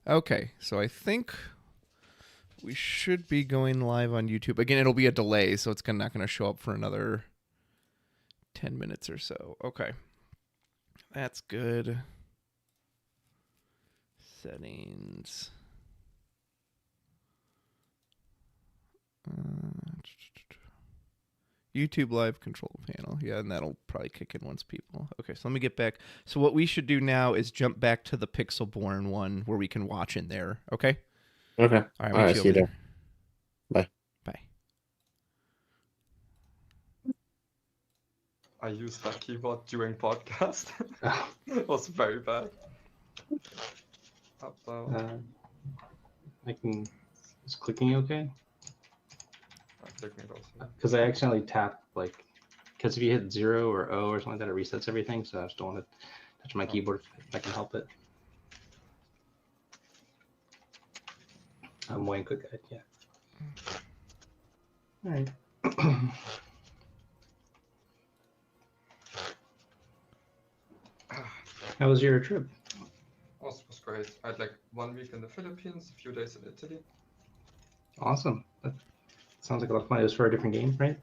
Okay, so I think we should be going live on YouTube. Again, it'll be a delay, so it's not going to show up for another 10 minutes or so. Okay. That's good. Settings. YouTube Live control panel. Yeah, and that'll probably kick in once people. Okay, so let me get back. So what we should do now is jump back to the Pixelborn one where we can watch in there. Okay? Okay. All right, All right, see you there. Bye. Bye. I used that keyboard during podcast. It was very bad. I can. Is clicking okay? Clicking also. Because I accidentally tapped like. Because if you hit 0 or O or something like that, it resets everything. So I just don't want to touch my keyboard if I can help it. Moyen quick guide, yeah. All right. How was your trip? Oh, it was great. I had like 1 week in the Philippines, a few days in Italy. Awesome. That sounds like a lot of fun. It was for a different game, right?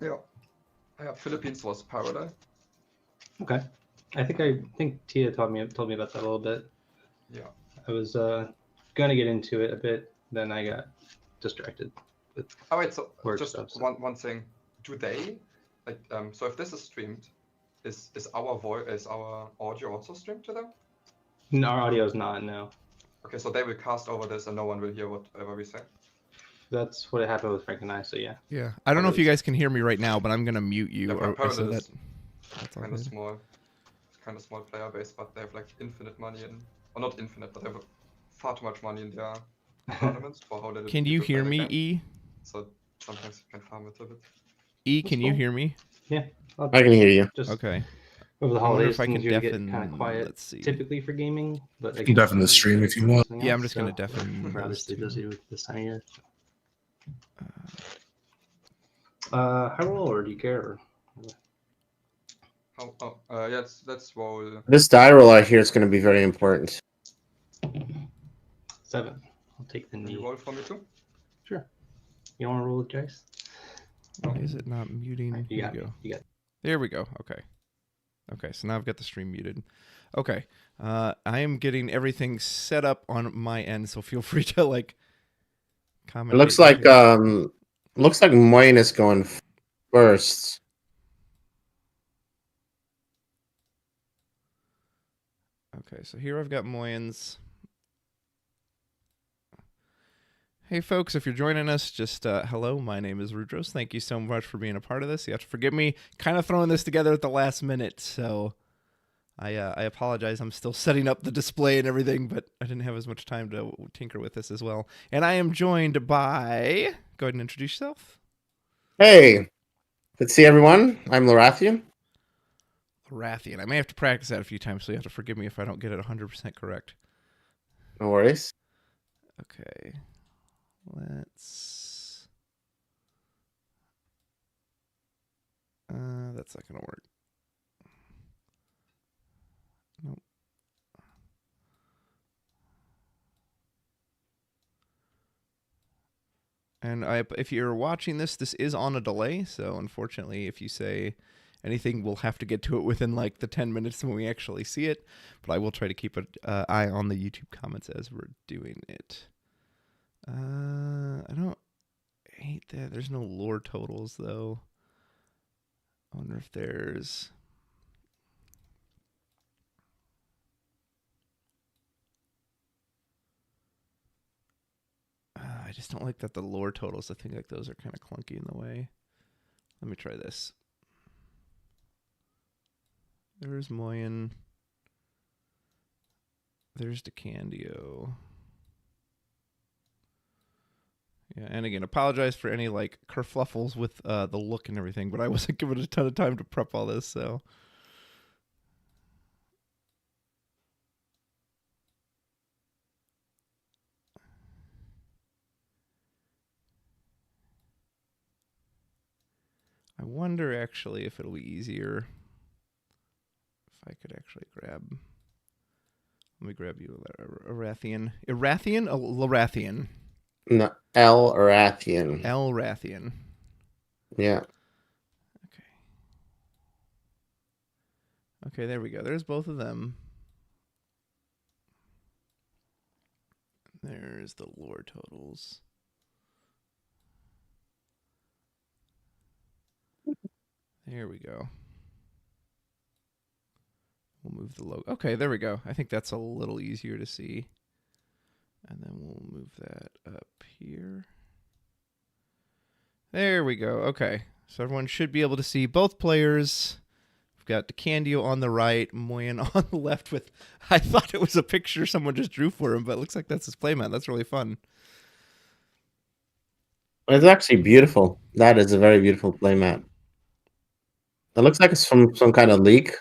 Yeah. Philippines was parallel. Okay. I think Tia told me about that a little bit. Yeah. I was gonna get into it a bit, then I got distracted. Oh wait, so just stuff, so. one thing. Do they like so if this is streamed, is our audio also streamed to them? No, our audio is not, no. Okay, so they will cast over this and no one will hear whatever we say. That's what happened with Frank and I, so yeah. Yeah. I don't know if you guys can hear me right now, but I'm going to mute you. Yeah, or, so that's kind of small. Kind of small player base, but they have like infinite money or not infinite, but they have far too much money in their tournaments for how little. Can you hear me, E? So sometimes you can farm it a bit. E, can you hear me? Yeah. I can hear you. Okay. Over the holidays, if I can deafen. Get kind of quiet. Let's see. Typically for gaming, but you can deafen the stream if you want. Yeah, I'm just gonna deafen. We're obviously busy with this time of year. High roll, or do you care? Yeah, let's roll. This die roll I hear is going to be very important. 7. I'll take the knee. You roll for me too? Sure. You don't want to roll with dice? Why is it not muting? Right, you got it. There we go. Okay. Okay, so now I've got the stream muted. Okay. I am getting everything set up on my end, so feel free to like comment. It looks like Moyen is going first. Okay, so here I've got Moyen's. Hey folks, if you're joining us, just hello, my name is Rudros. Thank you so much for being a part of this. You have to forgive me kind of throwing this together at the last minute, so I apologize. I'm still setting up the display and everything, but I didn't have as much time to tinker with this as well. And I am joined by... Go ahead and introduce yourself. Hey, good to see everyone. I'm Elrathion. Elrathion. I may have to practice that a few times, so you have to forgive me if I don't get it 100% correct. No worries. Okay. Let's... that's not going to work. Nope. And if you're watching this is on a delay, so unfortunately, if you say anything, we'll have to get to it within like the 10 minutes when we actually see it. But I will try to keep an eye on the YouTube comments as we're doing it. I don't hate that. There's no lore totals, though. I wonder if there's... I just don't like that the lore totals, I think like those are kind of clunky in the way. Let me try this. There's Moyen. There's Decandio. Yeah, and again, apologize for any like kerfluffles with the look and everything, but I wasn't given a ton of time to prep all this, so. I wonder actually if it'll be easier if I could actually grab Let me grab you, Elrathion. Elrathion? Lorcana. No, Elrathion. Elrathion. Yeah. Okay. Okay, there we go. There's both of them. There's the lore totals. There we go. We'll move the logo. Okay, there we go. I think that's a little easier to see. And then we'll move that up here. There we go. Okay. So everyone should be able to see both players. We've got Decandio on the right, Moyen on the left with... I thought it was a picture someone just drew for him, but it looks like that's his playmat. That's really fun. It's actually beautiful. That is a very beautiful playmat. It looks like it's from some kind of leak.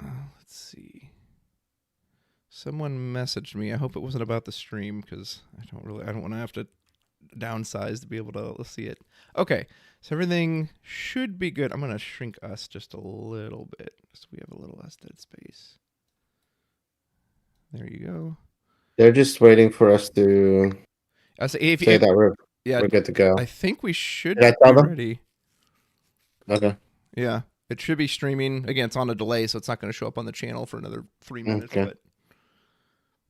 Let's see. Someone messaged me. I hope it wasn't about the stream because I don't want to have to downsize to be able to see it. Okay, so everything should be good. I'm going to shrink us just a little bit so we have a little less dead space. There you go. They're just waiting for us to say that we're good to go. I think we should Did I be tell them? ready. Okay. Yeah, it should be streaming. Again, it's on a delay, so it's not going to show up on the channel for another 3 minutes. Okay.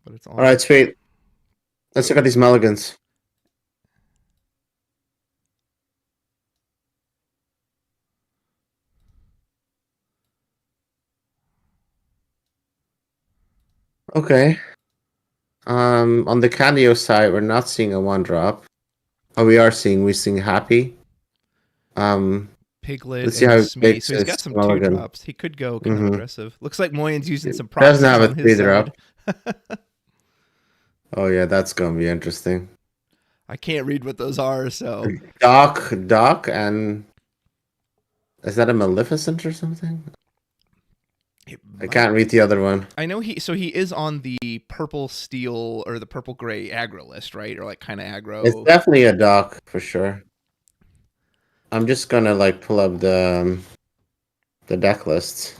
But it's on. All right, sweet. Let's look at these mulligans. Okay. On the Candio side, we're not seeing a 1-drop. Oh, we're seeing Happy. Piglet Let's see and how Smee. big So he's got this some mulligan. 2-drops. He could go kind of aggressive. Looks like Moyen's using some Doesn't proxies have on a his 3-drop. side. Oh yeah, that's gonna be interesting. I can't read what those are, so Doc, and is that a Maleficent or something? I can't read the other one. I know he is on the purple steel or the purple gray aggro list, right? Or like kind of aggro. It's definitely a Doc for sure. I'm just gonna like pull up the deck lists.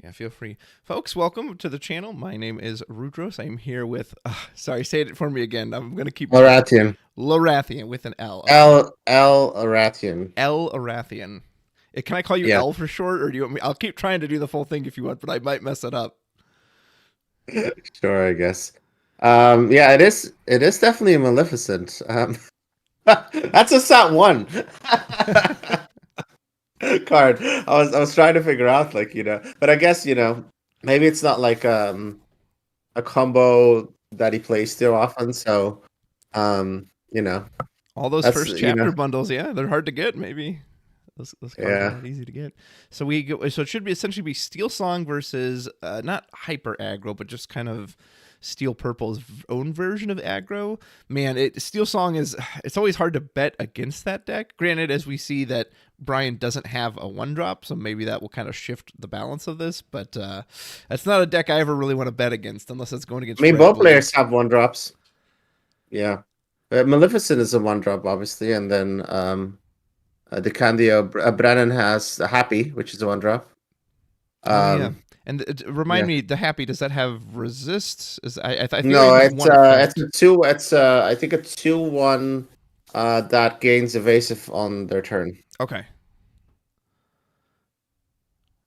Yeah, feel free. Folks, welcome to the channel. My name is Rudros. I'm here with, sorry, say it for me again. I'm going to keep... Elrathion. Elrathion with an L. Okay. Elrathion. Elrathion. Can I call you L for short, or do you want me... I'll keep trying to do the full thing if you want, but I might mess it up. Sure, I guess. Yeah, it is definitely a Maleficent. That's a Sat 1. Card. I was trying to figure out, like, but I guess, maybe it's not like a combo that he plays too often, so all those first chapter bundles, yeah, they're hard to get. Maybe those cards are not easy to get. So it should be essentially be Steel Song versus not hyper aggro, but just kind of Steel Purple's own version of aggro. Man, Steel Song it's always hard to bet against that deck. Granted, as we see that Brian doesn't have a 1-drop, so maybe that will kind of shift the balance of this, but that's not a deck I ever really want to bet against unless it's going against... I mean, both players have 1-drops. Yeah. Maleficent is a 1-drop, obviously, and then Decandio, Brennan has a Happy, which is a 1-drop. Yeah. And remind me, the Happy, does that have resist? I feel no, like it's a 2. It's I think a 2/1 that gains evasive on their turn. Okay.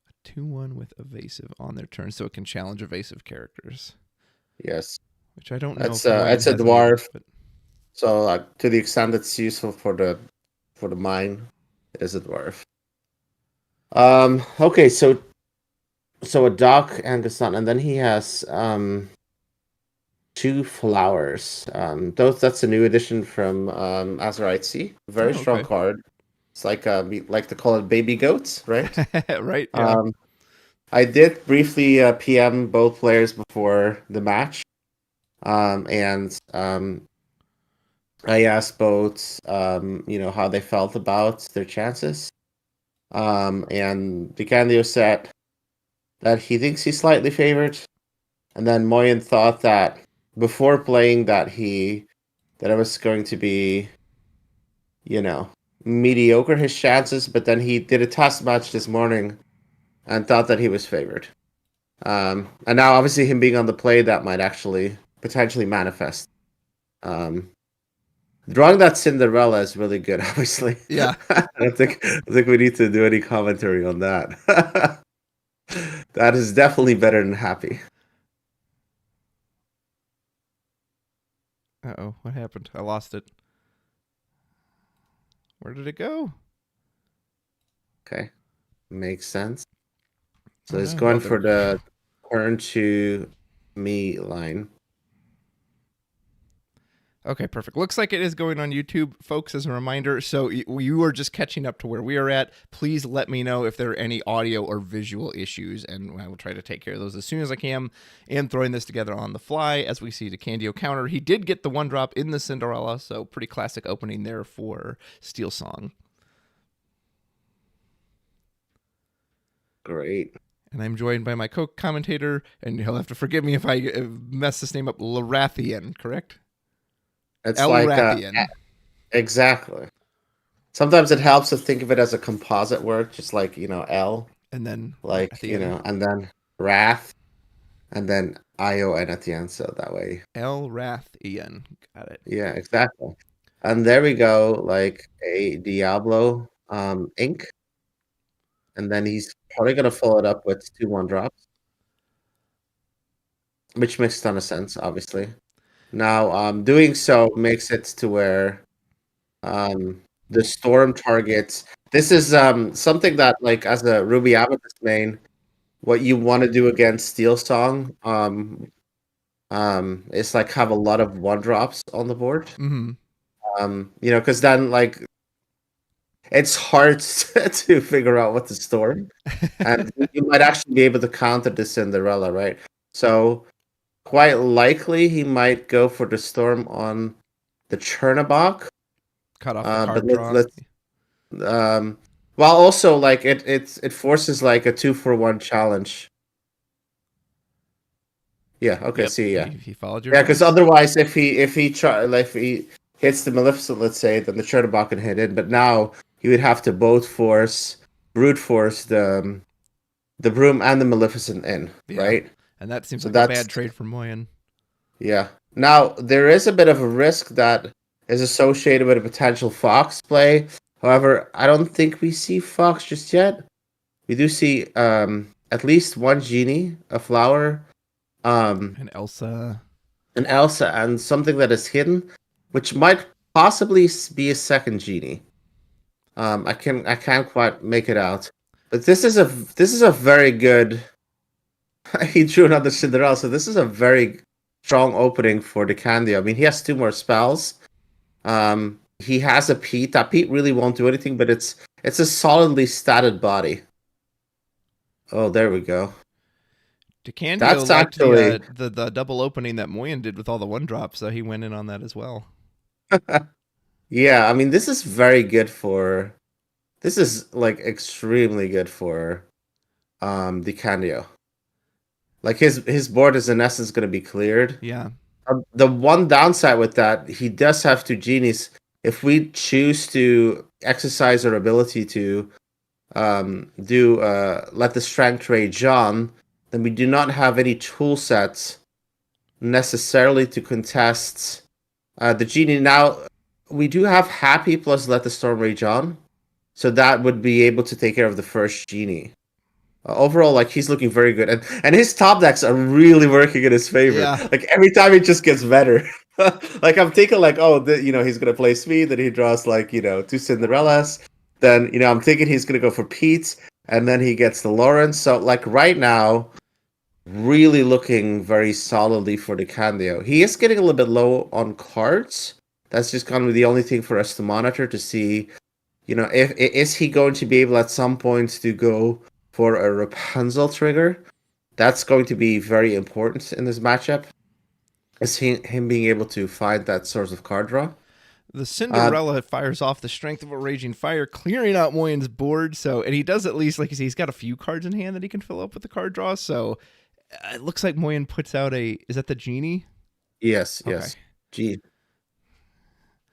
A 2/1 with evasive on their turn, so it can challenge evasive characters. Yes. Which I don't know. It's a dwarf. So to the extent it's useful for the mine, it is a dwarf. Okay, so a Doc and the Sun, and then he has 2 flowers. That's a new addition from Azerite Sea. Very strong card. It's like we like to call it baby goats, right? Right. Yeah. I did briefly PM both players before the match, and I asked both, how they felt about their chances. And Decandio said that he thinks he's slightly favored, and then Moyen thought that before playing that it was going to be, mediocre his chances. But then he did a test match this morning and thought that he was favored. And now, obviously, him being on the play, that might actually potentially manifest. Drawing that Cinderella is really good, obviously. Yeah. I don't think we need to do any commentary on that. That is definitely better than happy. Uh-oh, what happened? I lost it. Where did it go? Okay, makes sense. So Oh, it's no. going Oh, there for we go. the turn to me line. Okay, perfect. Looks like it is going on YouTube, folks, as a reminder. So you are just catching up to where we are at. Please let me know if there are any audio or visual issues, and I will try to take care of those as soon as I can. And throwing this together on the fly, as we see Decandio counter. He did get the 1-drop in the Cinderella, so pretty classic opening there for Steel Song. Great. And I'm joined by my co-commentator, and he'll have to forgive me if I mess this name up, Elrathion, correct? It's Elrathion. exactly. Sometimes it helps to think of it as a composite word, just like, L, And then like, Rathian. and then wrath, and then ION at the end, so that way. Elrathion. Got it. Yeah, exactly. And there we go, like a Diablo ink. And then he's probably going to follow it up with 2 1-drops, which makes a ton of sense, obviously. Now, doing so makes it to where the storm targets. This is something that, like, as a Ruby Amethyst main, what you want to do against Steel Song is like have a lot of 1-drops on the board. Mm-hmm. Because then, like, it's hard to figure out what to storm, and you might actually be able to counter the Cinderella, right? So quite likely he might go for the storm on the Chernabog. Cut off the But card draw. let's while also, like, it forces like a 2-for-1 challenge. Yeah. Okay. Yep. See. Yeah. He followed your Yeah. Because advice. otherwise, if he hits the Maleficent, let's say, then the Chernabog can hit it. But now he would have to both brute force the Broom and the Maleficent in, Yeah. right? And that seems So like a that's bad trade for Moyen. Yeah. Now, there is a bit of a risk that is associated with a potential Fox play. However, I don't think we see Fox just yet. We do see at least 1 genie, a flower, And Elsa. an Elsa, and something that is hidden, which might possibly be a second genie. I can't quite make it out. But this is a very good. He drew another Cinderella, so this is a very strong opening for Decandio. I mean, he has 2 more spells. He has a Pete. That Pete really won't do anything, but it's a solidly statted body. Oh, there we go. Decandio That's liked actually the double opening that Moyen did with all the 1-drops, so he went in on that as well. yeah. I mean, this is very good for. This is like extremely good for Decandio. Like his board is in essence going to be cleared. Yeah. The one downside with that, he does have 2 genies. If we choose to exercise our ability to do let the strength rage on, then we do not have any tool sets necessarily to contest the genie. Now, we do have happy plus let the storm rage on, so that would be able to take care of the first genie. Overall, like, he's looking very good, and his top decks are really working in his favor. Yeah. Like, every time it just gets better. Like, I'm thinking like, oh, he's gonna play Speed, then he draws like 2 Cinderellas. Then I'm thinking he's gonna go for Pete, and then he gets the Lawrence. So, like, right now, really looking very solidly for the Candio. He is getting a little bit low on cards. That's just gonna be the only thing for us to monitor to see. If is he going to be able at some point to go for a Rapunzel trigger? That's going to be very important in this matchup. Is him being able to find that source of card draw? The Cinderella fires off the strength of a raging fire, clearing out Moyen's board. And he does at least, like you say, he's got a few cards in hand that he can fill up with the card draw. So it looks like Moyen puts out is that the genie? Yes. Genie.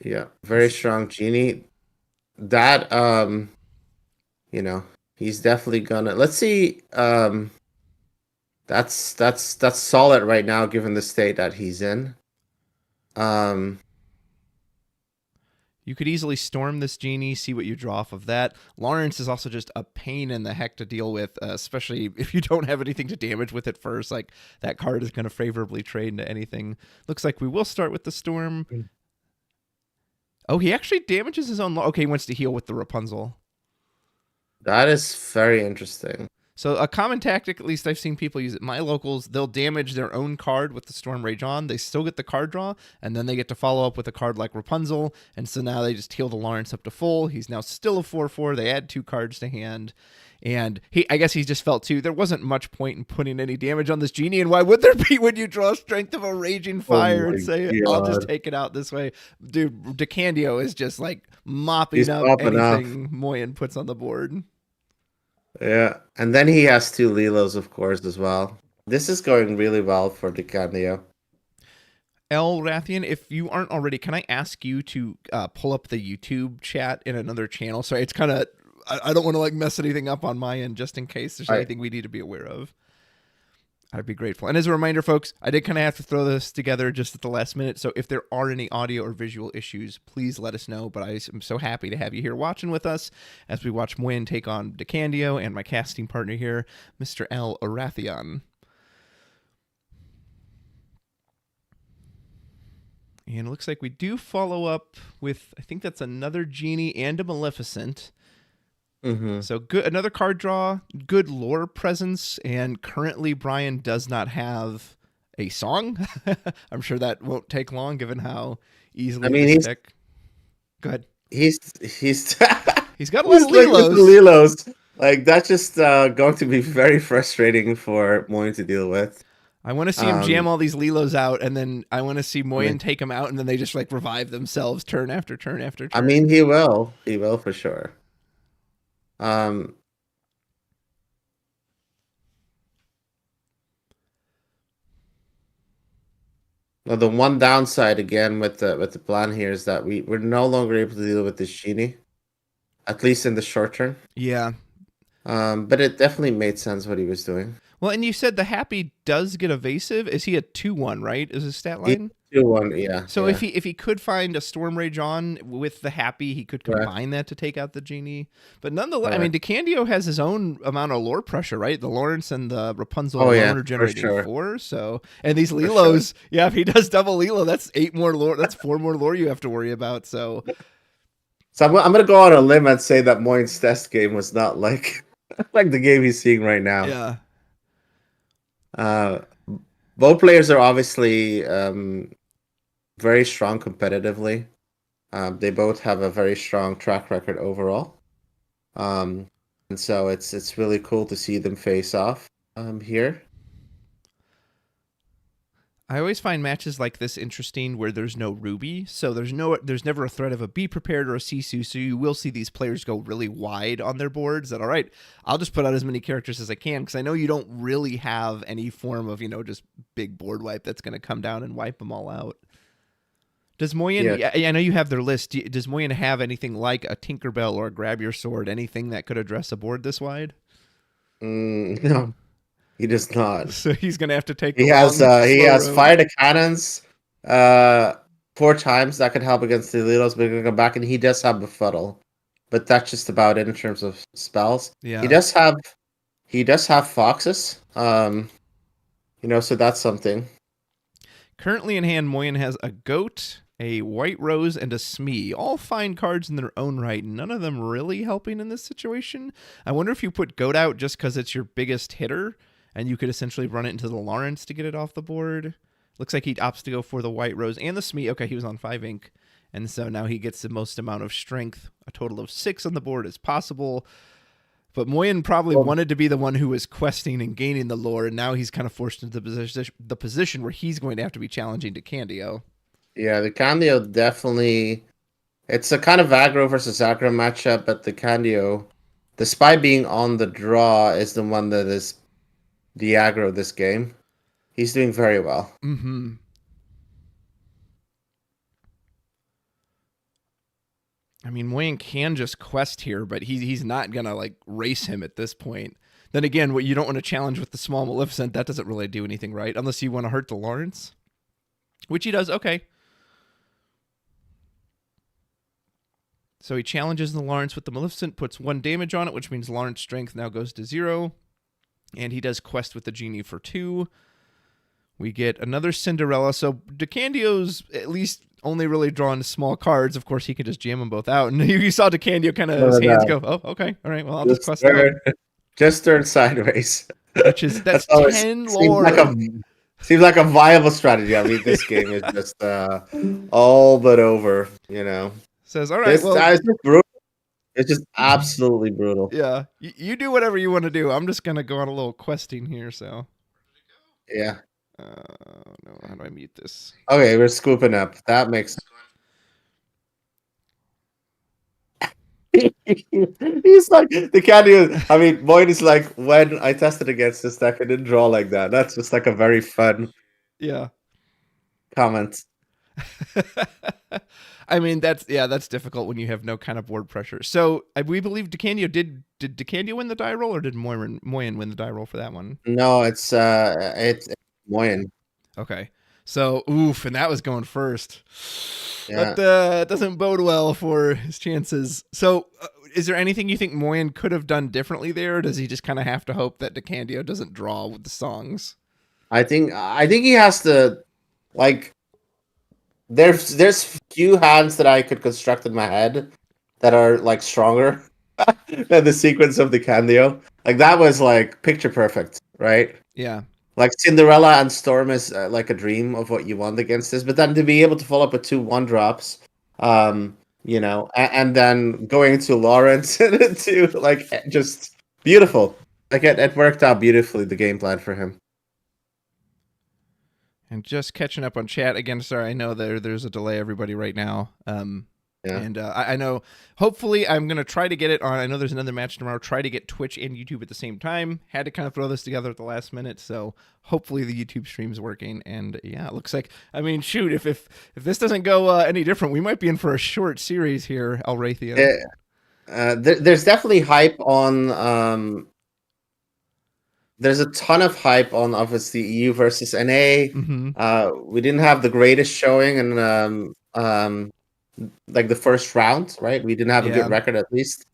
Yeah, very strong genie. That He's definitely gonna. Let's see. That's solid right now, given the state that he's in. Um, You could easily storm this genie, see what you draw off of that. Lawrence is also just a pain in the heck to deal with, especially if you don't have anything to damage with it first. Like, that card is going to favorably trade into anything. Looks like we will start with the storm. Oh, he actually damages his own. Okay, he wants to heal with the Rapunzel. that is very interesting. So a common tactic, at least I've seen people use it. My locals, they'll damage their own card with the Storm Rage on. They still get the card draw, and then they get to follow up with a card like Rapunzel. And so now they just heal the Lawrence up to full. He's now still a 4/4. They add 2 cards to hand. And I guess he just felt too, there wasn't much point in putting any damage on this genie. And why would there be when you draw Strength of a Raging Fire and say, I'll just take it out this way? Dude, Decandio is just like mopping up anything Moyen puts on the board. Yeah, and then he has 2 Lilos, of course, as well. This is going really well for Decandio. Elrathion, if you aren't already, can I ask you to pull up the YouTube chat in another channel? Sorry, it's kind of, I don't want to like mess anything up on my end, just in case there's anything we need to be aware of. I'd be grateful. And as a reminder, folks, I did kind of have to throw this together just at the last minute. So if there are any audio or visual issues, please let us know. But I am so happy to have you here watching with us as we watch Moyen take on Decandio and my casting partner here, Mr. Elrathion. And it looks like we do follow up with, I think that's another genie and a Maleficent. So good, another card draw, good lore presence, and currently Brian does not have a song. I'm sure that won't take long, given how easily this deck. Go ahead. He's he's got a lot of Lilos. Lilos. Like, that's just going to be very frustrating for Moyen to deal with. I want to see him jam all these Lilos out, and then I want to see Moyen take them out, and then they just like revive themselves turn after turn after turn. I mean, he will for sure. Well, the one downside again with the plan here is that we're no longer able to deal with this genie, at least in the short term. Yeah. But it definitely made sense what he was doing. Well, and you said the Happy does get evasive. Is he a 2/1, right? Is his stat line? 2/1, yeah. So yeah. if he could find a Storm Rage on with the Happy, he could combine that to take out the genie. But nonetheless, I mean, Decandio has his own amount of lore pressure, right? The Lawrence and the Rapunzel alone are generating 4. So, and these Lilos, if he does double Lilo, that's 8 more lore. That's 4 more lore you have to worry about. So I'm gonna go on a limb and say that Moyen's test game was not like like the game he's seeing right now. Yeah. Both players are obviously very strong competitively. They both have a very strong track record overall. And so it's really cool to see them face off here. I always find matches like this interesting where there's no Ruby, so there's never a threat of a Be Prepared or a Sisu, so you will see these players go really wide on their boards that, all right, I'll just put out as many characters as I can, because I know you don't really have any form of, just big board wipe that's going to come down and wipe them all out. Does Moyen, I know you have their list, does Moyen have anything like a Tinkerbell or a Grab Your Sword, anything that could address a board this wide? No. He does not. So he's gonna have to take. He has Fire the Cannons 4 times that could help against the Lilos, but he's gonna go back, and he does have Befuddle, but that's just about it in terms of spells. Yeah, he does have Foxes. So that's something. Currently in hand, Moyen has a Goat, a White Rose, and a Smee. All fine cards in their own right. None of them really helping in this situation. I wonder if you put Goat out just because it's your biggest hitter, and you could essentially run it into the Lawrence to get it off the board. Looks like he opts to go for the White Rose and the Smee. Okay, he was on 5 ink. And so now he gets the most amount of strength. A total of 6 on the board is possible. But Moyen probably wanted to be the one who was questing and gaining the lore, and now he's kind of forced into the position where he's going to have to be challenging Decandio. Yeah, Decandio definitely... It's a kind of aggro versus aggro matchup, but Decandio, despite being on the draw, is the one that is the aggro of this game. He's doing very well. Mm-hmm. I mean, Moyen can just quest here, but he's not gonna like race him at this point. Then again, what you don't want to challenge with the small Maleficent, that doesn't really do anything, right? Unless you want to hurt the Lawrence, which he does. Okay. So he challenges the Lawrence with the Maleficent, puts 1 damage on it, which means Lawrence strength now goes to 0. And he does quest with the Genie for 2. We get another Cinderella. So Decandio's at least only really drawn small cards. Of course, he can just jam them both out. And you saw Decandio kind of his hands go, oh, okay. All right, well, I'll just quest out. Just turn sideways. Which is, that's always, 10 lore. Seems like a viable strategy. I mean, this game is just all but over, you know. Says, all right, well, it's just brutal. It's just absolutely brutal. Yeah, you do whatever you want to do. I'm just gonna go on a little questing here. So, yeah. No, how do I mute this? Okay, we're scooping up. That makes. He's like the candy. I mean, Moyen is like, when I tested against this deck, I didn't draw like that. That's just like a very fun. Yeah. Comment. I mean, that's difficult when you have no kind of board pressure. So we believe Decandio did Decandio win the die roll, or did Moyen win the die roll for that one? No, it's Moyen. Okay, so oof, and that was going first. Yeah. That doesn't bode well for his chances. So, is there anything you think Moyen could have done differently there, or does he just kind of have to hope that Decandio doesn't draw with the songs? I think he has to, like. There's few hands that I could construct in my head that are like stronger than the sequence of Decandio. Like that was like picture perfect, right? Yeah. Like Cinderella and Storm is like a dream of what you want against this, but then to be able to follow up with 2 1-drops, you know, and then going to Lawrence to like just beautiful. Like it worked out beautifully, the game plan for him. And just catching up on chat again. Sorry, I know there's a delay, everybody, right now. Yeah. And I know, hopefully, I'm going to try to get it on. I know there's another match tomorrow. Try to get Twitch and YouTube at the same time. Had to kind of throw this together at the last minute. So hopefully the YouTube stream's working. And yeah, it looks like, I mean, shoot, if this doesn't go any different, we might be in for a short series here, Elrathion. There's definitely hype on. There's a ton of hype on obviously EU versus NA. Mm-hmm. We didn't have the greatest showing in like the first round, right? We didn't have a good record at least.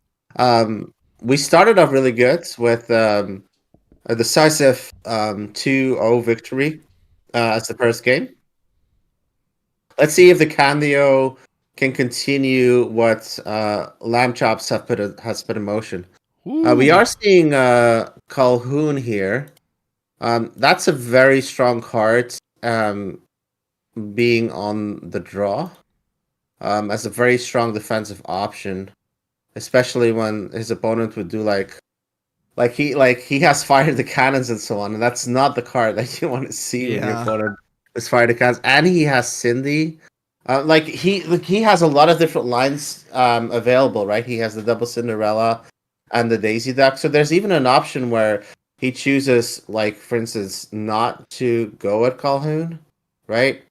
We started off really good with a decisive 2-0 victory as the first game. Let's see if the Candio can continue what Lamb Chops has put in motion. We are seeing Calhoun here. That's a very strong card being on the draw as a very strong defensive option, especially when his opponent would do like he has fired the cannons and so on, and that's not the card that you want to see when your opponent has fired the cannons. And he has Cindy. He has a lot of different lines available, right? He has the double Cinderella and the Daisy deck. So there's even an option where he chooses, like, for instance, not to go at Calhoun, right?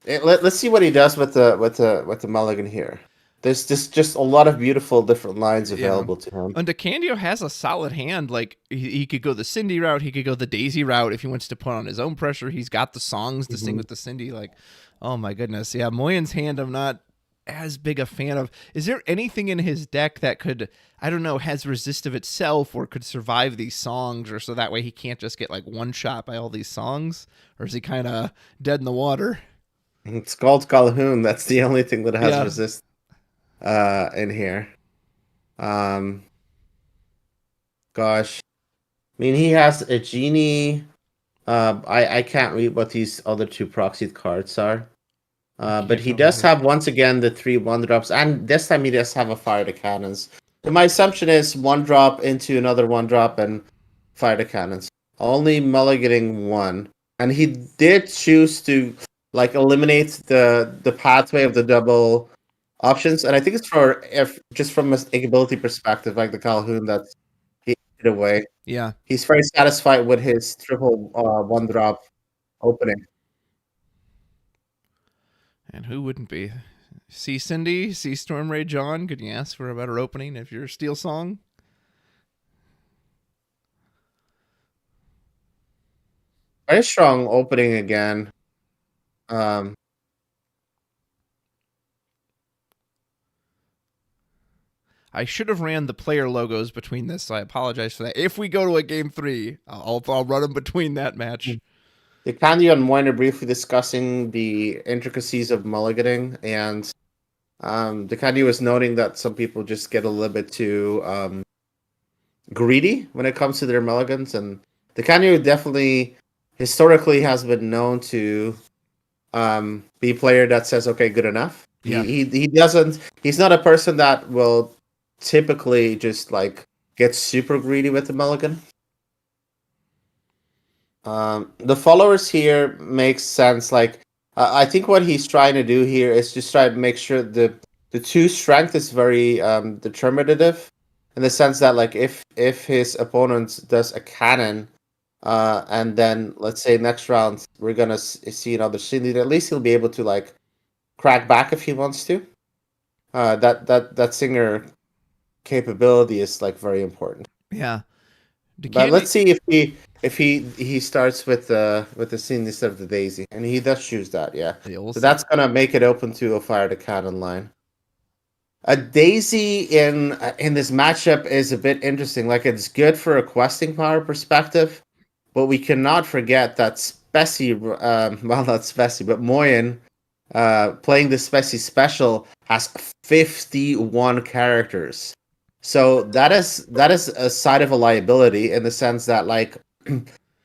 Let's see what he does with the mulligan here. There's just a lot of beautiful different lines available to him. And Decandio has a solid hand. Like he could go the Cindy route, he could go the Daisy route if he wants to put on his own pressure. He's got the songs to sing with the Cindy. Like, oh my goodness, yeah. Moyen's hand, I'm not as big a fan of. Is there anything in his deck that could, I don't know, has resist of itself or could survive these songs, or so that way he can't just get like one shot by all these songs, or is he kind of dead in the water? It's called Calhoun. That's the only thing that has resist in here. Gosh, I mean, he has a Genie. I can't read what these other 2 proxied cards are. But he does have, once again, the 3 1-drops, and this time he does have a Fire the Cannons. So my assumption is 1-drop into another 1-drop and Fire the Cannons. Only mulliganing 1. And he did choose to like eliminate the pathway of the double options, and I think it's just from an ability perspective, like the Calhoun that he hit away. Yeah, he's very satisfied with his triple 1-drop opening. And who wouldn't be? See Cindy, see Stormray John. Could you ask for a better opening if you're Steel Song? Very strong opening again. Um, I should have ran the player logos between this, so I apologize for that. If we go to a game 3, I'll run them between that match. Decandio and Moyen are briefly discussing the intricacies of mulliganing, and Decandio was noting that some people just get a little bit too greedy when it comes to their mulligans, and Decandio definitely historically has been known to be a player that says, "Okay, good enough." Yeah. He doesn't. He's not a person that will typically just like get super greedy with the mulligan. The followers here makes sense. Like I think what he's trying to do here is just try to make sure the 2 strength is very determinative, in the sense that like if his opponent does a cannon, and then let's say next round we're gonna see another Cindy, at least he'll be able to like crack back if he wants to. That singer capability is like very important. Yeah. But let's see if he starts with the scene instead of the daisy, and he does choose that, yeah. We'll So see. that's gonna make it open to a fire to cannon line. A daisy in this matchup is a bit interesting. Like, it's good for a questing power perspective, but we cannot forget that Speci, well, not Speci, but Moyen, playing the Speci special, has 51 characters. So that is a side of a liability, in the sense that like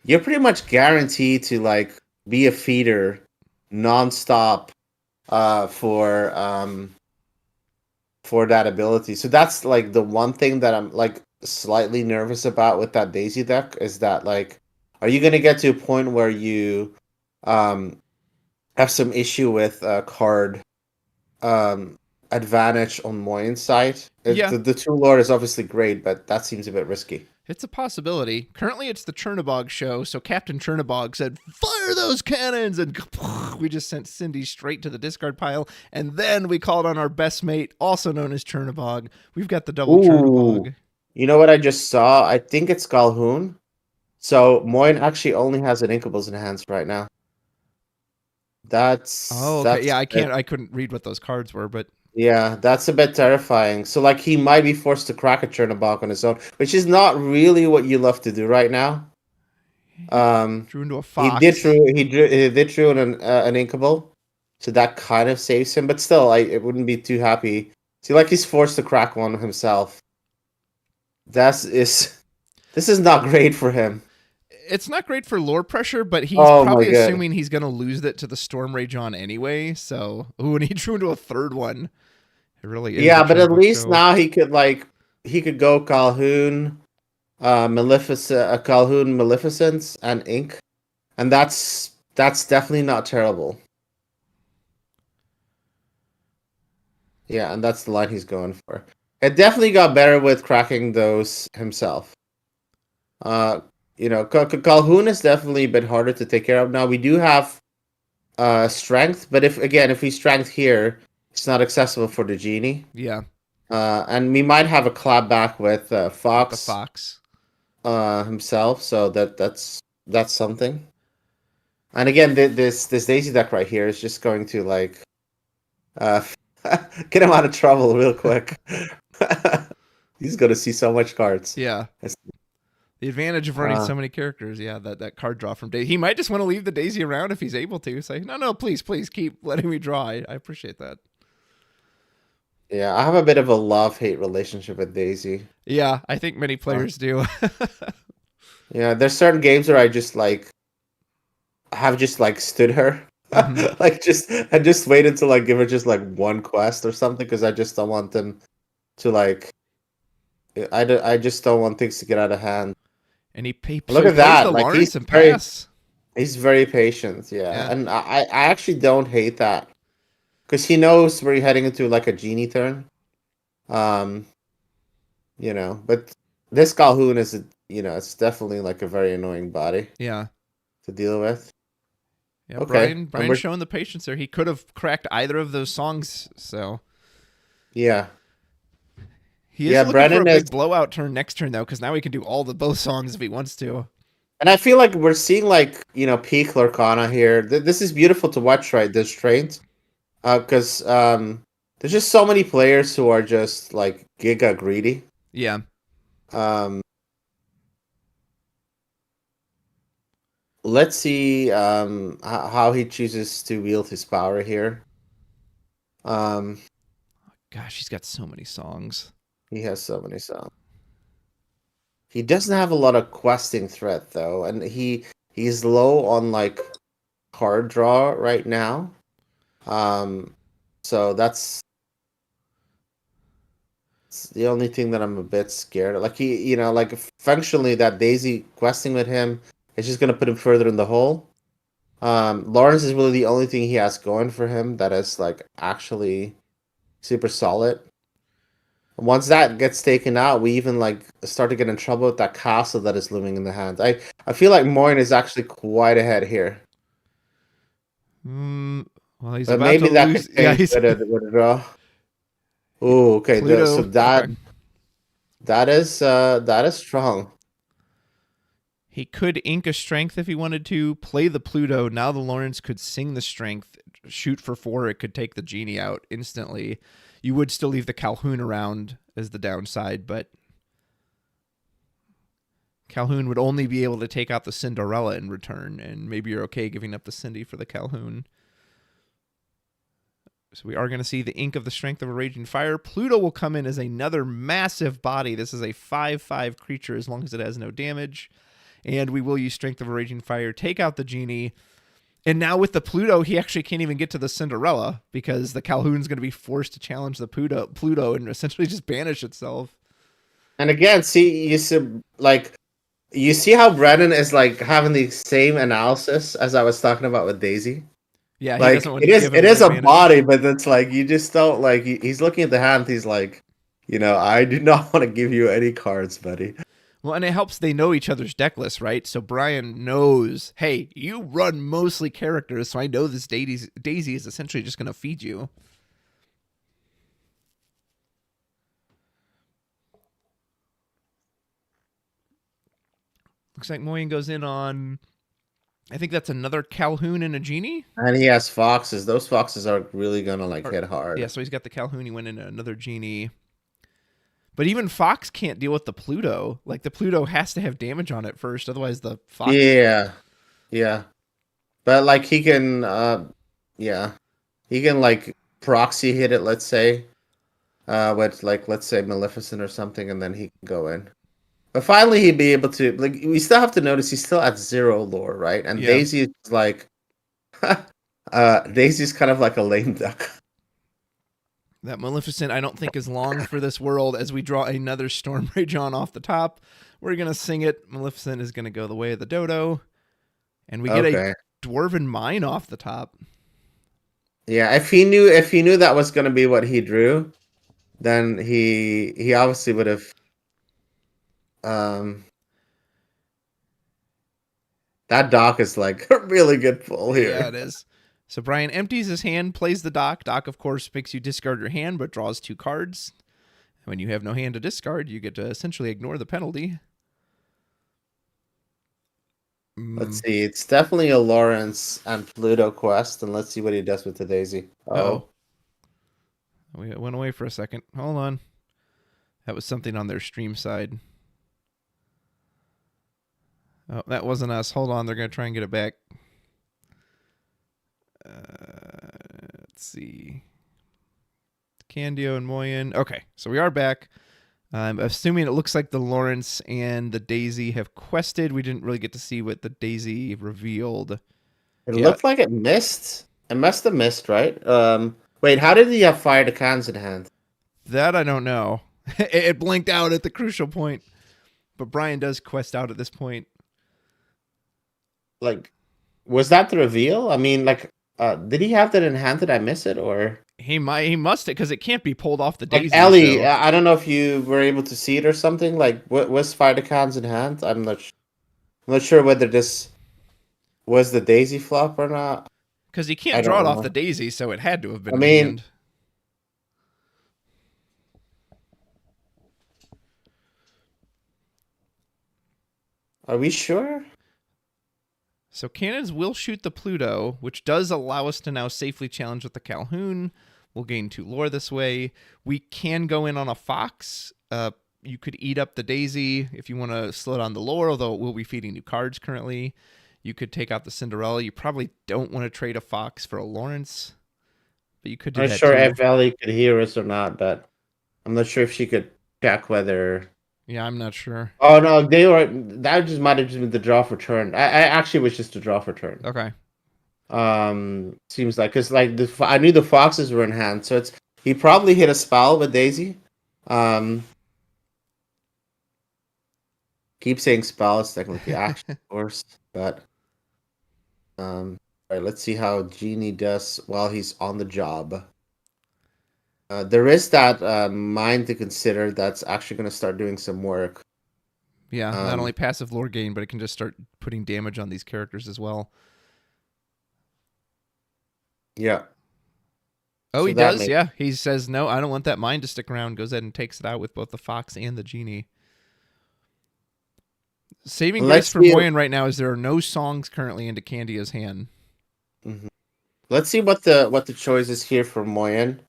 you're pretty much guaranteed to like be a feeder nonstop for that ability. So that's like the one thing that I'm like slightly nervous about with that Daisy deck, is that like, are you gonna get to a point where you have some issue with card advantage on Moyen's side? Yeah. The True Lord is obviously great, but that seems a bit risky. It's a possibility. Currently, it's the Chernobog show, so Captain Chernobog said, "Fire those cannons!" And we just sent Cindy straight to the discard pile, and then we called on our best mate, also known as Chernobog. We've got the double Chernobog. You know what I just saw? I think it's Calhoun. So Moyen actually only has an Incubables in hands right now. That's okay. Yeah, I couldn't read what those cards were, but yeah, that's a bit terrifying. So like he might be forced to crack a Chernobog on his own, which is not really what you love to do right now. Drew into a fox. He did drew an Incubable, so that kind of saves him. But still, it wouldn't be too happy. See, like he's forced to crack one himself. This is not great for him. It's not great for lore pressure, but he's Oh, probably my God. assuming he's going to lose it to the Stormray John anyway. So, and he drew into a third one. It really is. Yeah, the but at Chernobog least show. now he could go Calhoun, Calhoun Maleficence, and Ink, and that's definitely not terrible. Yeah, and that's the line he's going for. It definitely got better with cracking those himself. Calhoun is definitely a bit harder to take care of. Now we do have strength, but if we strength here, it's not accessible for the genie. Yeah. And we might have a clap back with Fox. The fox. Himself, so that's something. And again, this Daisy deck right here is just going to like get him out of trouble real quick. He's going to see so much cards. Yeah. The advantage of running so many characters, yeah, that card draw from Daisy. He might just want to leave the Daisy around if he's able to. Say, no, please keep letting me draw. I appreciate that. Yeah, I have a bit of a love-hate relationship with Daisy. Yeah, I think many players do. Yeah, there's certain games where I just like have just like stood her. Mhm. Like just wait until I give her just like one quest or something, because I just don't want them to like I just don't want things to get out of hand. And he Look at that! The Like Lawrence and pass. he's very patient, Yeah. And I actually don't hate that, because he knows we're heading into like a genie turn. But this Calhoun is it's definitely like a very annoying body Yeah. to deal with. Yeah, Okay. Brian's showing the patience there. He could have cracked either of those songs, so Yeah. he is Yeah, looking for a Brennan is, big blowout turn next turn though, because now he can do both songs if he wants to. and I feel like we're seeing like peak Lorcana here. This is beautiful to watch, right? This trade, because there's just so many players who are just like giga greedy. Yeah. Let's see how he chooses to wield his power here. Gosh, he's got so many songs. He has so many songs. He doesn't have a lot of questing threat though, and he's low on like card draw right now. So that's the only thing that I'm a bit scared of. Like like functionally that Daisy questing with him is just gonna put him further in the hole. Lawrence is really the only thing he has going for him that is like actually super solid. Once that gets taken out, we even like start to get in trouble with that castle that is looming in the hand. I feel like Moyen is actually quite ahead here. Well, he's But about maybe to that lose. could change with a draw. Oh, okay. Pluto. So that Okay. that is strong. He could ink a strength if he wanted to, play the Pluto. Now the Lawrence could sing the strength, shoot for 4. It could take the genie out instantly. You would still leave the Calhoun around as the downside, but Calhoun would only be able to take out the Cinderella in return, and maybe you're okay giving up the Cindy for the Calhoun. So we are going to see the ink of the strength of a raging fire. Pluto will come in as another massive body. This is a 5/5 creature as long as it has no damage. And we will use strength of a raging fire, take out the genie. And now with the Pluto, he actually can't even get to the Cinderella because the Calhoun's going to be forced to challenge the Pluto and essentially just banish itself. And again, you see how Brennan is like having the same analysis as I was talking about with Daisy. Yeah, he Like doesn't want to it is give him a advantage. body, but it's like you just don't like. He's looking at the hand. He's like, I do not want to give you any cards, buddy. Well, and it helps they know each other's deck list, right? So Brian knows, hey, you run mostly characters, so I know this Daisy is essentially just going to feed you. Looks like Moyen goes in on, I think that's another Calhoun and a genie. And he has foxes. Those foxes are really gonna hit hard. Yeah, so he's got the Calhoun. He went into another genie. But even Fox can't deal with the Pluto. Like, the Pluto has to have damage on it first, otherwise the Fox... Yeah. But, like, he can, he can, like, proxy hit it, let's say, with, like, let's say Maleficent or something, and then he can go in. But finally he'd be able to, like, we still have to notice he's still at 0 lore, right? And Yeah. Daisy is, like, Daisy's kind of like a lame duck. That Maleficent, I don't think, is long for this world. As we draw another Storm Rage on off the top, we're going to sing it. Maleficent is going to go the way of the dodo. And we get a Dwarven Mine off the top. Yeah, if he knew that was going to be what he drew, then he obviously would have... that dock is like a really good pull here. Yeah, it is. So Brian empties his hand, plays the dock. Dock, of course, makes you discard your hand, but draws 2 cards. When you have no hand to discard, you get to essentially ignore the penalty. Let's see. It's definitely a Lawrence and Pluto quest, and let's see what he does with the Daisy. Oh. We went away for a second. Hold on. That was something on their stream side. Oh, that wasn't us. Hold on. They're going to try and get it back. Let's see. Decandio and Moyen. Okay, so we are back. I'm assuming it looks like the Lawrence and the Daisy have quested. We didn't really get to see what the Daisy revealed. It looked like it missed. It must have missed, right? Wait, how did he have Fire the Cans in hand? That I don't know. It blinked out at the crucial point. But Brian does quest out at this point. Like, was that the reveal? I mean, like, did he have that in hand? Did I miss it, or he must have, because it can't be pulled off the Daisy. Like Ellie, show. I don't know if you were able to see it or something. Like, what was Fire the Cans in hand? I'm not sure whether this was the daisy flop or not? Because he I can't draw don't it off know. the daisy, so it had to have been I in mean- hand. Are we sure? So cannons will shoot the Pluto, which does allow us to now safely challenge with the Calhoun. We'll gain 2 lore this way. We can go in on a Fox. You could eat up the Daisy if you want to slow down the lore, although it will be feeding you cards currently. You could take out the Cinderella. You probably don't want to trade a Fox for a Lawrence, but you could do I'm not that sure too. if Ellie could hear us or not, but I'm not sure if she could check whether. Yeah, I'm not sure. Oh no, they were. That just might have just been the draw for turn. I actually was just a draw for turn. Okay. Seems like because like I knew the foxes were in hand, so it's he probably hit a spell with Daisy. Keep saying spells, technically action, of course, but all right, let's see how Genie does while he's on the job. There is that mine to consider that's actually going to start doing some work. Yeah, not only passive lore gain, but it can just start putting damage on these characters as well. Yeah. Oh, So he that does? makes- Yeah. He says, no, I don't want that mine to stick around. Goes ahead and takes it out with both the Fox and the Genie. Saving grace for Moyen right now is there are no songs currently into Candio's hand. Mm-hmm. Let's see what the choice is here for Moyen.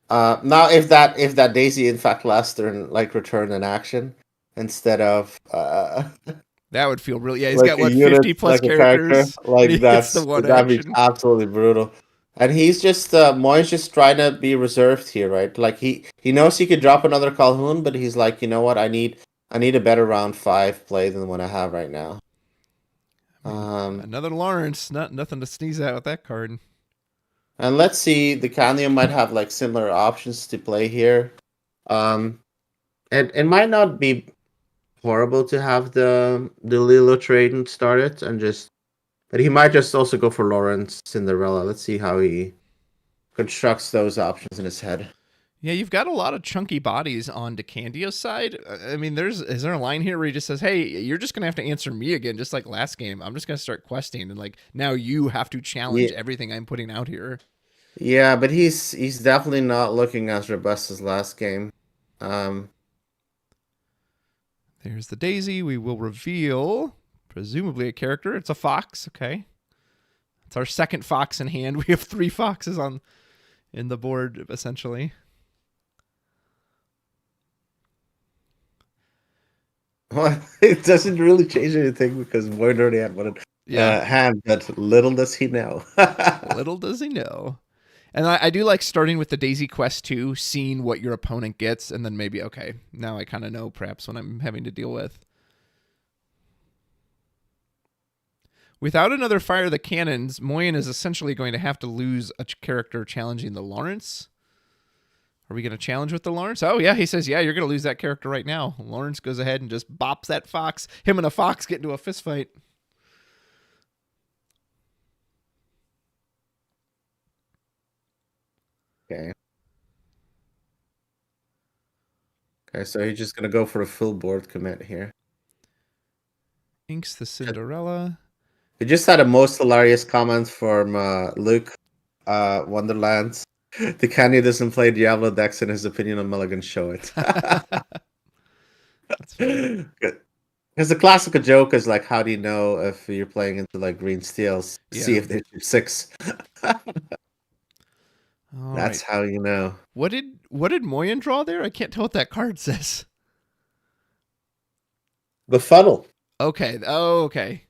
Now, if that Daisy in fact last turn like return in action instead of that would feel really he's like got what unit, 50 plus like characters. like It's the one that'd be action. absolutely brutal. And he's just Moyen's just trying to be reserved here, right? Like he knows he could drop another Calhoun, but he's like, you know what, I need a better round 5 play than what I have right now. Another Lawrence, nothing to sneeze at with that card. And let's see, the Decandio might have like similar options to play here. It might not be horrible to have the Lilo trade started and just, but he might just also go for Lawrence Cinderella. Let's see how he constructs those options in his head. Yeah, you've got a lot of chunky bodies on Decandio's side. I mean, is there a line here where he just says, "Hey, you're just gonna have to answer me again, just like last game. I'm just gonna start questing, and like now you have to challenge everything I'm putting out here." Yeah, but he's definitely not looking as robust as last game. There's the Daisy. We will reveal presumably a character. It's a fox. Okay, it's our second fox in hand. We have 3 foxes in the board essentially. Well, it doesn't really change anything because Moyen already had one hand, but little does he know. Little does he know. And I do like starting with the Daisy Quest 2, seeing what your opponent gets, and then maybe, okay, now I kind of know perhaps what I'm having to deal with. Without another Fire of the Cannons, Moyen is essentially going to have to lose a character challenging the Lawrence. Are we going to challenge with the Lawrence? Oh, yeah, he says, yeah, you're going to lose that character right now. Lawrence goes ahead and just bops that fox. Him and a fox get into a fist fight. Okay. Okay, so he's just going to go for a full board commit here. Inks the Cinderella. We just had a most hilarious comment from Luke Wonderlands. Decandio doesn't play Diablo decks, in his opinion on Mulligan, show it. That's funny. Because the classical joke is like, how do you know if you're playing into like green steels? Yeah. See if they're 6. All That's right. how you know. What did Moyen draw there? I can't tell what that card says. Befuddle. Okay. Oh, okay.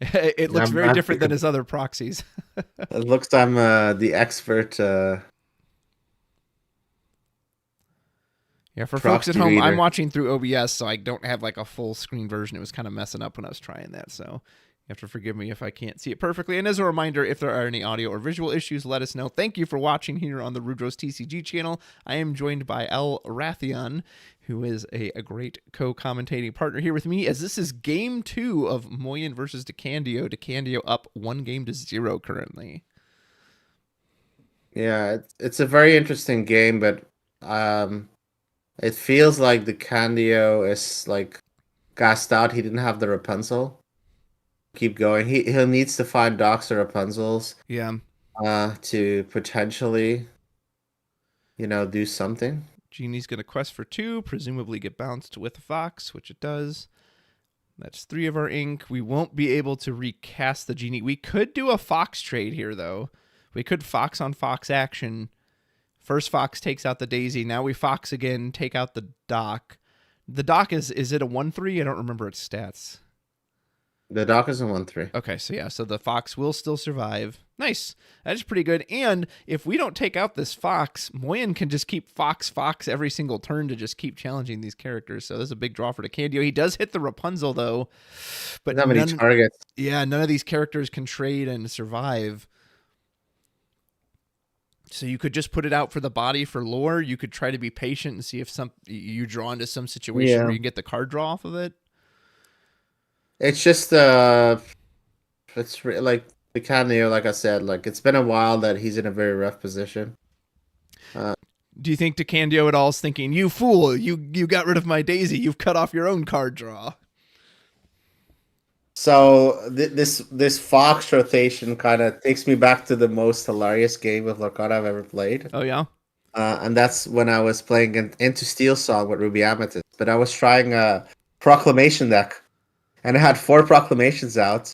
It looks I'm very not different than thinking- his other proxies. It looks I'm the expert. Yeah, for folks at Proxy home, I'm reader. watching through OBS, so I don't have like a full screen version. It was kind of messing up when I was trying that, so you have to forgive me if I can't see it perfectly. And as a reminder, if there are any audio or visual issues, let us know. Thank you for watching here on the Rudros TCG channel. I am joined by Elrathion, who is a great co-commentating partner here with me, as this is game 2 of Moyen versus Decandio. Decandio up 1-0 currently. Yeah, it's a very interesting game, but it feels like the Candio is like gassed out. He didn't have the Rapunzel. keep going. He needs to find Docks or Rapunzel's Yeah. to potentially, do something. Genie's going to quest for 2, presumably get bounced with a fox, which it does. That's 3 of our ink. We won't be able to recast the Genie. We could do a fox trade here, though. We could fox on fox action. First fox takes out the daisy. Now we fox again, take out the dock. The dock is it a 1/3? I don't remember its stats. The Dock is a 1/3. Okay, so the fox will still survive. Nice. That is pretty good. And if we don't take out this fox, Moyen can just keep fox every single turn to just keep challenging these characters. So this is a big draw for Decandio. He does hit the Rapunzel, though. But Not many targets. Yeah, none of these characters can trade and survive. So you could just put it out for the body for lore. You could try to be patient and see if you draw into some situation where you can get the card draw off of it. It's just like Decandio, like I said, like it's been a while that he's in a very rough position. Do you think Decandio at all is thinking, "You fool, you got rid of my daisy. You've cut off your own card draw"? So this fox rotation kind of takes me back to the most hilarious game of Lorcana I've ever played. Oh yeah. And that's when I was playing into Steel Song with Ruby Amethyst. But I was trying a proclamation deck, and I had 4 proclamations out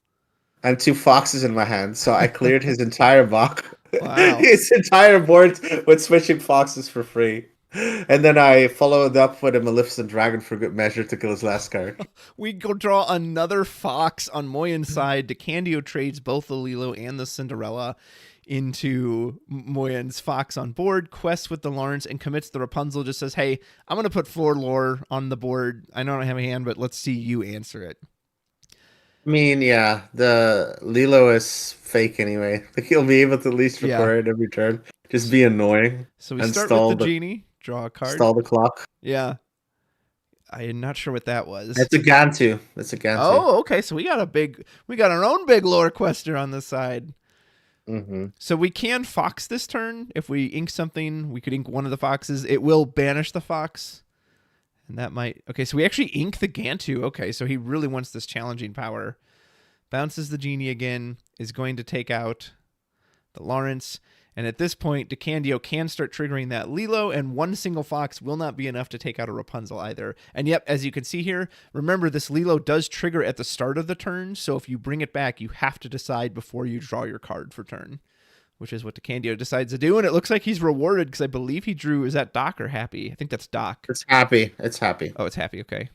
and 2 foxes in my hand. So I cleared his entire block, Wow. his entire board with switching foxes for free. And then I followed up with a Maleficent Dragon for good measure to kill his last card. We go draw another fox on Moyen's side. Decandio trades both the Lilo and the Cinderella into Moyen's fox on board, quests with the Lawrence, and commits the Rapunzel. Just says, "Hey, I'm going to put 4 lore on the board. I know I don't have a hand, but let's see you answer it." I mean, yeah, the Lilo is fake anyway. He'll be able to at least record it every turn. Just be annoying. So we and start stall with the Genie, draw a card. Stall the clock. Yeah. I am not sure what that was. It's a Gantu. Oh, okay. So we got our own big lore quester on this side. Mm-hmm. So we can fox this turn. If we ink something, we could ink one of the foxes. It will banish the fox. And that might... Okay, so we actually ink the Gantu. Okay, so he really wants this challenging power. Bounces the Genie again. Is going to take out the Lawrence. And at this point, Decandio can start triggering that Lilo, and 1 single fox will not be enough to take out a Rapunzel either. And yep, as you can see here, remember this Lilo does trigger at the start of the turn, so if you bring it back, you have to decide before you draw your card for turn, which is what Decandio decides to do. And it looks like he's rewarded because I believe he drew, is that Doc or Happy? I think that's Doc. It's happy. It's happy. Oh, it's Happy. Okay.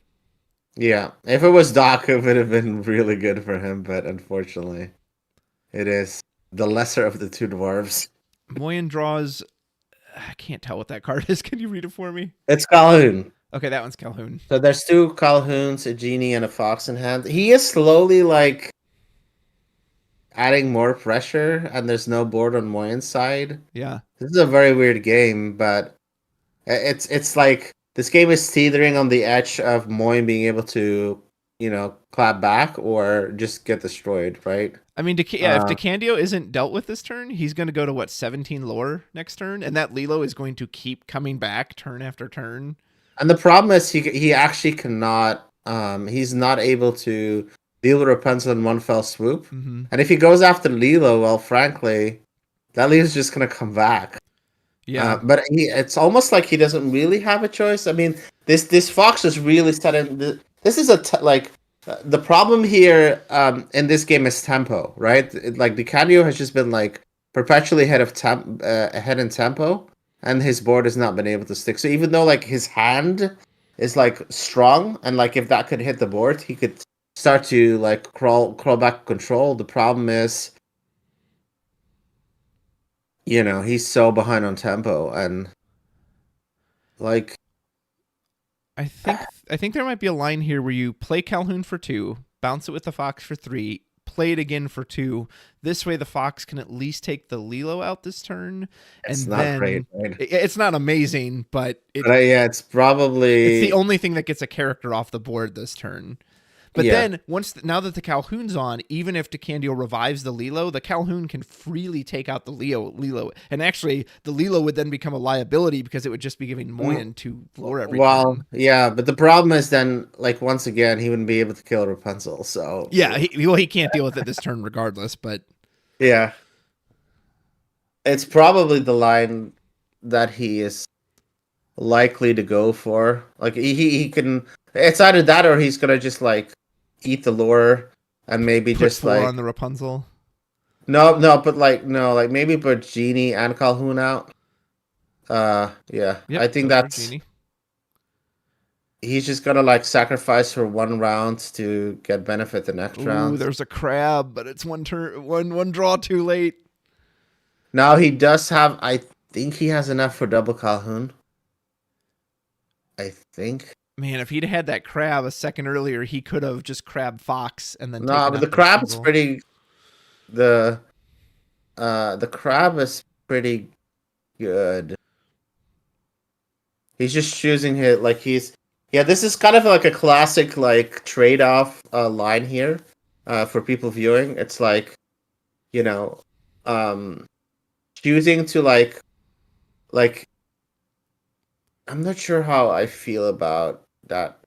Yeah. If it was Doc, it would have been really good for him, but unfortunately, it is the lesser of the 2 dwarves. Moyen draws... I can't tell what that card is. Can you read it for me? It's Calhoun. Okay, that one's Calhoun. So there's 2 Calhouns, a Genie, and a fox in hand. He is slowly, like, adding more pressure, and there's no board on Moyen's side. Yeah. This is a very weird game, but it's like this game is teetering on the edge of Moyen being able to, clap back or just get destroyed, right? I mean, if Decandio isn't dealt with this turn, he's going to go to 17 lore next turn, and that Lilo is going to keep coming back turn after turn. And the problem is he actually cannot. He's not able to deal with Rapunzel in one fell swoop. Mm-hmm. And if he goes after Lilo, well, frankly, that Lilo's just gonna come back. Yeah, but it's almost like he doesn't really have a choice. I mean, this fox is really setting. This is the problem here in this game is tempo, right? Like Decandio has just been like perpetually ahead in tempo, and his board has not been able to stick. So even though like his hand is like strong, and like if that could hit the board, he could start to like crawl back control. The problem is, he's so behind on tempo, and like I think there might be a line here where you play Calhoun for 2, bounce it with the fox for 3, play it again for 2. This way the fox can at least take the Lilo out this turn. It's not great, right? It's not amazing, but it's probably... It's the only thing that gets a character off the board this turn. But Yeah. then now that the Calhoun's on, even if Decandio revives the Lilo, the Calhoun can freely take out the Lilo. And actually, the Lilo would then become a liability because it would just be giving Moyen to lure every Well, turn. yeah, but the problem is then, like, once again, he wouldn't be able to kill Rapunzel. So Yeah, he can't deal with it this turn regardless, but yeah, it's probably the line that he is likely to go for. Like he can. It's either that or he's gonna just like eat the lure and maybe put just 4 like on the Rapunzel. no, like maybe put Genie and Calhoun out. Yeah, Yep, I think go for that's Genie. he's just gonna like sacrifice for one round to get benefit the next Ooh, round. there's a crab, but it's one turn, one draw too late. Now he does have. I think he has enough for double Calhoun. I think. Man, if he'd had that crab a second earlier, he could have just crab Fox and then No, taken but out the crab is Rapunzel. pretty. The crab is pretty good. He's just choosing it like he's. Yeah, this is kind of like a classic like trade-off line here for people viewing. It's like, you know, um, choosing to like I'm not sure how I feel about that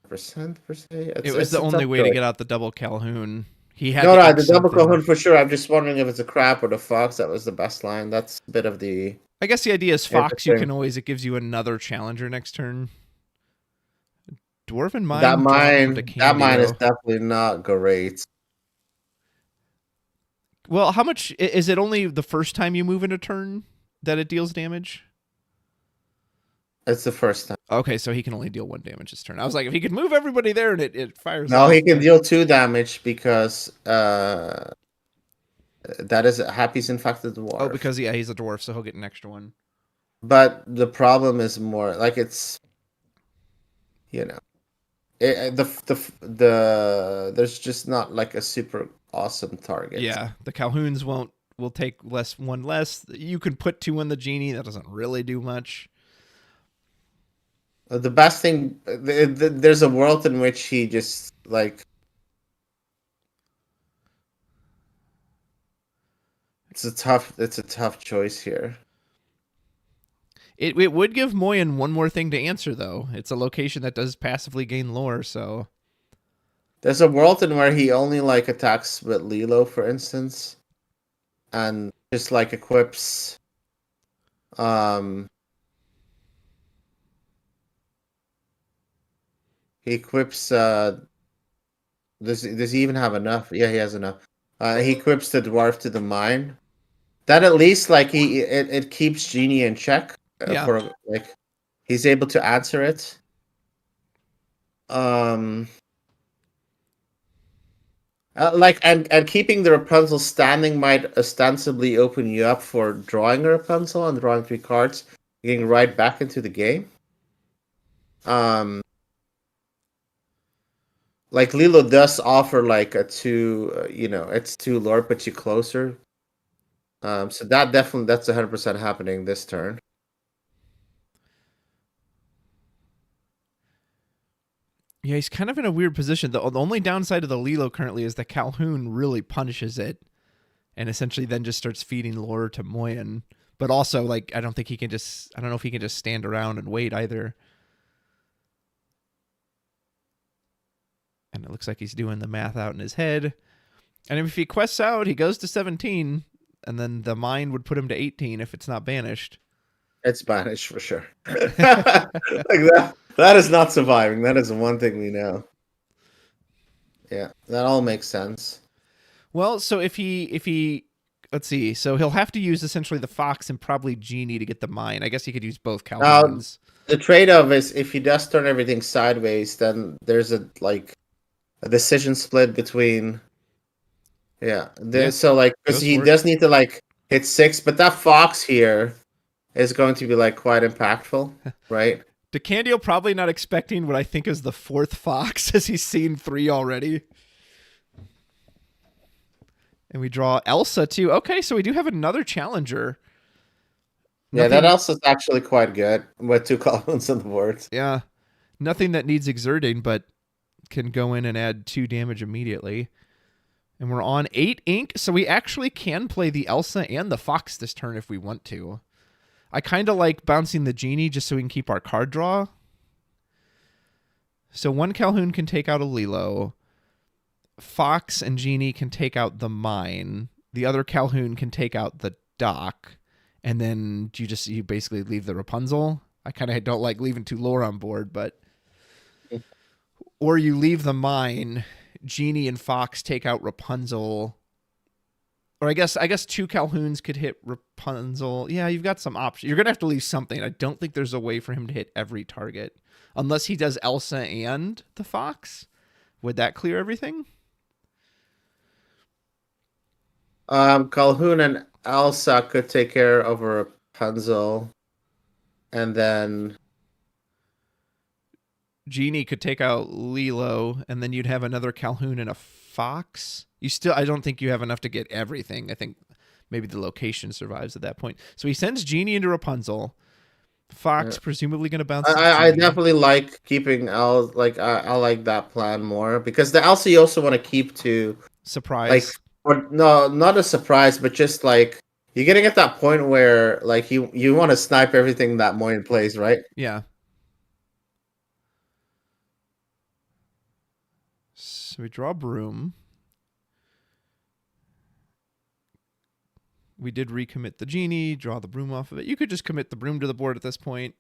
percent per se. It was It's the a only tough way to choice. get out the double Calhoun. He had No, to no, edge the double something. Calhoun for sure. I'm just wondering if it's a crab or the fox that was the best line. That's a bit of the I guess the idea is Fox. You interesting. can always, it gives you another challenger next turn. Dwarven Mine. That drawing mine, that mine is Decandio. definitely not great. Well, how much is it? Only the first time you move in a turn that it deals damage. It's the first time. Okay, so he can only deal 1 damage this turn. I was like, if he could move everybody there and it fires. No, off, he can but- deal 2 damage because that is Happy's infected dwarf. Oh, because yeah, he's a dwarf, so he'll get an extra 1. But the problem is more like it's, there's just not like a super awesome target. Yeah, the Calhouns will take 1 less. You can put 2 on the Genie. That doesn't really do much. The best thing, there's a world in which he just like. It's a tough choice here. It would give Moyen 1 more thing to answer though. It's a location that does passively gain lore, so There's a world in where he only like attacks with Lilo, for instance, and just like equips. He equips. Does he even have enough? Yeah, he has enough. He equips the dwarf to the mine. That at least like it keeps Genie in check. Yeah. For like, he's able to answer it. Like and keeping the Rapunzel standing might ostensibly open you up for drawing a Rapunzel and drawing 3 cards, getting right back into the game. Like Lilo does offer like a 2, it's 2 lore, puts you closer. So that's 100% happening this turn. yeah, he's kind of in a weird position. The only downside of the Lilo currently is that Calhoun really punishes it and essentially then just starts feeding lore to Moyen. But also, like, I don't know if he can just stand around and wait either. And it looks like he's doing the math out in his head. And if he quests out, he goes to 17, and then the mine would put him to 18 if it's not banished. It's banished for sure. Like that is not surviving. That is the one thing we know. Yeah, that all makes sense. Well, so if he let's see, so he'll have to use essentially the Fox and probably Genie to get the mine. I guess he could use both Calhouns. The trade-off is if he does turn everything sideways, then there's a decision split between. Yeah, so like because he does need to like hit 6, but that Fox here is going to be like quite impactful, right? Decandio probably not expecting what I think is the 4th Fox, as he's seen 3 already. And we draw Elsa too. Okay, so we do have another challenger. Yeah, that Elsa's actually quite good with 2 columns on the board. Yeah, nothing that needs exerting, but can go in and add 2 damage immediately. And we're on 8 ink, so we actually can play the Elsa and the Fox this turn if we want to. I kind of like bouncing the Genie just so we can keep our card draw. So one Calhoun can take out a Lilo. Fox and Genie can take out the Mine. The other Calhoun can take out the Dock. And then you basically leave the Rapunzel. I kind of don't like leaving 2 lore on board, but... Or you leave the Mine, Genie and Fox take out Rapunzel. Or I guess 2 Calhouns could hit Rapunzel. Yeah, you've got some options. You're going to have to leave something. I don't think there's a way for him to hit every target. Unless he does Elsa and the Fox. Would that clear everything? Calhoun and Elsa could take care of a Rapunzel. And then... Genie could take out Lilo, and then you'd have another Calhoun and a Fox. I don't think you have enough to get everything. I think maybe the location survives at that point. So he sends Genie into Rapunzel. Fox presumably going to bounce. I definitely like keeping I like that plan more because the Elsa you also want to keep to surprise. Or no, not a surprise, but just like you're getting at that point where like you want to snipe everything that Moyen plays, right? Yeah. So we draw Broom. We did recommit the Genie, draw the Broom off of it. You could just commit the Broom to the board at this point,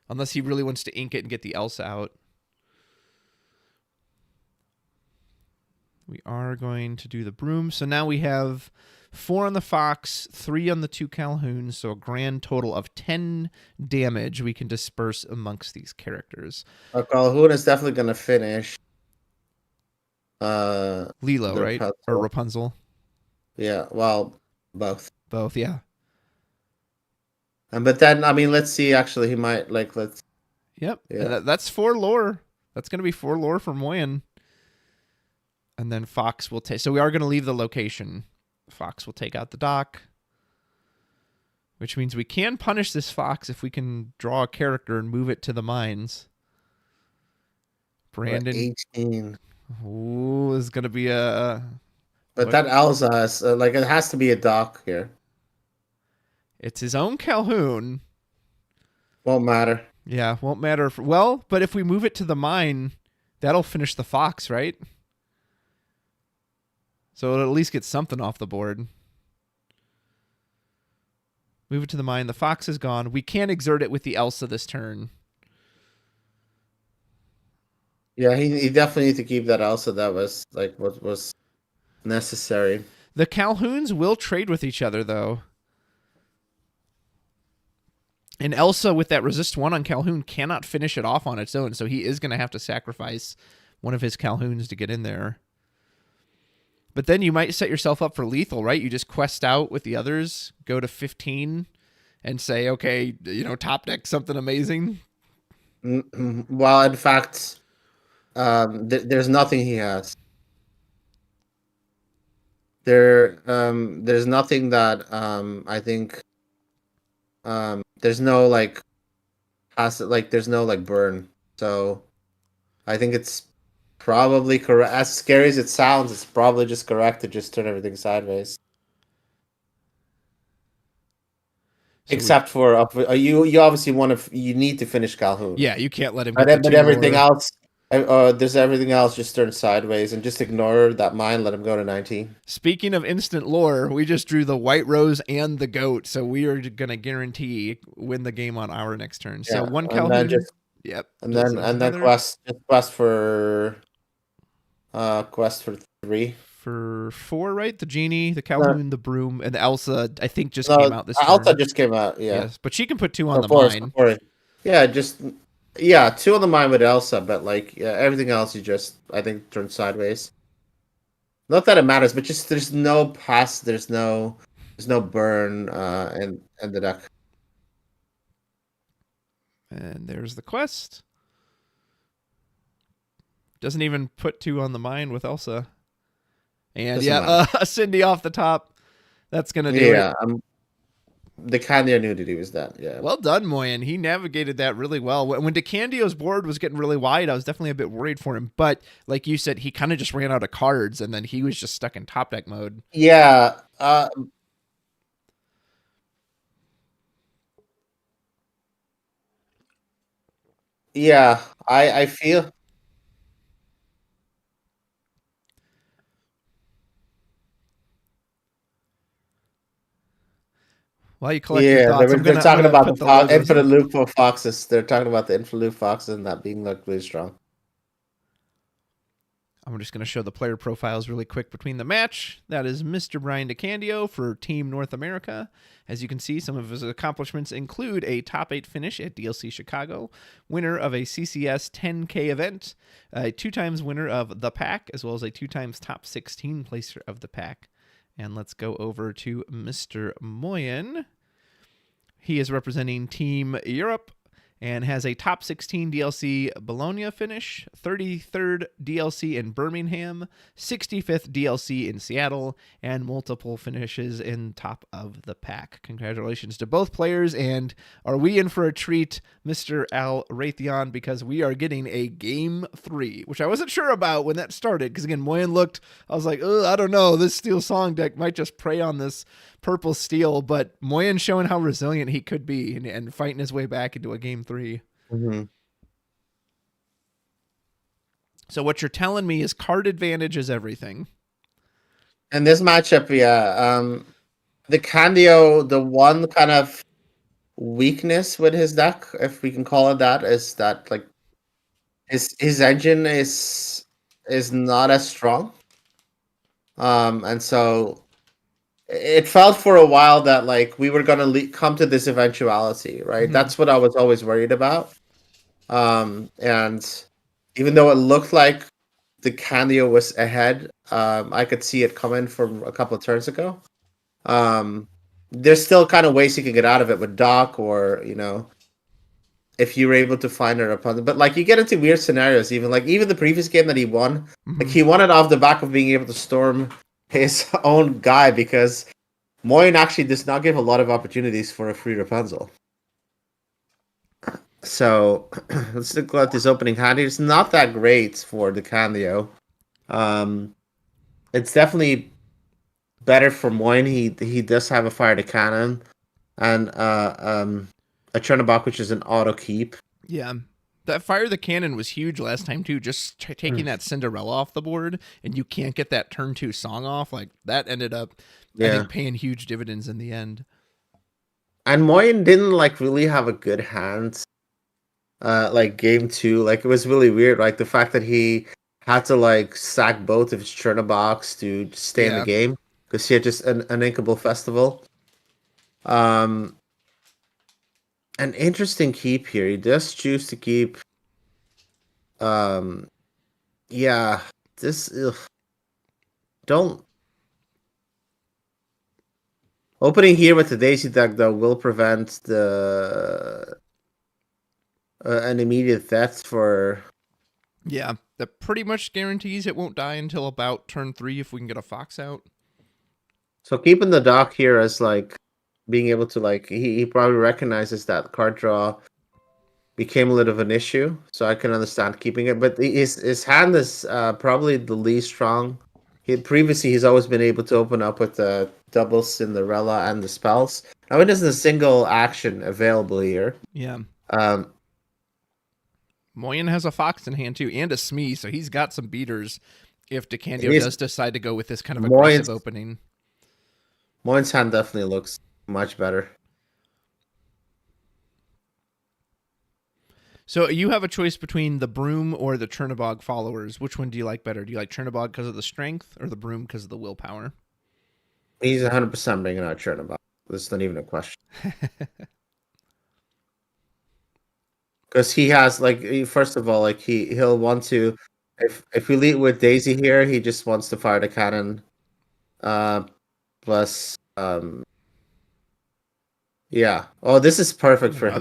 unless he really wants to ink it and get the Elsa out. We are going to do the Broom. So now we have 4 on the Fox, 3 on the 2 Calhouns, so a grand total of 10 damage we can disperse amongst these characters. Calhoun is definitely going to finish. Lilo, right? Rapunzel. Or Rapunzel? Yeah, well, both. Both, yeah. But then, I mean, let's see. Actually, he might let's. Yep. Yeah. That's 4 lore. That's going to be 4 lore for Moyen. And then Fox will take... So we are going to leave the location. Fox will take out the Dock. Which means we can punish this Fox if we can draw a character and move it to the mines. Brandon... 18. Ooh, is going to be a... But that Elsa is, it has to be a Dock here. It's his own Calhoun. Won't matter. Yeah, won't matter. But if we move it to the mine, that'll finish the Fox, right? So it'll at least get something off the board. Move it to the mine. The Fox is gone. We can't exert it with the Elsa this turn. Yeah, he definitely needs to keep that Elsa. That was what was necessary. The Calhouns will trade with each other, though. And Elsa, with that resist 1 on Calhoun, cannot finish it off on its own, so he is going to have to sacrifice one of his Calhouns to get in there. But then you might set yourself up for lethal, right? You just quest out with the others, go to 15, and say, okay, top deck something amazing. Well, in fact... there's nothing he has. There's nothing that I think there's no there's no burn. So I think it's probably correct. As scary as it sounds, it's probably just correct to just turn everything sideways. So except for you obviously you need to finish Calhoun. Yeah, you can't let him. But everything else. There's everything else just turn sideways and just ignore that mine. Let him go to 19. Speaking of instant lore, we just drew the White Rose and the Goat, so we are going to guarantee win the game on our next turn. So one Calhoun. Yep. And then quest for 3. For 4, right? The Genie, the Calhoun, the Broom, and the Elsa. I think just came out this turn. Elsa just came out. Yeah. Yes, but she can put 2 on the mine. Yeah, 2 on the mine with Elsa, but everything else you just I think turn sideways. Not that it matters, but just there's no pass, there's no burn and the deck. And there's the quest. Doesn't even put 2 on the mine with Elsa. And a Cindy off the top. That's gonna do it. Decandio knew that he was dead. Yeah. Well done, Moyen. He navigated that really well. When Decandio's board was getting really wide, I was definitely a bit worried for him. But like you said, he kind of just ran out of cards, and then he was just stuck in top deck mode. Yeah. Yeah. I feel. While you collect your Yeah, thoughts, they're talking gonna about put the the logos infinite up. loop of foxes. They're talking about the infinite loop foxes and that being like really strong. I'm just going to show the player profiles really quick between the match. That is Mr. Brian Decandio for Team North America. As you can see, some of his accomplishments include a top 8 finish at DLC Chicago, winner of a CCS 10K event, a 2 times winner of the pack, as well as a 2 times top 16 placer of the pack. And let's go over to Mr. Moyen. He is representing Team Europe and has a top 16 DLC Bologna finish, 33rd DLC in Birmingham, 65th DLC in Seattle, and multiple finishes in top of the pack. Congratulations to both players, and are we in for a treat, Mr. Elrathion, because we are getting a Game 3, which I wasn't sure about when that started, because again, Moyen looked, I was like, I don't know, this Steel Song deck might just prey on this purple steel, but Moyen showing how resilient he could be and fighting his way back into a Game 3. Mm-hmm. So what you're telling me is card advantage is everything. And this matchup, yeah, the Candio, the one kind of weakness with his deck, if we can call it that, is that like his engine is not as strong. And so it felt for a while that like we were gonna come to this eventuality, right? Mm-hmm. That's what I was always worried about. And even though it looked like the Candio was ahead, I could see it coming from a couple of turns ago. There's still kind of ways you can get out of it with Doc, or if you were able to find an opponent. But like you get into weird scenarios, even the previous game that he won, Mm-hmm. like he won it off the back of being able to storm his own guy, because Moyen actually does not give a lot of opportunities for a free Rapunzel. So let's look at this opening hand. It's not that great for the Candio. It's definitely better for Moyen. He does have a fire to cannon and a Chernobog, which is an auto keep. Yeah. That fire the cannon was huge last time too. Just taking that Cinderella off the board, and you can't get that turn 2 song off. Like that ended up, I think, paying huge dividends in the end. And Moyen didn't like really have a good hand. Like game 2, like it was really weird. Like the fact that he had to like sack both of his Chernobox to stay in the game because he had just an inkable festival. An interesting keep here. He does choose to keep. Yeah, this don't. Opening here with the Daisy deck though will prevent the an immediate death for. Yeah, that pretty much guarantees it won't die until about turn 3 if we can get a Fox out. So keeping the Doc here as like being able to like he probably recognizes that card draw became a little of an issue, so I can understand keeping it. But his hand is probably the least strong. Previously he's always been able to open up with the double Cinderella and the spells. Now it isn't a single action available here. Yeah. Moyen has a Fox in hand too, and a Smee, so he's got some beaters if Decandio does decide to go with this kind of aggressive opening. Moyen's hand definitely looks much better. So you have a choice between the Broom or the Chernobog followers. Which one do you like better? Do you like Chernobog because of the strength or the Broom because of the willpower? He's 100% bringing out Chernobog. That's not even a question. Because he has like, first of all, like he'll want to, if we lead with Daisy here, he just wants to fire the cannon. Plus, yeah. Oh, this is perfect for him.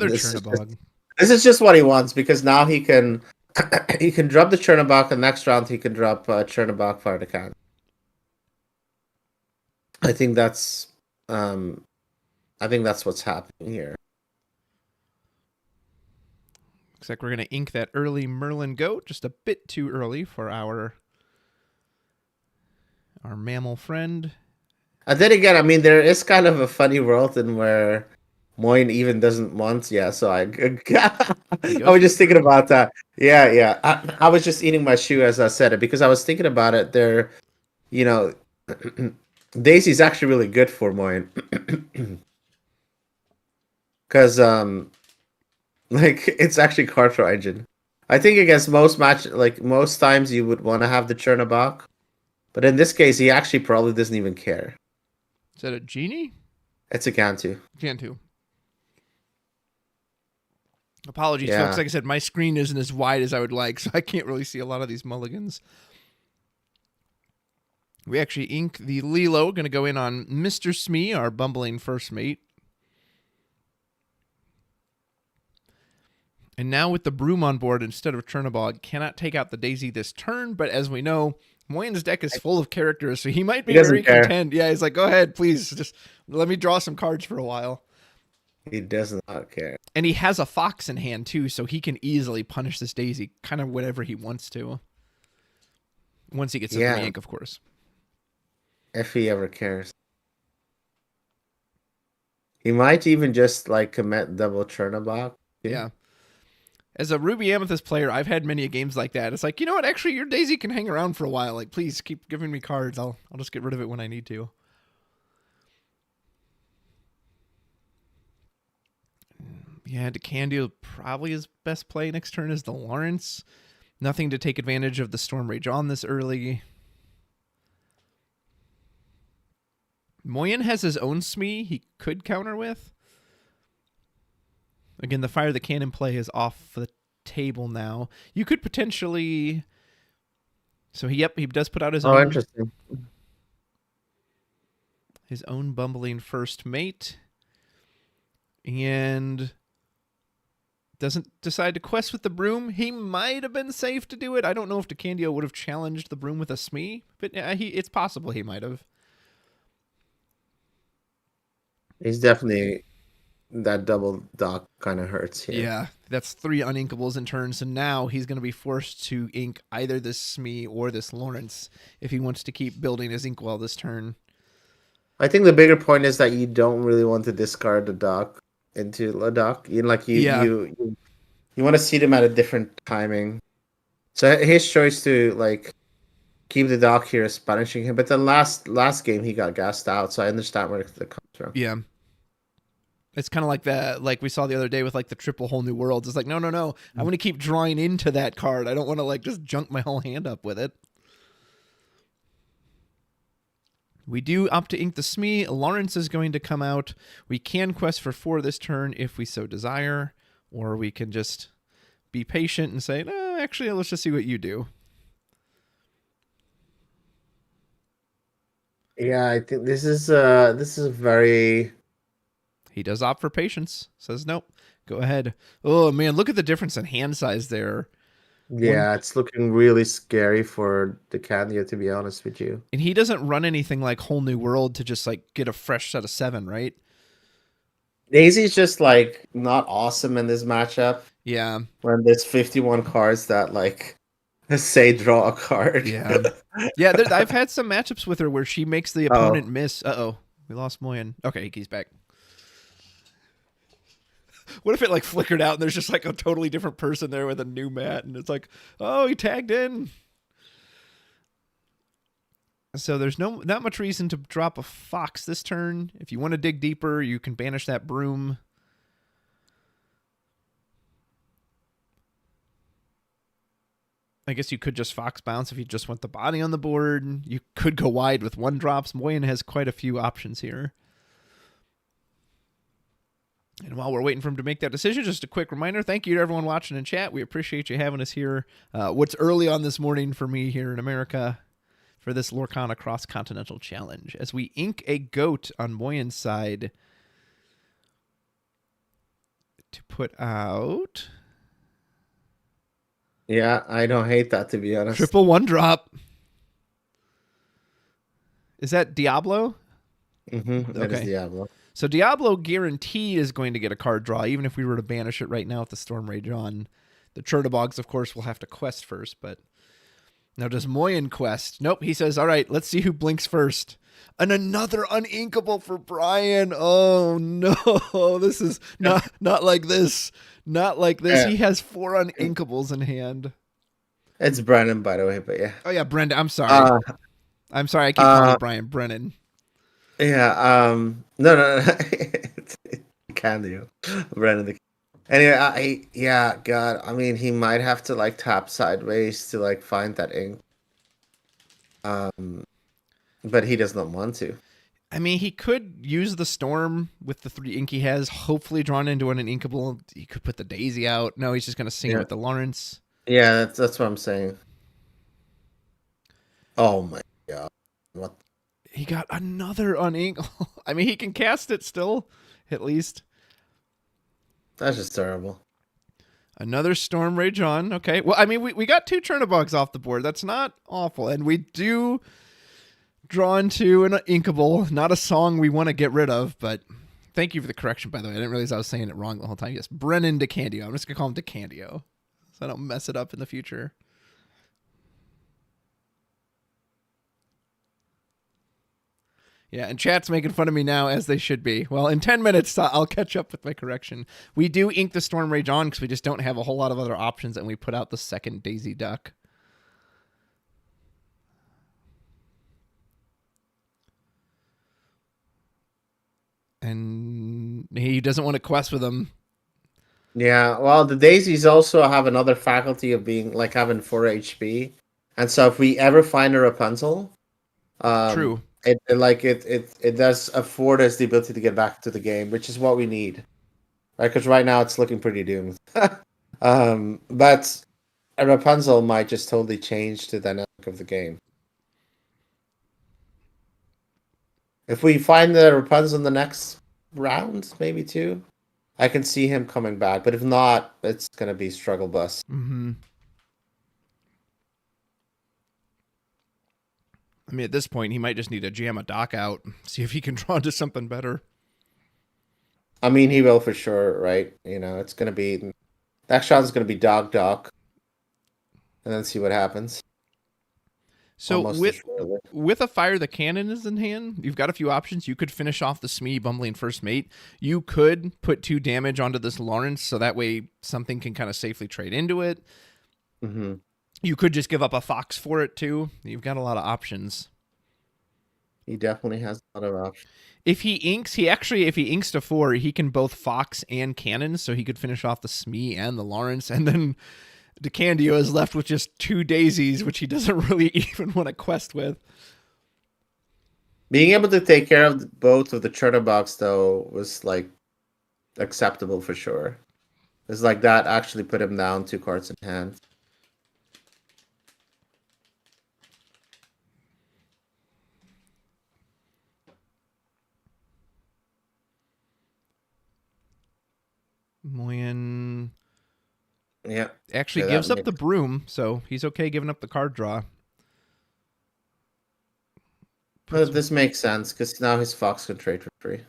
This is just what he wants, because now he can drop the Chernobog, and next round he can drop Chernobog fire the cannon. I think that's I think that's what's happening here. Looks like we're going to ink that early Merlin goat, just a bit too early for our mammal friend. And then again, I mean, there is kind of a funny world in where Moyen even doesn't want. Yeah, so I was just thinking about that. Yeah. I was just eating my shoe as I said it because I was thinking about it. There, you know, Daisy's actually really good for Moyen because like it's actually Cartro engine. I think against most most times you would want to have the Chernobog, but in this case, he actually probably doesn't even care. Is that a genie? It's a Cantu. Cantu. Apologies, Yeah. folks. Like I said, my screen isn't as wide as I would like, so I can't really see a lot of these mulligans. We actually ink the Lilo. Going to go in on Mr. Smee, our bumbling first mate. And now with the Broom on board instead of Chernobog, cannot take out the Daisy this turn, but as we know, Moyen's deck is full of characters, so he might be very content. Yeah, he's like, go ahead, please, just let me draw some cards for a while. He does not care. And he has a Fox in hand, too, so he can easily punish this Daisy kind of whatever he wants to. Once he gets the 3 ink, of course. If he ever cares. He might even just, like, commit double Chernobog. Yeah. As a Ruby Amethyst player, I've had many games like that. It's like, you know what? Actually, your Daisy can hang around for a while. Like, please keep giving me cards. I'll just get rid of it when I need to. Yeah, Decandio probably his best play next turn is the Lawrence. Nothing to take advantage of the Storm Rage on this early. Moyen has his own Smee he could counter with. Again, the Fire the Cannon play is off the table now. You could potentially... So, he does put out his own... interesting. His own bumbling first mate. And doesn't decide to quest with the Broom. He might have been safe to do it. I don't know if Decandio would have challenged the Broom with a Smee, but it's possible he might have. He's definitely... That double dock kind of hurts here. Yeah, that's 3 uninkables in turn, so now he's going to be forced to ink either this Smee or this Lawrence if he wants to keep building his inkwell this turn. I think the bigger point is that you don't really want to discard the dock into a dock. You want to see them at a different timing. So his choice to like keep the dock here is punishing him, but the last game he got gassed out, so I understand where the comes from. Yeah. It's kind of like that, like we saw the other day with like the triple whole new worlds. It's like, no. I want to keep drawing into that card. I don't want to like just junk my whole hand up with it. We do opt to ink the Smee. Lawrence is going to come out. We can quest for 4 this turn if we so desire, or we can just be patient and say, no, actually, let's just see what you do. Yeah, I think this is very... He does opt for patience. Says, nope, go ahead. Oh, man, look at the difference in hand size there. Yeah, it's looking really scary for Decandio, to be honest with you. And he doesn't run anything like Whole New World to just like get a fresh set of 7, right? Daisy's just like not awesome in this matchup. Yeah. When there's 51 cards that like say draw a card. Yeah. Yeah, I've had some matchups with her where she makes the opponent miss. Uh-oh. We lost Moyen. Okay, he's back. What if it like flickered out and there's just like a totally different person there with a new mat and it's like, oh, he tagged in. So there's not much reason to drop a Fox this turn. If you want to dig deeper, you can banish that Broom. I guess you could just Fox bounce if you just want the body on the board. You could go wide with 1-drops. Moyen has quite a few options here. And while we're waiting for him to make that decision, just a quick reminder, thank you to everyone watching in chat. We appreciate you having us here. What's early on this morning for me here in America for this Lorcana Cross-Continental Challenge. As we ink a goat on Moyen's side to put out... Yeah, I don't hate that, to be honest. Triple 1-drop. Is that Diablo? Mm-hmm. That is Okay. Diablo. So Diablo guaranteed is going to get a card draw, even if we were to banish it right now with the Storm Rage on. The Churdabogs, of course, will have to quest first, but now does Moyen quest? Nope, he says, all right, let's see who blinks first. And another uninkable for Brian. Oh no, this is not like this. Not like this. Yeah. He has 4 uninkables in hand. It's Brennan, by the way, but yeah. Oh yeah, Brenda, I'm sorry. I'm sorry, I keep calling you Brian. Brennan. Yeah, no. Decandio. Brennan. Anyway, God, I mean, he might have to like tap sideways to like find that ink. But he does not want to. I mean, he could use the Storm with the 3 ink he has, hopefully drawn into an inkable. He could put the Daisy out. No, he's just going to sing it with the Lawrence. Yeah, that's what I'm saying. Oh my God. What? He got another uninkable. I mean, he can cast it still, at least. That's just terrible. Another Storm Rage on. Okay. Well, I mean, we got 2 Churnabogs off the board. That's not awful. And we do draw into an inkable. Not a song we want to get rid of, but thank you for the correction, by the way. I didn't realize I was saying it wrong the whole time. Yes, Brennan Decandio. I'm just going to call him Decandio so I don't mess it up in the future. Yeah, and chat's making fun of me now, as they should be. Well, in 10 minutes, I'll catch up with my correction. We do ink the Storm Rage on because we just don't have a whole lot of other options, and we put out the second Daisy Duck. And he doesn't want to quest with them. Yeah, well, the daisies also have another faculty of being like having 4 HP, and so if we ever find a Rapunzel, True. It does afford us the ability to get back to the game, which is what we need, right? Because right now it's looking pretty doomed. But a Rapunzel might just totally change the dynamic of the game. If we find the Rapunzel in the next round, maybe 2, I can see him coming back. But if not, it's gonna be struggle bus. Mm-hmm. I mean, at this point, he might just need to jam a dock out, see if he can draw into something better. I mean, he will for sure, right? You know, it's gonna be next shot's gonna be dock, and then see what happens. So Almost with a Fire the Cannon is in hand, you've got a few options. You could finish off the Smee Bumbling First Mate. You could put 2 damage onto this Lawrence, so that way something can kind of safely trade into it. Mm-hmm. You could just give up a Fox for it too. You've got a lot of options. He definitely has a lot of options. If he inks to 4, he can both Fox and Cannon, so he could finish off the Smee and the Lawrence, and then Decandio is left with just 2 daisies, which he doesn't really even want to quest with. Being able to take care of both of the Churdabogs, though, was like acceptable for sure. It's like that actually put him down 2 cards in hand. Moyen actually gives up the broom, so he's okay giving up the card draw. But this makes sense because now his Fox can trade for free.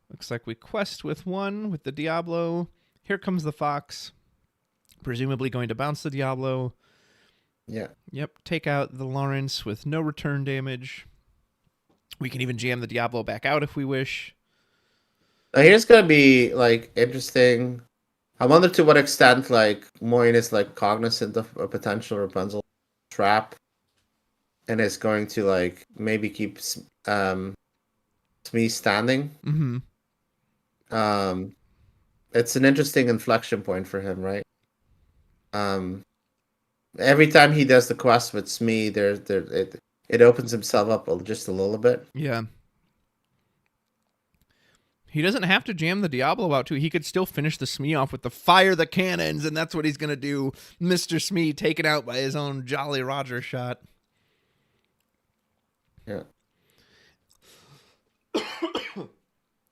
Looks like we quest with 1 with the Diablo. Here comes the Fox, presumably going to bounce the Diablo. Yeah. Yep, take out the Lawrence with no return damage. We can even jam the Diablo back out if we wish. Now here's gonna be like interesting. I wonder to what extent like Moyen is like cognizant of a potential Rapunzel trap, and is going to like maybe keep Smee standing. Mm-hmm. It's an interesting inflection point for him, right? Every time he does the quest with Smee, it opens himself up just a little bit. Yeah. He doesn't have to jam the Diablo out, too. He could still finish the Smee off with the Fire the Cannons, and that's what he's going to do. Mr. Smee taken out by his own Jolly Roger shot. Yeah.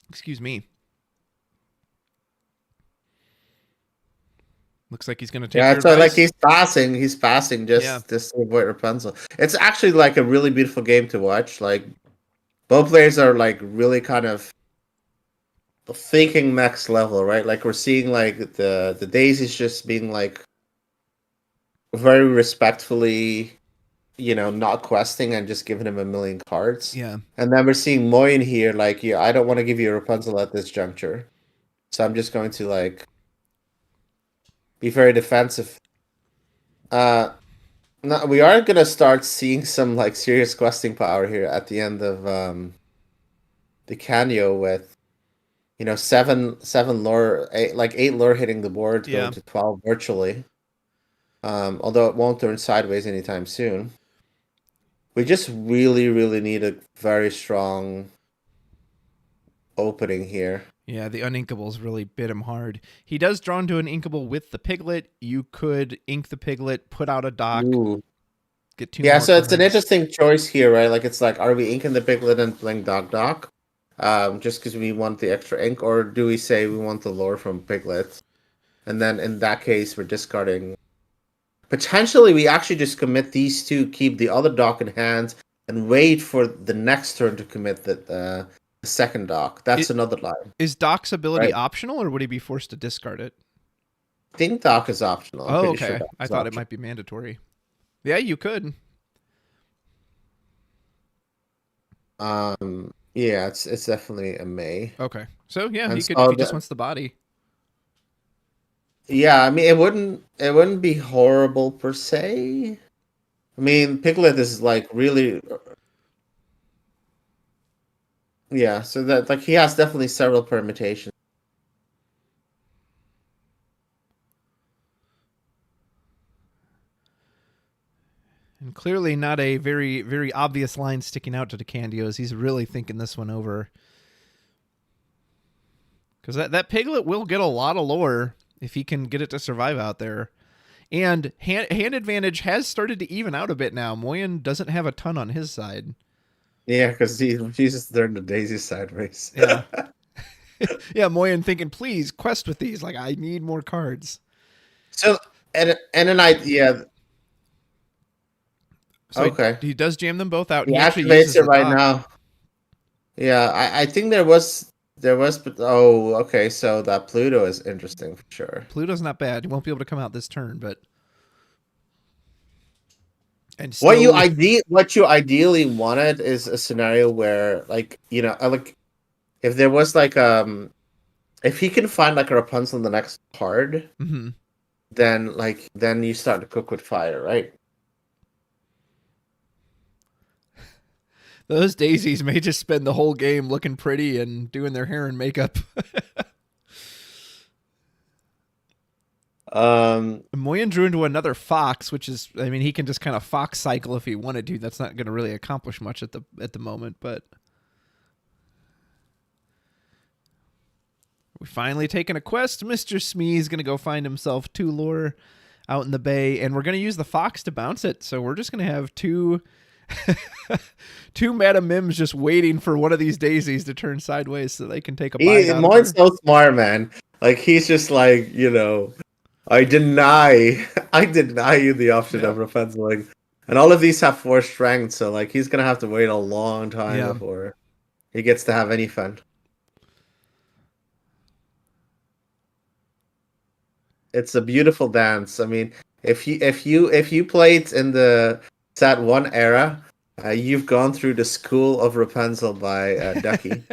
Excuse me. Looks like he's going to take your so advice. like he's passing just to avoid Rapunzel. It's actually like a really beautiful game to watch. Like both players are like really kind of thinking next level, right? Like we're seeing like the daisies just being like very respectfully, not questing and just giving him a million cards. Yeah. And then we're seeing Moyen here, like, I don't want to give you a Rapunzel at this juncture. So I'm just going to like be very defensive. No, we are gonna start seeing some like serious questing power here at the end of Decandio with seven lore, eight lore hitting the board, Yeah. going to 12 virtually. Although it won't turn sideways anytime soon. We just really, really need a very strong opening here. Yeah, the uninkables really bit him hard. He does draw into an inkable with the piglet. You could ink the piglet, put out a dock, Ooh. get two Yeah, more so it's an cards. interesting choice here, right? Like, it's like, are we inking the piglet and playing Doc? Just because we want the extra ink, or do we say we want the lore from piglet? And then in that case, we're discarding. Potentially, we actually just commit these two, keep the other dock in hand, and wait for the next turn to commit the second dock. That's another line. Is Doc's ability Right. optional, or would he be forced to discard it? I think dock is optional. I'm pretty okay. sure dock I is thought it optional. might be mandatory. Yeah, you could. Yeah, it's definitely a May. Okay. So yeah, And he could so if he just wants the body. Yeah, I mean it wouldn't be horrible per se. I mean, Piglet is like really yeah, so that like he has definitely several permutations. And clearly not a very, very obvious line sticking out to Decandio's. He's really thinking this one over. Because that piglet will get a lot of lore if he can get it to survive out there. And hand advantage has started to even out a bit now. Moyen doesn't have a ton on his side. Yeah, because he's just turned the daisy sideways. Yeah. Yeah, Moyen thinking, please quest with these. Like, I need more cards. So and then yeah. So Okay. he does jam them both out. He actually activates uses it the right dock. now. Yeah, I think but oh, okay, so that Pluto is interesting for sure. Pluto's not bad. He won't be able to come out this turn, but and What still you ideally wanted is a scenario where like like if there was like if he can find like a Rapunzel in the next card, Mhm. then you start to cook with fire, right? Those daisies may just spend the whole game looking pretty and doing their hair and makeup. Moyen drew into another fox, which is, I mean, he can just kind of fox cycle if he wanted to. That's not going to really accomplish much at the moment, but we finally taken a quest. Mr. Smee's going to go find himself 2 lore out in the bay, and we're going to use the fox to bounce it. So we're just going to have two Madam Mims just waiting for one of these daisies to turn sideways so they can take a bite out of her. Moyen's so smart, man. Like he's just like, I deny you the option of Rapunzeling. And all of these have 4 strength, so like he's gonna have to wait a long time before he gets to have any fun. It's a beautiful dance. I mean, if you played in the Sat 1 era, you've gone through the School of Rapunzel by Ducky.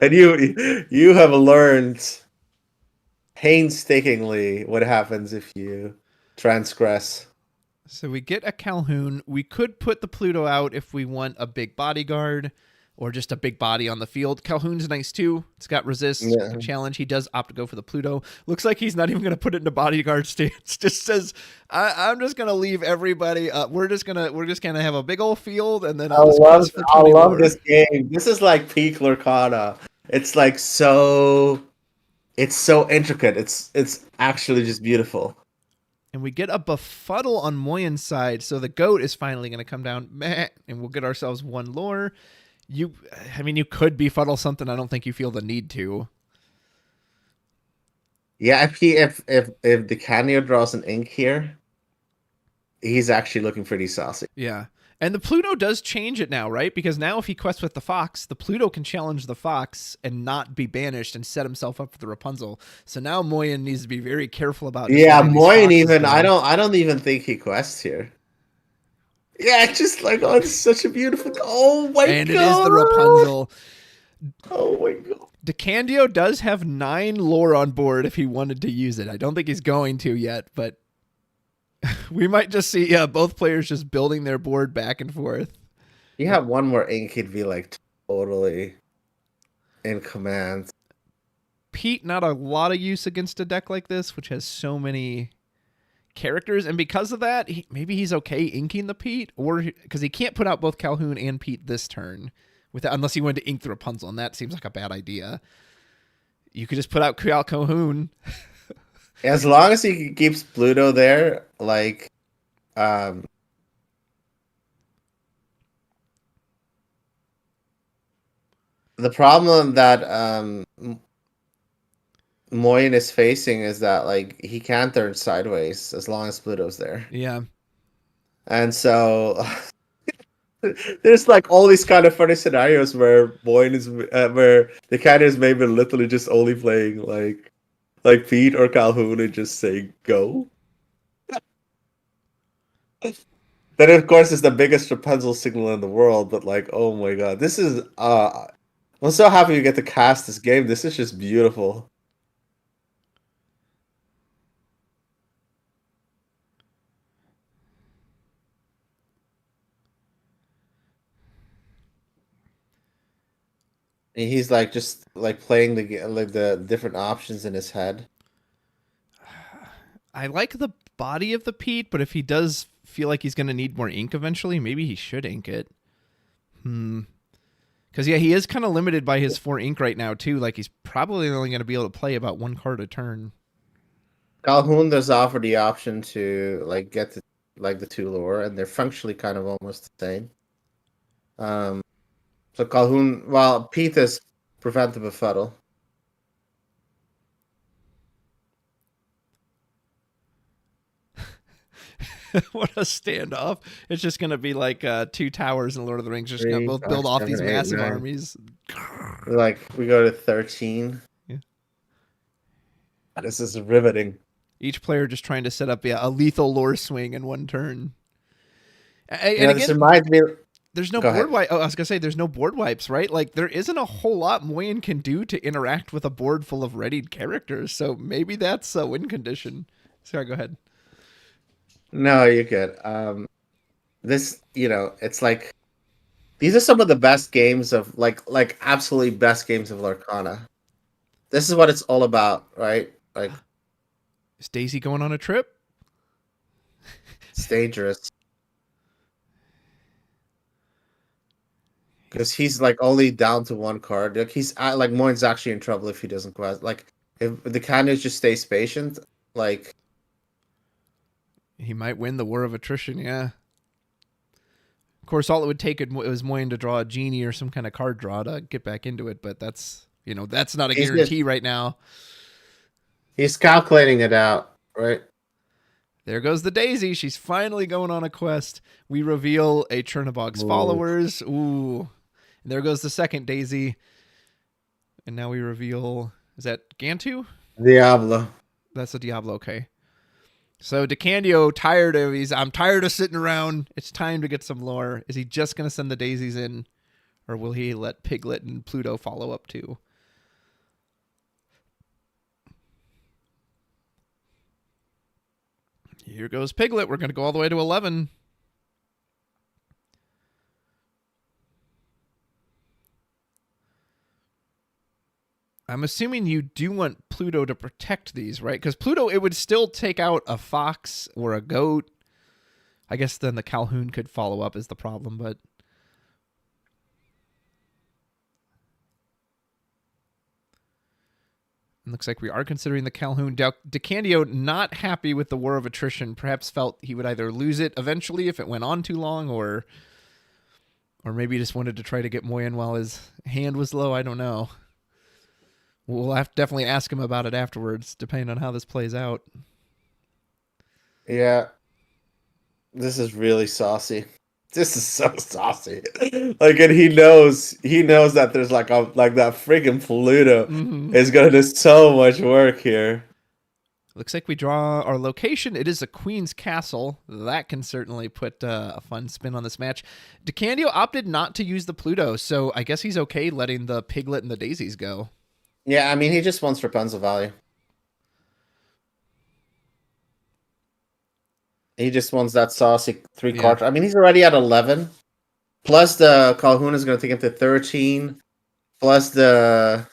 And you have learned painstakingly what happens if you transgress. So we get a Calhoun. We could put the Pluto out if we want a big bodyguard or just a big body on the field. Calhoun's nice too. It's got resist, a challenge. He does opt to go for the Pluto. Looks like he's not even going to put it in a bodyguard stance. Just says, I'm just going to leave everybody. We're just gonna have a big old field, and then I'll just quest for 20 I love more. this game. This is like peak Lorcana. It's like it's so intricate. It's actually just beautiful. And we get a befuddle on Moyen's side, so the goat is finally going to come down, and we'll get ourselves 1 lore. You could befuddle something. I don't think you feel the need to. Yeah, if Decandio draws an ink here, he's actually looking pretty saucy. Yeah. And the Pluto does change it now, right? Because now if he quests with the Fox, the Pluto can challenge the Fox and not be banished and set himself up for the Rapunzel. So now Moyen needs to be very careful about. Yeah, letting these Moyen foxes even go. I don't even think he quests here. Yeah, it's just like, oh, it's such a beautiful. Oh my god! And it is the Rapunzel. Oh my god! Decandio does have 9 lore on board if he wanted to use it. I don't think he's going to yet, but we might just see both players just building their board back and forth. You have one more ink, he'd be like totally in command. Pete, not a lot of use against a deck like this, which has so many characters, and because of that, maybe he's okay inking the Pete, or because he can't put out both Calhoun and Pete this turn, unless he wanted to ink the Rapunzel, and that seems like a bad idea. You could just put out Calhoun. As long as he keeps Pluto there, like, the problem that Moyen is facing is that like he can't turn sideways as long as Pluto's there. Yeah. And so there's like all these kind of funny scenarios where Moyen is where the cat is maybe literally just only playing like Pete or Calhoun and just saying go. Then of course it's the biggest Rapunzel signal in the world, but like, oh my god, this is I'm so happy you get to cast this game. This is just beautiful. And he's like just like playing the different options in his head. I like the body of the Pete, but if he does feel like he's going to need more ink eventually, maybe he should ink it. Because, yeah, he is kind of limited by his 4 ink right now, too. Like, he's probably only going to be able to play about 1 card a turn. Calhoun does offer the option to like get the 2 lore, and they're functionally kind of almost the same. So Calhoun, well, Pete is prevent the befuddle. What a standoff. It's just going to be like 2 towers in Lord of the Rings. Just going to both build off these massive armies. Like, we go to 13. Yeah. This is riveting. Each player just trying to set up a lethal lore swing in 1 turn. And Yeah, again, this reminds me... There's no Go board ahead. wipe. Oh, I was going to say, there's no board wipes, right? Like, there isn't a whole lot Moyen can do to interact with a board full of readied characters. So maybe that's a win condition. Sorry, go ahead. No, you're good. This, it's like... These are some of the best games of, like absolutely best games of Lorcana. This is what it's all about, right? Like, Is Daisy going on a trip? it's dangerous. Because he's like only down to 1 card. Like he's like Moyen's actually in trouble if he doesn't quest. Like if the Decandio just stays patient, like He might win the War of Attrition, yeah. Of course, all it would take was Moyen to draw a genie or some kind of card draw to get back into it, but that's not a guarantee right now. He's calculating it out, right? There goes the Daisy. She's finally going on a quest. We reveal a Chernobog's followers. Ooh. And there goes the second Daisy. And now we reveal... Is that Gantu? Diablo. That's a Diablo, okay. So Decandio, I'm tired of sitting around. It's time to get some lore. Is he just going to send the daisies in? Or will he let Piglet and Pluto follow up too? Here goes Piglet. We're going to go all the way to 11. I'm assuming you do want Pluto to protect these, right? Because Pluto, it would still take out a fox or a goat. I guess then the Calhoun could follow up is the problem, but... It looks like we are considering the Calhoun. Decandio not happy with the War of Attrition. Perhaps felt he would either lose it eventually if it went on too long, or maybe just wanted to try to get Moyen while his hand was low. I don't know. We'll have to definitely ask him about it afterwards, depending on how this plays out. Yeah. This is really saucy. This is so saucy. Like, and he knows that there's like that friggin' Pluto is gonna do so much work here. Looks like we draw our location. It is a Queen's Castle. That can certainly put a fun spin on this match. Decandio opted not to use the Pluto, so I guess he's okay letting the Piglet and the Daisies go. Yeah, I mean, he just wants Rapunzel value. He just wants that saucy 3/4. I mean, he's already at 11. Plus the Calhoun is going to take him to 13. Plus the...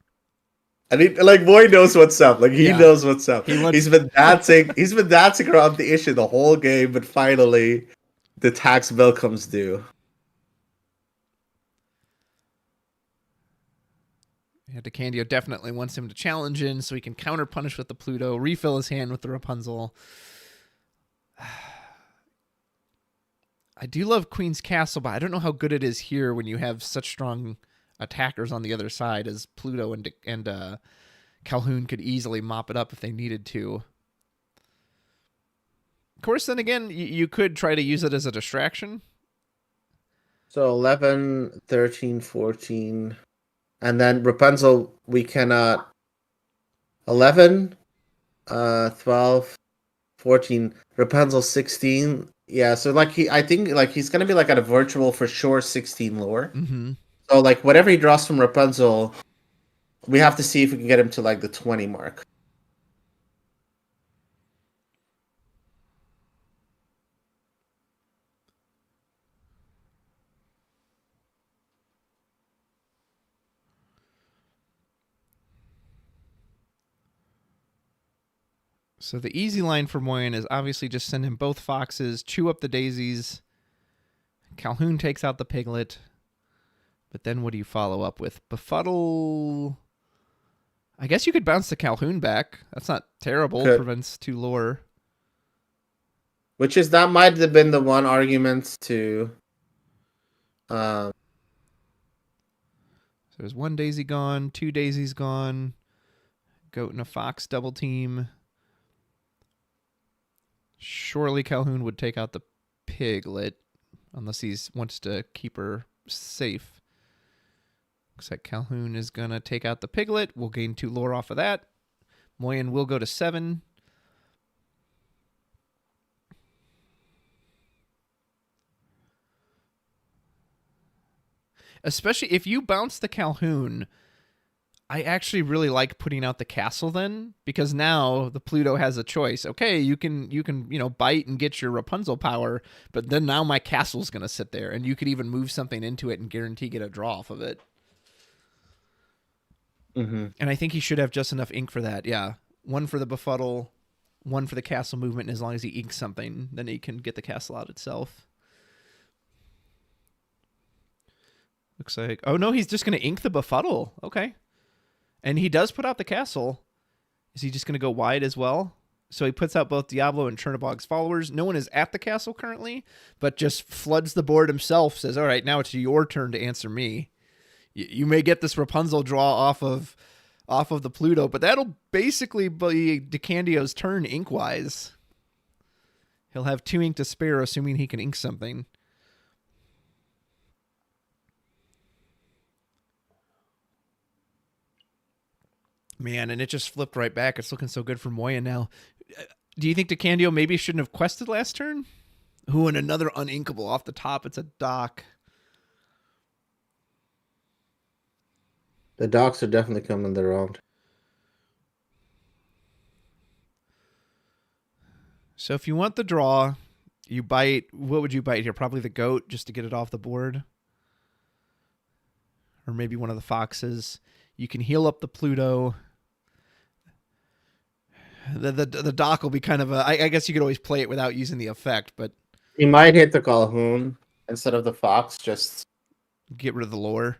I mean, like, boy knows what's up. Like, he knows what's up. He's been dancing. He's been dancing around the issue the whole game, but finally, the tax bill comes due. Yeah, Decandio definitely wants him to challenge in so he can counter punish with the Pluto, refill his hand with the Rapunzel. I do love Queen's Castle, but I don't know how good it is here when you have such strong attackers on the other side, as Pluto and Calhoun could easily mop it up if they needed to. Of course, then again, you could try to use it as a distraction. So 11, 13, 14. And then Rapunzel, we cannot... 11, 12, 14. Rapunzel 16. Yeah, so like I think like he's gonna be like at a virtual for sure 16 lore. Mm-hmm. So like whatever he draws from Rapunzel, we have to see if we can get him to like the 20 mark. So the easy line for Moyen is obviously just send him both foxes, chew up the daisies. Calhoun takes out the Piglet. But then what do you follow up with? Befuddle. I guess you could bounce the Calhoun back. That's not terrible. Could. Prevents 2 lore. That might have been the one argument to... So there's 1 daisy gone, 2 daisies gone. Goat and a fox double team. Surely Calhoun would take out the Piglet, unless he wants to keep her safe. Looks like Calhoun is going to take out the Piglet. We'll gain 2 lore off of that. Moyen will go to 7. Especially if you bounce the Calhoun, I actually really like putting out the castle then, because now the Pluto has a choice. Okay, you can bite and get your Rapunzel power, but then now my castle's going to sit there, and you could even move something into it and guarantee get a draw off of it. Mm-hmm. And I think he should have just enough ink for that. Yeah, 1 for the befuddle, 1 for the castle movement, and as long as he inks something, then he can get the castle out itself. Looks like... Oh, no, he's just going to ink the befuddle. Okay. And he does put out the castle. Is he just going to go wide as well? So he puts out both Diablo and Chernobog's followers. No one is at the castle currently, but just floods the board himself. Says, all right, now it's your turn to answer me. You may get this Rapunzel draw off of the Pluto, but that'll basically be Decandio's turn ink-wise. He'll have 2 ink to spare, assuming he can ink something. Man, and it just flipped right back. It's looking so good for Moyen now. Do you think Decandio maybe shouldn't have quested last turn? Ooh, and another uninkable off the top. It's a dock. The docks are definitely coming the round. So if you want the draw, you bite. What would you bite here? Probably the goat, just to get it off the board. Or maybe one of the foxes. You can heal up the Pluto. The dock will be kind of a... I guess you could always play it without using the effect, but... He might hit the Calhoun instead of the fox, just... Get rid of the lore.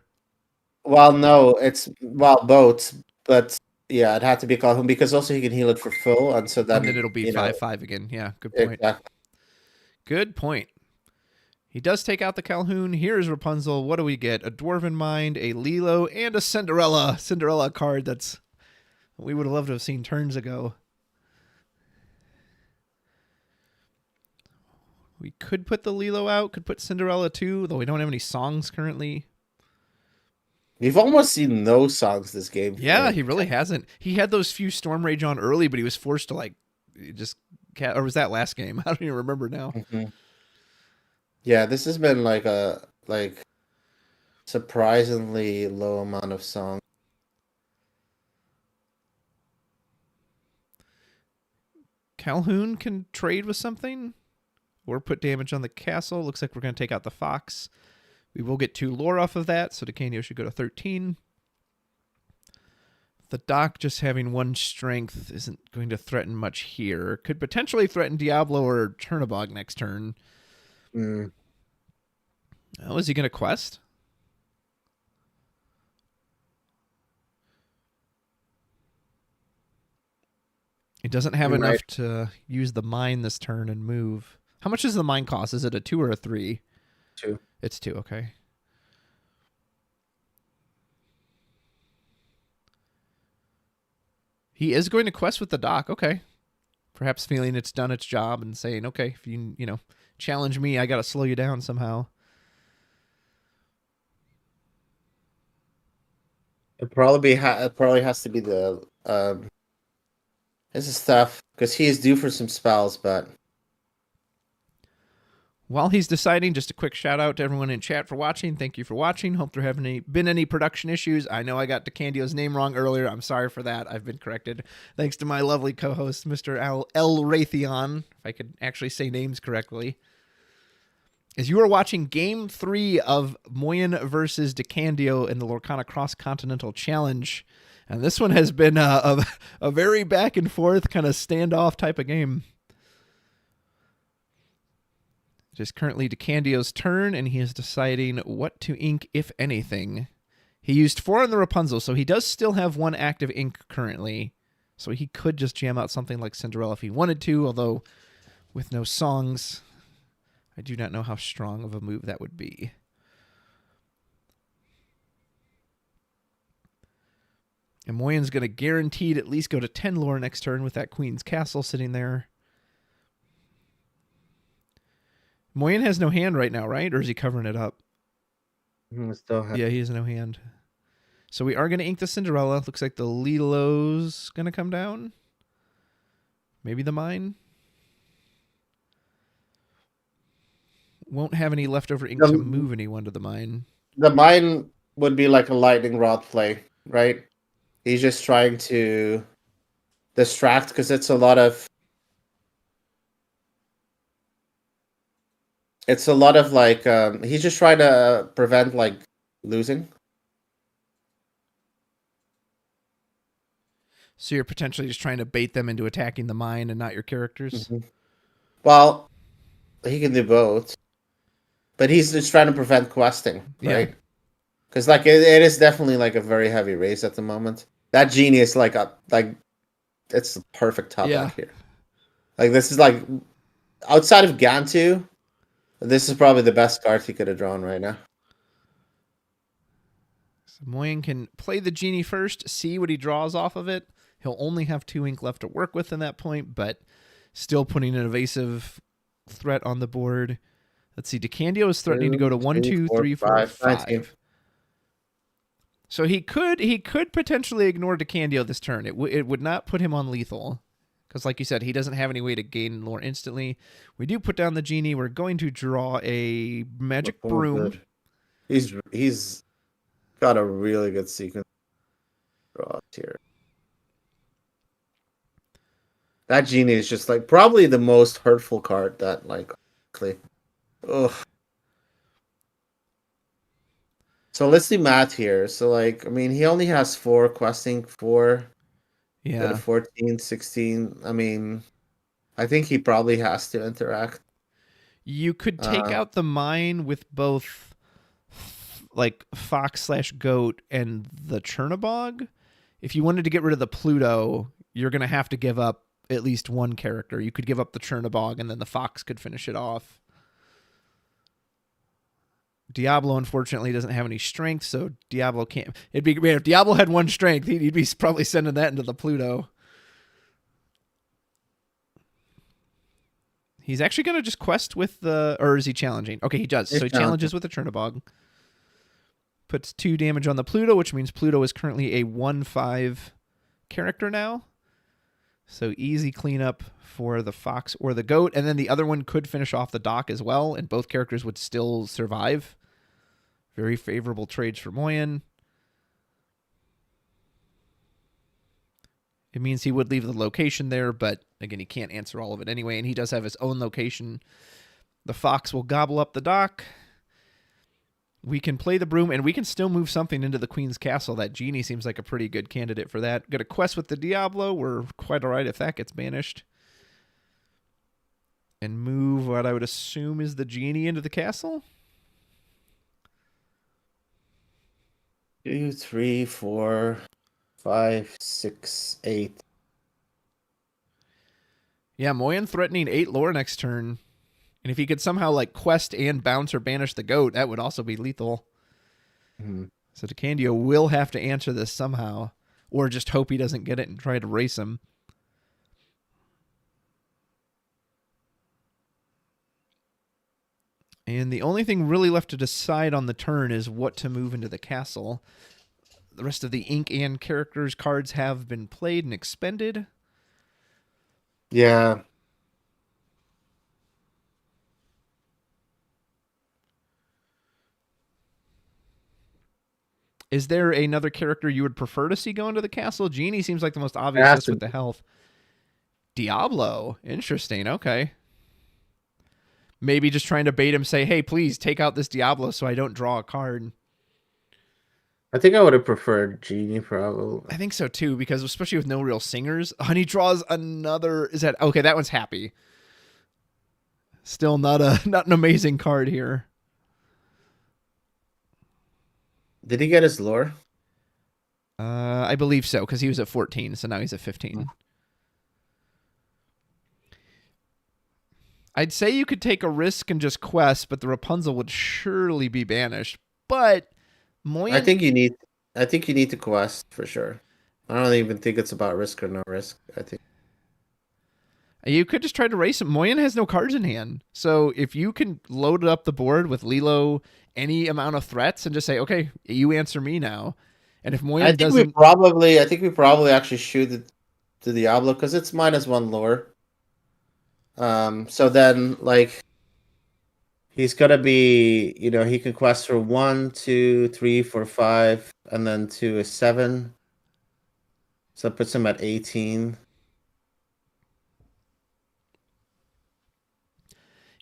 Well, no, it's... Well, both, but... Yeah, it had to be Calhoun, because also he can heal it for full, and so then... And then it'll be 5/5 again. Yeah, good point. Exactly. Good point. He does take out the Calhoun. Here's Rapunzel. What do we get? A Dwarven Mind, a Lilo, and a Cinderella. Cinderella card that's... We would have loved to have seen turns ago. We could put the Lilo out, could put Cinderella too, though we don't have any songs currently. We've almost seen no songs this game. Yeah, he really hasn't. He had those few Storm Rage on early, but he was forced to like just or was that last game? I don't even remember now. Mm-hmm. Yeah, this has been like a surprisingly low amount of songs. Calhoun can trade with something or put damage on the castle. Looks like we're going to take out the Fox. We will get 2 lore off of that, so Decandio should go to 13. The Doc just having 1 strength isn't going to threaten much here. Could potentially threaten Diablo or Chernobog next turn. Mm. Oh, is he going to quest? He doesn't have enough to use the mine this turn and move. How much does the mine cost? Is it a 2 or a 3? 2. It's 2, okay. He is going to quest with the Doc, okay. Perhaps feeling it's done its job and saying, okay, if you challenge me, I got to slow you down somehow. It probably has to be the this is tough because he is due for some spells, but while he's deciding, just a quick shout out to everyone in chat for watching. Thank you for watching. Hope there haven't been any production issues. I know I got Decandio's name wrong earlier. I'm sorry for that. I've been corrected. Thanks to my lovely co-host, Mr. Elrathion, if I could actually say names correctly. As you are watching Game 3 of Moyen versus Decandio in the Lorcana Cross Continental Challenge. And this one has been a very back and forth kind of standoff type of game. It is currently Decandio's turn, and he is deciding what to ink, if anything. He used 4 on the Rapunzel, so he does still have 1 active ink currently. So he could just jam out something like Cinderella if he wanted to, although with no songs, I do not know how strong of a move that would be. And Moyen's going to guaranteed at least go to 10 lore next turn with that Queen's Castle sitting there. Moyen has no hand right now, right? Or is he covering it up? Yeah, he has no hand. So we are going to ink the Cinderella. Looks like the Lilo's going to come down. Maybe the mine. Won't have any leftover ink to move anyone to the mine. The mine would be like a lightning rod play, right? He's just trying to distract because it's a lot of like he's just trying to prevent like losing. So you're potentially just trying to bait them into attacking the mine and not your characters? Mm-hmm. Well, he can do both. But he's just trying to prevent questing, right? Because like it is definitely like a very heavy race at the moment. That genie is like it's the perfect top deck here. Like this is like outside of Gantu, this is probably the best card he could have drawn right now. So Moyen can play the genie first, see what he draws off of it. He'll only have 2 ink left to work with in that point, but still putting an evasive threat on the board. Let's see, Decandio is threatening to go to 1, 2, 3, 4, 5. So he could potentially ignore Decandio this turn. It would not put him on lethal. Because like you said, he doesn't have any way to gain lore instantly. We do put down the genie. We're going to draw a magic broom. He's got a really good sequence draws here. That genie is just like probably the most hurtful card that like ugh. So let's do math here. So like I mean he only has 4 questing, 4 Yeah. 14, 16. I mean I think he probably has to interact. You could take out the mine with both like Fox/Goat and the Chernobog. If you wanted to get rid of the Pluto, you're going to have to give up at least 1 character. You could give up the Chernobog and then the Fox could finish it off. Diablo, unfortunately, doesn't have any strength, so Diablo can't. It'd be great if Diablo had 1 strength. He'd be probably sending that into the Pluto. He's actually going to just quest with the... Or is he challenging? Okay, he does. He's So he challenges with the Chernobog. Puts 2 damage on the Pluto, which means Pluto is currently a 1/5 character now. So easy cleanup for the Fox or the Goat. And then the other one could finish off the dock as well, and both characters would still survive. Very favorable trades for Moyen. It means he would leave the location there, but again, he can't answer all of it anyway, and he does have his own location. The Fox will gobble up the dock. We can play the Broom, and we can still move something into the Queen's Castle. That Genie seems like a pretty good candidate for that. Got a quest with the Diablo. We're quite all right if that gets banished. And move what I would assume is the Genie into the castle. 2, 3, 4, 5, 6, 8. Yeah, Moyen threatening 8 lore next turn. And if he could somehow like quest and bounce or banish the Goat, that would also be lethal. Mm-hmm. So Decandio will have to answer this somehow. Or just hope he doesn't get it and try to race him. And the only thing really left to decide on the turn is what to move into the castle. The rest of the ink and characters cards have been played and expended. Yeah. Is there another character you would prefer to see go into the castle? Genie seems like the most obvious just with the health. Diablo. Interesting. Okay. Maybe just trying to bait him, say, hey, please take out this Diablo so I don't draw a card. I think I would have preferred Genie, probably. I think so too, because especially with no real singers. And he draws another... Is that... Okay, that one's happy. Still not an amazing card here. Did he get his lore? I believe so, because he was at 14, so now he's at 15. I'd say you could take a risk and just quest, but the Rapunzel would surely be banished. But Moyen... I think you need to quest for sure. I don't even think it's about risk or no risk. I think you could just try to race him. Moyen has no cards in hand. So if you can load up the board with Lilo, any amount of threats, and just say, okay, you answer me now. And if Moyen doesn't... I think we probably actually shoot it to Diablo because it's -1 lore. So then, like, he's gonna be, he can quest for 1, 2, 3, 4, 5, and then 2 is 7. So that puts him at 18.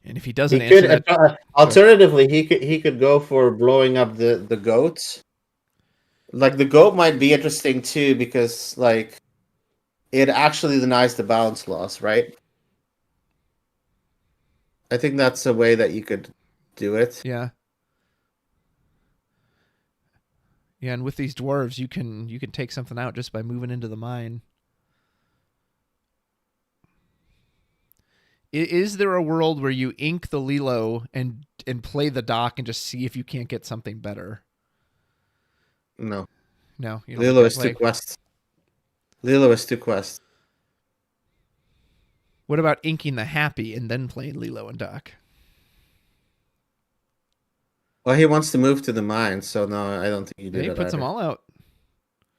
And if he doesn't answer that... Alternatively, he could go for blowing up the goats. Like, the goat might be interesting too because, like, it actually denies the balance loss, right? I think that's a way that you could do it. Yeah. Yeah, and with these dwarves, you can take something out just by moving into the mine. Is there a world where you ink the Lilo and play the dock and just see if you can't get something better? No. No. You don't Lilo is 2 quests. Lilo is 2 quests. What about inking the Happy and then playing Lilo and Doc? Well, he wants to move to the mine, so no, I don't think you do that. He puts them all out.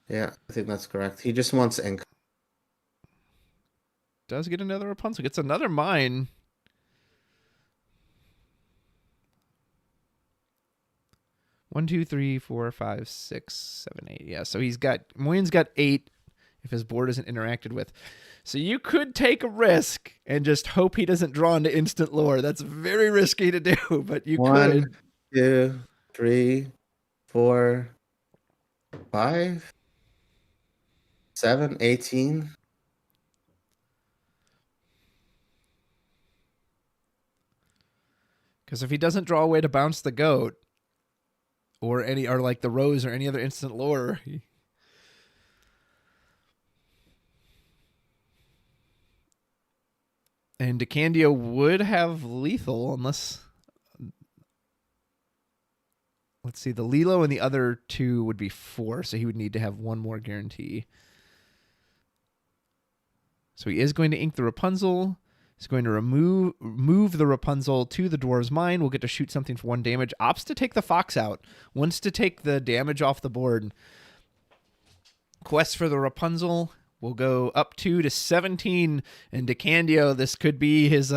Yeah, I think that's correct. He just wants ink. Does get another Rapunzel. Gets another mine. One, 2, 3, 4, 5, 6, 7, 8. Yeah, so Moyen's got 8 if his board isn't interacted with. So you could take a risk and just hope he doesn't draw into instant lore. That's very risky to do, but you could. 1, 2, 3, 4, 5, 7, 18. Because if he doesn't draw a way to bounce the goat, or like the rose or any other instant lore, and Decandio would have lethal unless... Let's see, the Lilo and the other 2 would be 4, so he would need to have 1 more guarantee. So he is going to ink the Rapunzel, He's going to move the Rapunzel to the dwarves' mine. We'll get to shoot something for 1 damage. Opts to take the fox out. Wants to take the damage off the board. Quest for the Rapunzel will go up 2 to 17. And Decandio, this could be his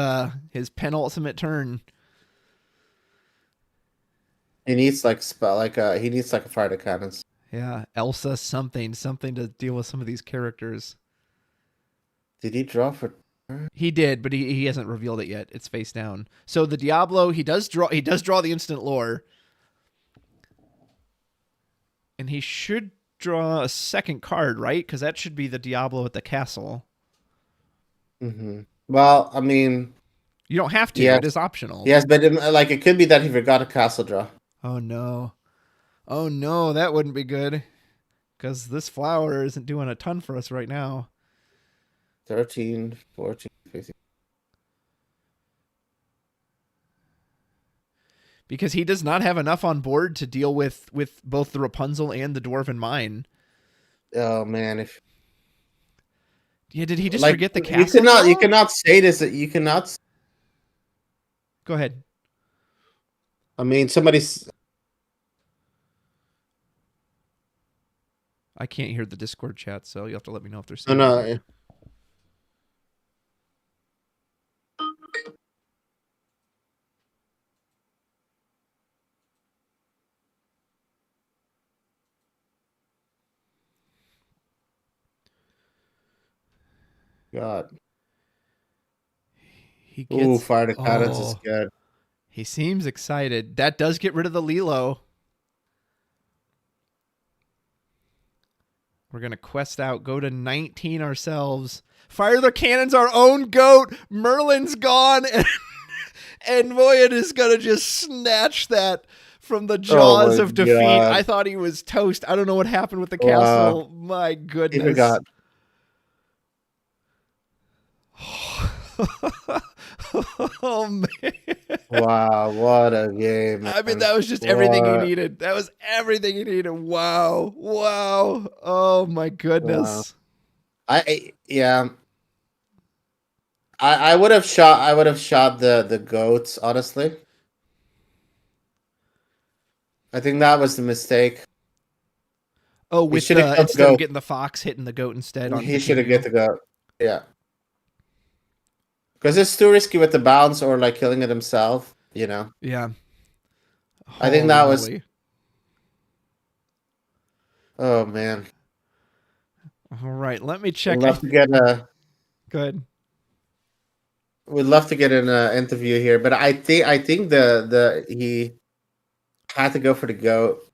penultimate turn. He needs like he needs like a fire cannons. Yeah, Elsa something to deal with some of these characters. Did he draw for? He did, but he hasn't revealed it yet. It's face down. So the Diablo, he does draw the instant lore. And he should draw a second card, right? Because that should be the Diablo at the castle. Mm-hmm. Well, I mean, you don't have to. Yes. It is optional. Yes, but it could be that he forgot a castle draw. Oh no, that wouldn't be good. Because this flower isn't doing a ton for us right now. 13, 14, 15. Because he does not have enough on board to deal with both the Rapunzel and the Dwarven Mine. Oh man, did he just forget the castle? You cannot say this. You cannot. Go ahead. I mean, somebody's. I can't hear the Discord chat, so you have to let me know if there's. No. God. He gets, Fire to cannons is good. He seems excited. That does get rid of the Lilo. We're going to quest out, go to 19 ourselves. Fire the cannons, our own goat. Merlin's gone. And Moyen is going to just snatch that from the jaws of defeat. God. I thought he was toast. I don't know what happened with the castle. My goodness. He forgot. Oh man! Wow, what a game! Man. I mean, that was just everything he needed. That was everything he needed. Wow! Oh my goodness! Wow. I would have shot the goats. Honestly, I think that was the mistake. Oh, with instead of getting the fox, hitting the goat instead. He should have get the goat. Yeah. Because it's too risky with the bounce or like killing it himself, you know. Yeah. I think that was. Oh man. All right, let me check. We'd love to get a. Good. We'd love to get an interview here, but I think the he had to go for the goat.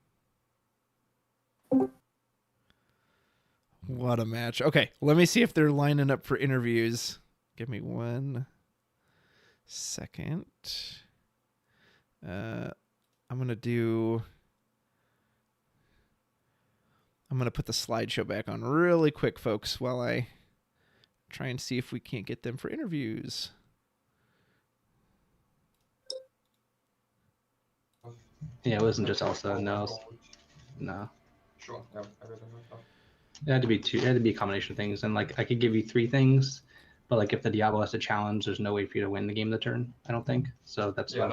What a match! Okay, let me see if they're lining up for interviews. Give me 1 second. I'm going to put the slideshow back on really quick, folks, while I try and see if we can't get them for interviews. Yeah, it wasn't just Elsa. No. Sure. Yeah, I read it. It had to be two. It had to be a combination of things, and like I could give you 3 things. But like if the Diablo has a challenge, there's no way for you to win the game of the turn. I don't think. So that's I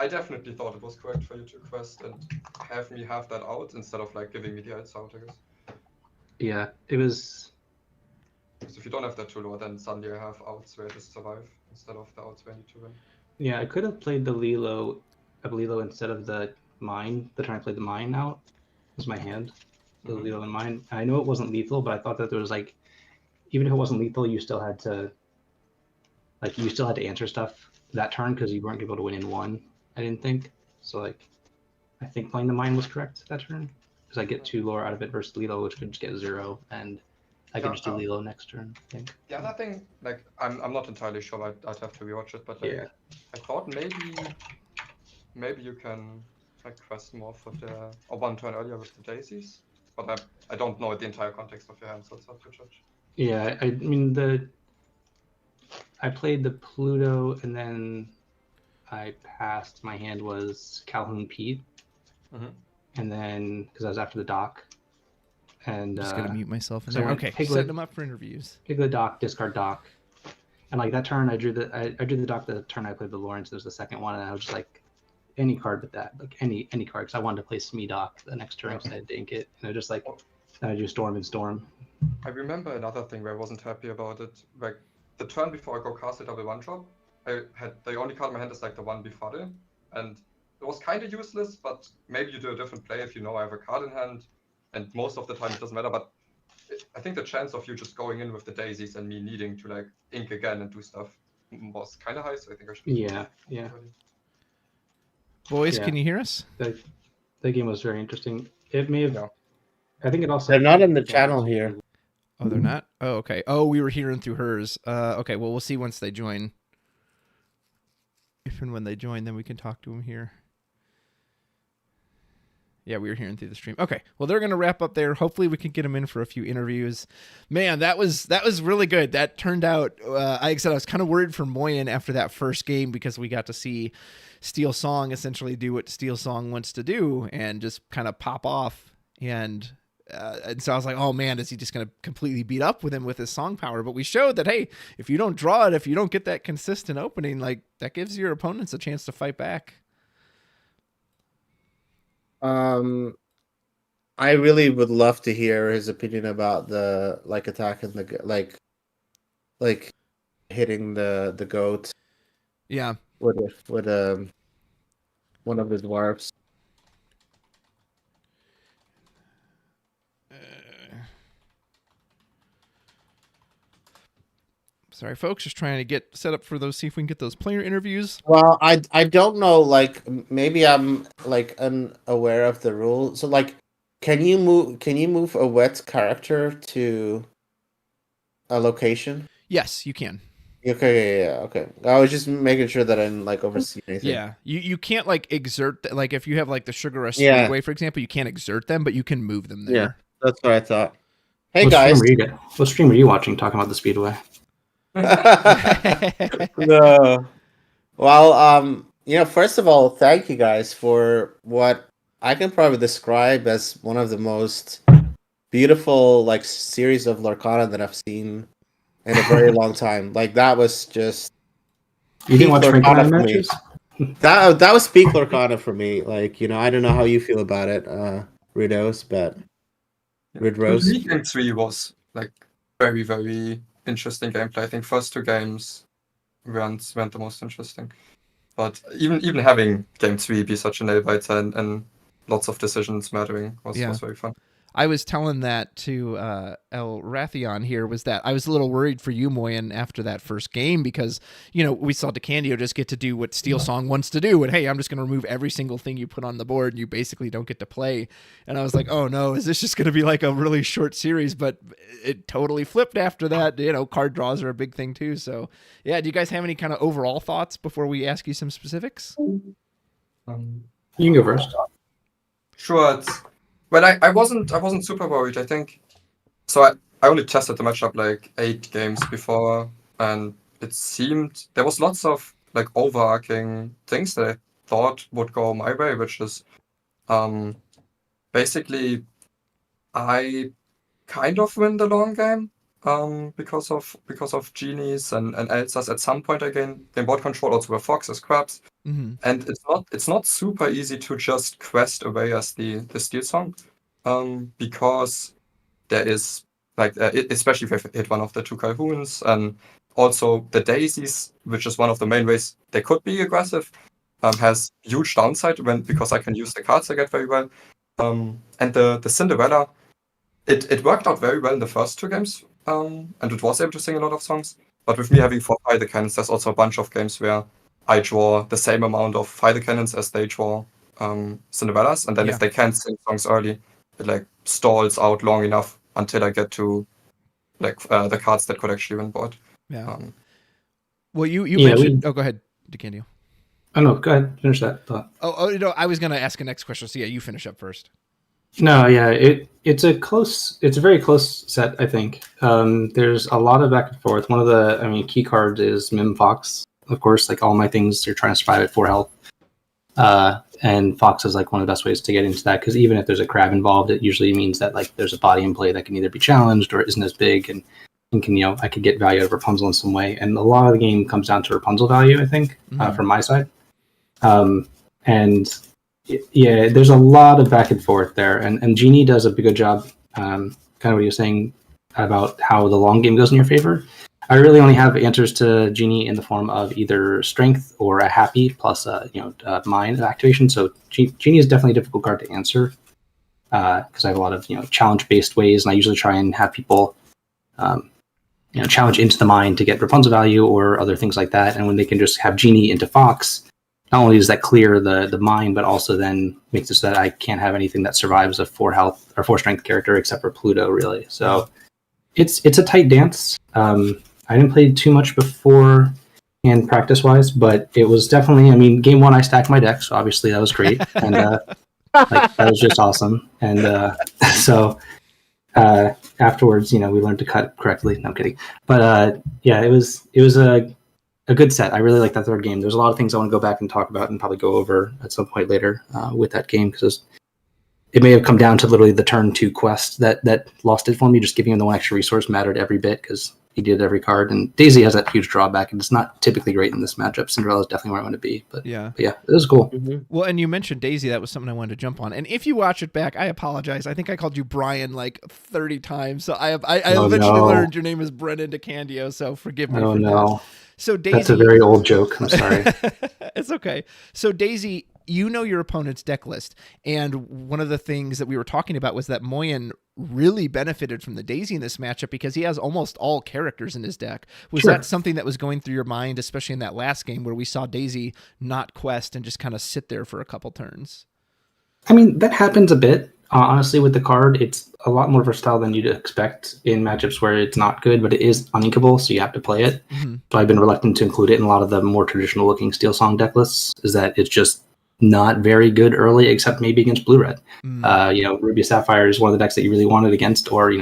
definitely thought it was correct for you to quest and have me have that out instead of like giving me the outs out, I guess. Yeah, it was. Because if you don't have that too low, then suddenly I have outs where I just survive instead of the outs where I need to win. Yeah, I could have played the Lilo instead of the mine. The turn I played the mine out was my hand. The Lilo and mine. I know it wasn't lethal, but I thought that there was like, even if it wasn't lethal, you still had to answer stuff that turn because you weren't able to win in 1. I didn't think so. Like, I think playing the mine was correct that turn because I get 2 lore out of it versus Lilo, which could just get 0, and I could just do Lilo next turn. I think. Yeah, that thing. Like, I'm not entirely sure. I'd have to rewatch it, but like, Yeah. I thought maybe you can like quest more for the 1 turn earlier with the daisies. But I don't know the entire context of your hand, so it's hard to judge. Yeah, I mean I played the Pluto and then I passed. My hand was Calhoun Pete, and then because I was after the dock, And I'm just gonna mute myself in so I there. went Okay, Piglet. setting them up for interviews. Piglet dock, discard dock. And like that turn, I drew the dock the turn I played the Lawrence. There's the second one, and I was just like, any card but that, like any card, because I wanted to play Smee dock the next turn, so I didn't get. And I just like, I do Storm and Storm. I remember another thing where I wasn't happy about it. Like the turn before I go cast a double one drop, I had the only card in my hand is like the one before it, and it was kind of useless. But maybe you do a different play if you know I have a card in hand, and most of the time it doesn't matter. But I think the chance of you just going in with the daisies and me needing to like ink again and do stuff was kind of high. So I think I should. Yeah. Boys, Yeah. can you hear us? That game was very interesting. It may have. Yeah. I think it also. They're not in the channel here. Oh, they're not? Oh, okay. Oh, we were hearing through hers. Okay, well, we'll see once they join. If and when they join, then we can talk to them here. Yeah, we were hearing through the stream. Okay, well, they're going to wrap up there. Hopefully, we can get them in for a few interviews. Man, that was really good. That turned out, like I said, I was kind of worried for Moyen after that first game because we got to see Steel Song essentially do what Steel Song wants to do and just kind of pop off. And so I was like, oh, man, is he just going to completely beat up with him with his song power? But we showed that, hey, if you don't draw it, if you don't get that consistent opening, like that gives your opponents a chance to fight back. I really would love to hear his opinion about the attacking the like hitting the goat. Yeah. With one of his warps. Sorry, folks, just trying to get set up for those. See if we can get those player interviews. Well, I don't know. Like maybe I'm like unaware of the rule. So like, can you move a wet character to a location? Yes, you can. Okay, yeah, okay. I was just making sure that I didn't like oversee anything. Yeah, you can't like exert like if you have like the Sugar Rush Yeah. Speedway, for example, you can't exert them, but you can move them there. Yeah, that's what I thought. Hey What guys. stream were you watching talking about the Speedway? No. Well, first of all, thank you guys for what I can probably describe as one of the most beautiful like series of Lorcana that I've seen in a very long time. Like that was just You didn't watch Lorcana Frankenstein for me. matches? That was peak Lorcana for me. Like, I don't know how you feel about it, Ridrose, but Ridrose. Game 3 was like very, very interesting gameplay. I think first two games weren't the most interesting. But even having game 3 be such a nail biter and lots of decisions mattering was very fun. I was telling that to Elrathion here was that I was a little worried for you, Moyen, after that first game because, we saw Decandio just get to do what Steel Song wants to do. And, hey, I'm just going to remove every single thing you put on the board and you basically don't get to play. And I was like, oh, no, is this just going to be like a really short series? But it totally flipped after that. Card draws are a big thing, too. So, yeah, do you guys have any kind of overall thoughts before we ask you some specifics? You can go first. Sure. Well, I wasn't super worried. I think so. I only tested the matchup like 8 games before, and it seemed there was lots of like overarching things that I thought would go my way, which is basically I kind of win the long game because of genies and Elsas. At some point I gain board control also with foxes, crabs. Mm-hmm. And it's not super easy to just quest away as the Steel Song, because there is like especially if you hit one of the 2 Calhoons, and also the daisies, which is one of the main ways they could be aggressive, has huge downside because I can use the cards I get very well, and the Cinderella, it worked out very well in the first 2 games, and it was able to sing a lot of songs. But with me having 4 Fire Cannons, there's also a bunch of games where I draw the same amount of Fire Cannons as they draw Cinderellas, and then if they can't sing songs early, it like stalls out long enough until I get to like the cards that could actually win board. Yeah. Well, you mentioned. Oh, go ahead, Decandio. Oh no, go ahead, finish that thought. Oh no, I was gonna ask a next question. So yeah, you finish up first. No, yeah, it's a very close set. I think there's a lot of back and forth. One of the key cards is Mim Fox. Of course, like all my things, you're trying to survive at 4 health. And Fox is like one of the best ways to get into that, because even if there's a crab involved, it usually means that like there's a body in play that can either be challenged or isn't as big, and can, you know, I could get value out of Rapunzel in some way. And a lot of the game comes down to Rapunzel value, I think, from my side. And yeah, there's a lot of back and forth there, and Genie does a good job. Kind of what you're saying about how the long game goes in your favor. I really only have answers to Genie in the form of either strength or a happy plus mind activation. So Genie is definitely a difficult card to answer because I have a lot of challenge based ways, and I usually try and have people challenge into the mind to get Rapunzel value or other things like that. And when they can just have Genie into Fox, not only does that clear the mind, but also then makes it so that I can't have anything that survives a 4 health or 4 strength character except for Pluto, really. So it's a tight dance. I didn't play too much before and practice-wise, but it was definitely, I mean, game 1 I stacked my deck, so obviously that was great. And that was just awesome. And so afterwards, we learned to cut correctly. No, I'm kidding. But yeah, it was a good set. I really like that third game. There's a lot of things I want to go back and talk about and probably go over at some point later with that game, because it may have come down to literally the turn 2 quest that lost it for me. Just giving him the 1 extra resource mattered every bit because he did every card. And Daisy has that huge drawback, and it's not typically great in this matchup. Cinderella is definitely where I want to be. But yeah, it was cool. Mm-hmm. Well, and you mentioned Daisy. That was something I wanted to jump on. And if you watch it back, I apologize. I think I called you Brian like 30 times. So I eventually learned your name is Brennan Decandio. So forgive me for that. So Daisy, that's a very old joke. I'm sorry. It's okay. So Daisy, your opponent's deck list, and one of the things that we were talking about was that Moyen really benefited from the Daisy in this matchup because he has almost all characters in his deck. Was that something that was going through your mind, especially in that last game where we saw Daisy not quest and just kind of sit there for a couple turns? I mean, that happens a bit. Honestly, with the card, it's a lot more versatile than you'd expect in matchups where it's not good, but it is uninkable, so you have to play it. Mm-hmm. So I've been reluctant to include it in a lot of the more traditional-looking Steel Song deck lists, is that it's just not very good early, except maybe against Blue-Red. Ruby Sapphire is one of the decks that you really wanted against, or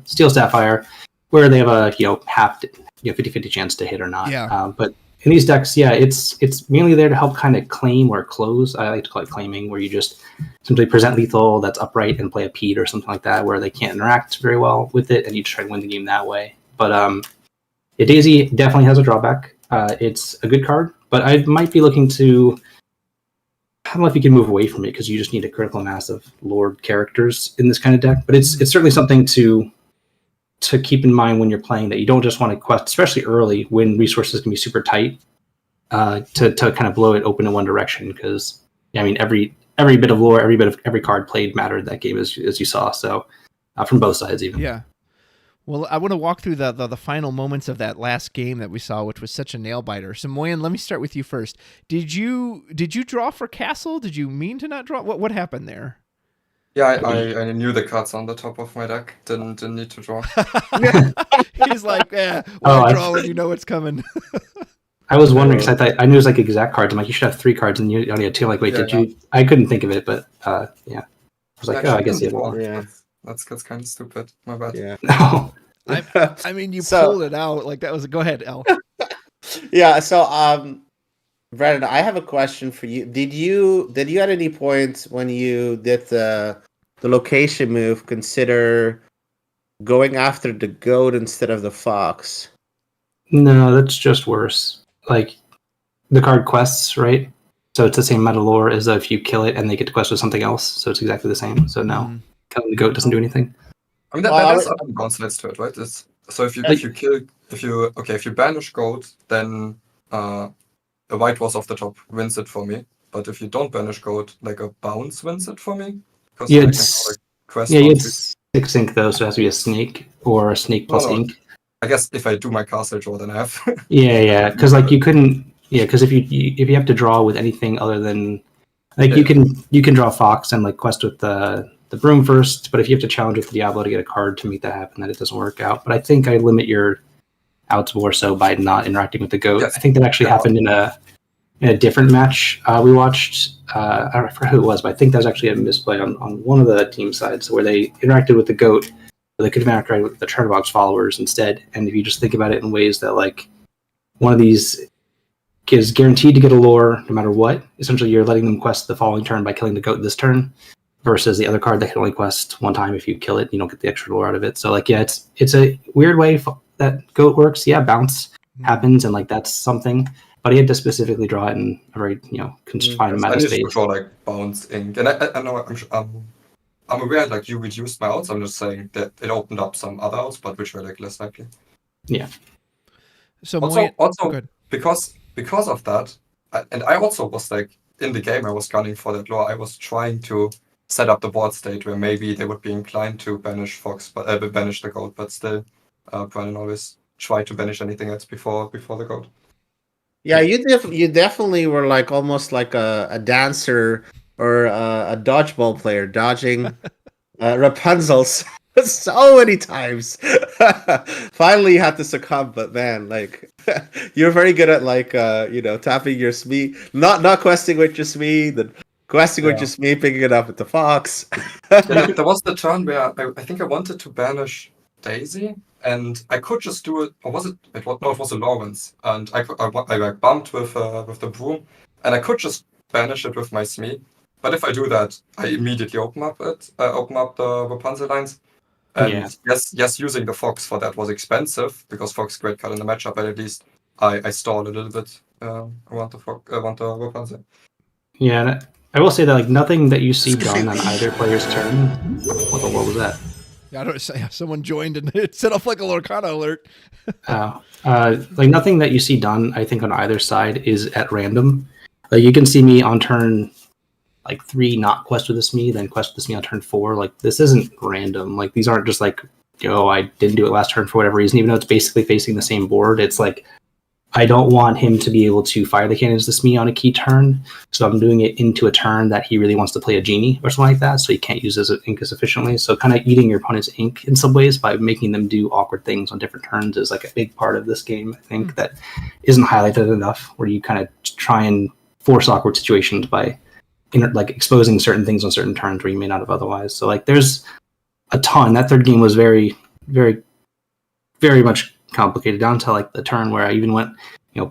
Steel Sapphire, where they have a 50-50 chance to hit or not. Yeah. But in these decks, it's mainly there to help kind of claim or close. I like to call it claiming, where you just simply present lethal that's upright and play a Pete or something like that, where they can't interact very well with it, and you try to win the game that way. But Daisy definitely has a drawback. It's a good card, but I might be looking to, I don't know if you can move away from it, because you just need a critical mass of Lord characters in this kind of deck. But it's certainly something to keep in mind when you're playing, that you don't just want to quest, especially early when resources can be super tight, to kind of blow it open in one direction. Because every bit of lore, every card played mattered that game, as you saw. So from both sides, even. Yeah. Well, I want to walk through the final moments of that last game that we saw, which was such a nail biter. So Moyen, let me start with you first. Did you draw for Castle? Did you mean to not draw? What happened there? Yeah, I knew the cards on the top of my deck. Didn't need to draw. He's like, I draw when you know it's coming. I was wondering, because I knew it was like exact cards. I'm like, you should have 3 cards, and you only had 2. I'm like, wait, did you? I couldn't think of it, but yeah. I was like, I guess you have 1. Yeah. That's kind of stupid. My bad. Yeah. No. I mean, you pulled it out. Like, that was go ahead, El. Yeah. So, Brennan, I have a question for you. Did you at any point when you did the location move consider going after the goat instead of the fox? No, that's just worse. Like, the card quests, right? So it's the same meta lore as if you kill it and they get to quest with something else. So it's exactly the same. So no, killing the goat doesn't do anything. I mean, there's other downsides to it, right? So if you banish goat, then the white was off the top wins it for me. But if you don't banish goat, like a bounce wins it for me. Yeah, it's 6 ink though, so it has to be a snake or a snake plus ink. I guess if I do my castle draw, then I have. Yeah, because like you couldn't. Yeah, because if you have to draw with anything other than like you can draw Fox and like quest with the broom first, but if you have to challenge with Diablo to get a card to make that happen, then it doesn't work out. But I think I limit your outs more so by not interacting with the goat. Yes. I think that actually happened in a different match we watched. I forget who it was, but I think that was actually a misplay on one of the team sides where they interacted with the goat, but they could have interacted with the Charterbox followers instead. And if you just think about it in ways that like one of these is guaranteed to get a lore no matter what. Essentially, you're letting them quest the following turn by killing the goat this turn, versus the other card that can only quest one time. If you kill it, you don't get the extra lore out of it. So like, yeah, it's a weird way that goat works. Yeah, bounce happens, and like that's something. But he had to specifically draw it in a very confined amount of I need space. to draw like bounce ink, and I know I'm aware like you reduced my outs. I'm just saying that it opened up some other outs, but which were like less likely. Yeah. So also because of that, and I also was like in the game. I was gunning for that lore. I was trying to set up the board state where maybe they would be inclined to banish Fox, but banish the goat. But still, Brennan always tried to banish anything else before the goat. Yeah, you definitely were like almost like a dancer or a dodgeball player dodging Rapunzel's so many times. Finally, you had to succumb, but man, like you're very good at like tapping your Smee, not questing with your Smee, then questing with your Smee, picking it up with the fox. There was the turn where I think I wanted to banish Daisy, and I could just do it. Or was it? It was a Lawrence, and I like bumped with the broom, and I could just banish it with my Smee. But if I do that, I immediately open up the Rapunzel lines. And yes, using the Fox for that was expensive because Fox is a great card in the matchup, but at least I stalled a little bit around the Rapunzel. Yeah, and I will say that like nothing that you see done on either player's turn. What the world was that? Yeah, I don't say someone joined and it set off like a Lorcana alert. Like nothing that you see done, I think on either side is at random. Like you can see me on turn like 3 not quest with this me, then quest with this me on turn 4. Like this isn't random. Like these aren't just like, I didn't do it last turn for whatever reason, even though it's basically facing the same board. It's like I don't want him to be able to fire the cannons this me on a key turn, so I'm doing it into a turn that he really wants to play a genie or something like that, so he can't use his ink as efficiently. So kind of eating your opponent's ink in some ways by making them do awkward things on different turns is like a big part of this game, I think, that isn't highlighted enough, where you kind of try and force awkward situations by like exposing certain things on certain turns where you may not have otherwise. So like there's a ton. That third game was very, very, very much complicated down to like the turn where I even went,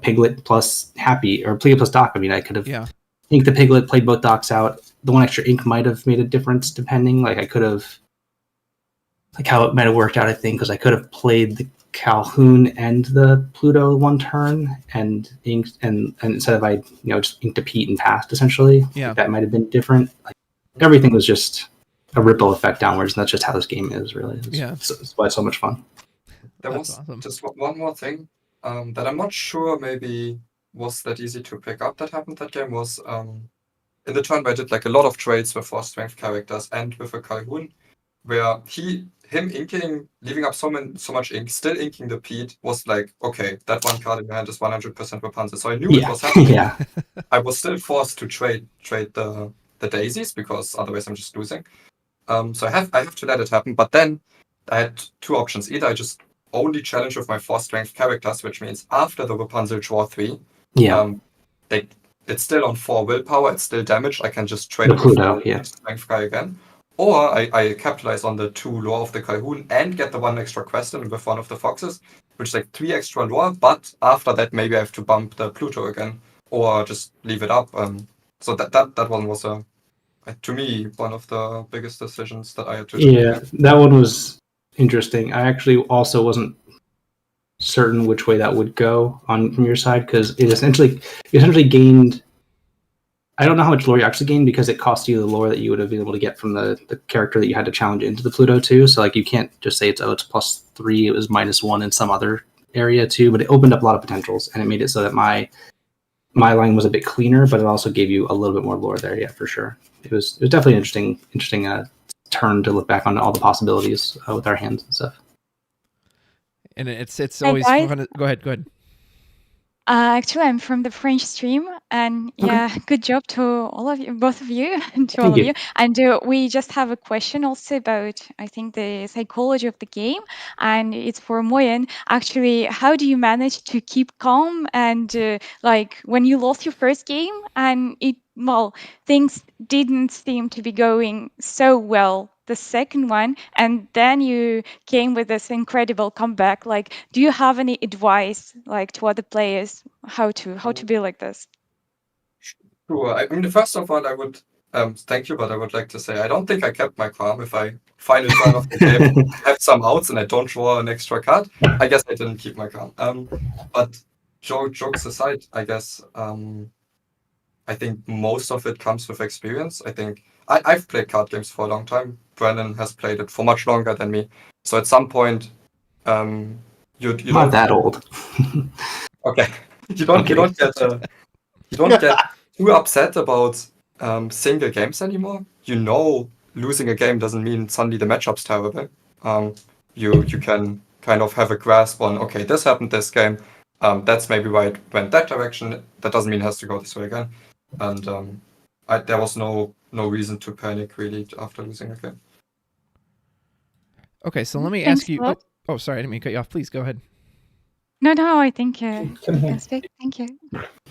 Piglet plus Happy or Piglet plus Doc. I mean, I could have inked the Piglet, played both Docs out. The one extra ink might have made a difference depending. Like I could have, like how it might have worked out, I think, because I could have played the Calhoun and the Pluto one turn and inked, and instead of I just inked a Pete and passed essentially. Yeah, like that might have been different. Like everything was just a ripple effect downwards, and that's just how this game is really. It's why it's so much fun. There was just one more thing that I'm not sure maybe was that easy to pick up that happened that game was in the turn where I did like a lot of trades with 4 strength characters and with a Calhoun, where him inking, leaving up so much ink, still inking the Pete was like, okay, that one card in your hand is 100% Rapunzel. So I knew it was happening. I was still forced to trade the daisies because otherwise I'm just losing. So I have to let it happen. But then I had 2 options. Either I just only challenge with my 4 strength characters, which means after the Rapunzel draw 3, it's still on 4 willpower, it's still damaged. I can just trade it with the strength guy again. Or I capitalize on the 2 lore of the Calhoun and get the 1 extra quest in with one of the foxes, which is like 3 extra lore, but after that maybe I have to bump the Pluto again, or just leave it up. So that one was to me one of the biggest decisions that I had to do. Yeah, that one was interesting. I actually also wasn't certain which way that would go from your side, because it essentially gained, I don't know how much lore you actually gained, because it cost you the lore that you would have been able to get from the character that you had to challenge into the Pluto too. So like you can't just say it's +3, it was -1 in some other area too, but it opened up a lot of potentials, and it made it so that my line was a bit cleaner, but it also gave you a little bit more lore there. Yeah, for sure. It was definitely an interesting turn to look back on all the possibilities with our hands and stuff. And it's always fun. Go ahead. Actually, I'm from the French stream, and good job to all of you, both of you, and to all of you. And we just have a question also about, I think, the psychology of the game, and it's for Moyen. Actually, how do you manage to keep calm and like when you lost your first game and things didn't seem to be going so well the second one, and then you came with this incredible comeback. Like, do you have any advice, like, to other players how to be like this? Sure. I mean, first of all, I would thank you, but I would like to say I don't think I kept my calm. If I final turn of the game have some outs and I don't draw an extra card, I guess I didn't keep my calm. But jokes aside, I guess I think most of it comes with experience. I think I've played card games for a long time. Brennan has played it for much longer than me. So at some point, you Not that old. Okay, you don't get too upset about single games anymore. You know, losing a game doesn't mean suddenly the matchup's terrible. You can kind of have a grasp on, okay, this happened this game. That's maybe why it went that direction. That doesn't mean it has to go this way again. And there was no reason to panic really after losing a game. Okay, so let me Thanks ask you. a lot. Oh, sorry, I didn't mean to cut you off. Please go ahead. No, I think you can speak. Thank you.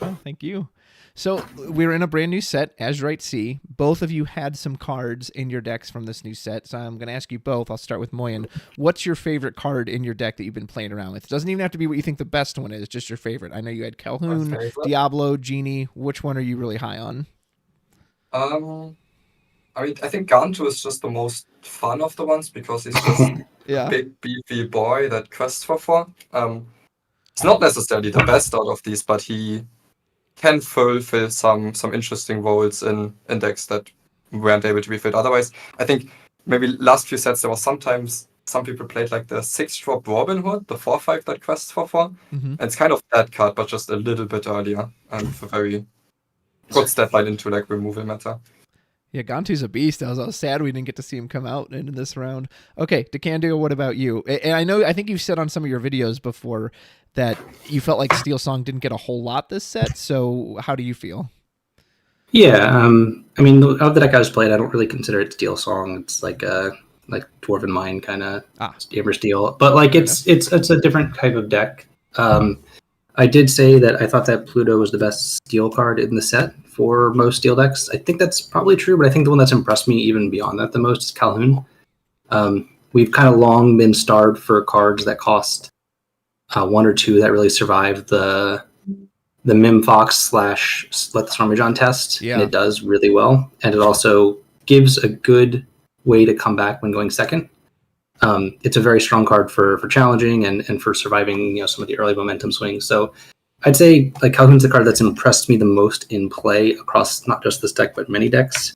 Oh, thank you. So we're in a brand new set, As Right See. Both of you had some cards in your decks from this new set, so I'm going to ask you both. I'll start with Moyen. What's your favorite card in your deck that you've been playing around with? It doesn't even have to be what you think the best one is, just your favorite. I know you had Calhoun, Diablo, Genie. Which one are you really high on? I mean, I think Gantu is just the most fun of the ones because he's just a big, beefy boy that quests for 4. He's not necessarily the best out of these, but he can fulfill some interesting roles in decks that weren't able to be filled otherwise. I think maybe last few sets there was sometimes some people played like the 6-drop Robin Hood, the 4/5 that quests for 4. And it's kind of that card, but just a little bit earlier and with a very good step line into like removal meta. Yeah, Gantu's a beast. I was sad we didn't get to see him come out in this round. Okay, Decandio, what about you? And I think you've said on some of your videos before that you felt like Steel Song didn't get a whole lot this set. So how do you feel? Yeah, I mean, of the deck I was played, I don't really consider it Steel Song. It's like Dwarven Mine kind of Hammer Steel, but like it's a different type of deck. I did say that I thought that Pluto was the best steel card in the set for most steel decks. I think that's probably true, but I think the one that's impressed me even beyond that the most is Calhoun. We've kind of long been starved for cards that cost 1 or 2 that really survived the Mim Fox / Let the Storm Rage On test, and it does really well. And it also gives a good way to come back when going second. It's a very strong card for challenging and for surviving, some of the early momentum swings. So I'd say like Calhoun's the card that's impressed me the most in play across not just this deck but many decks.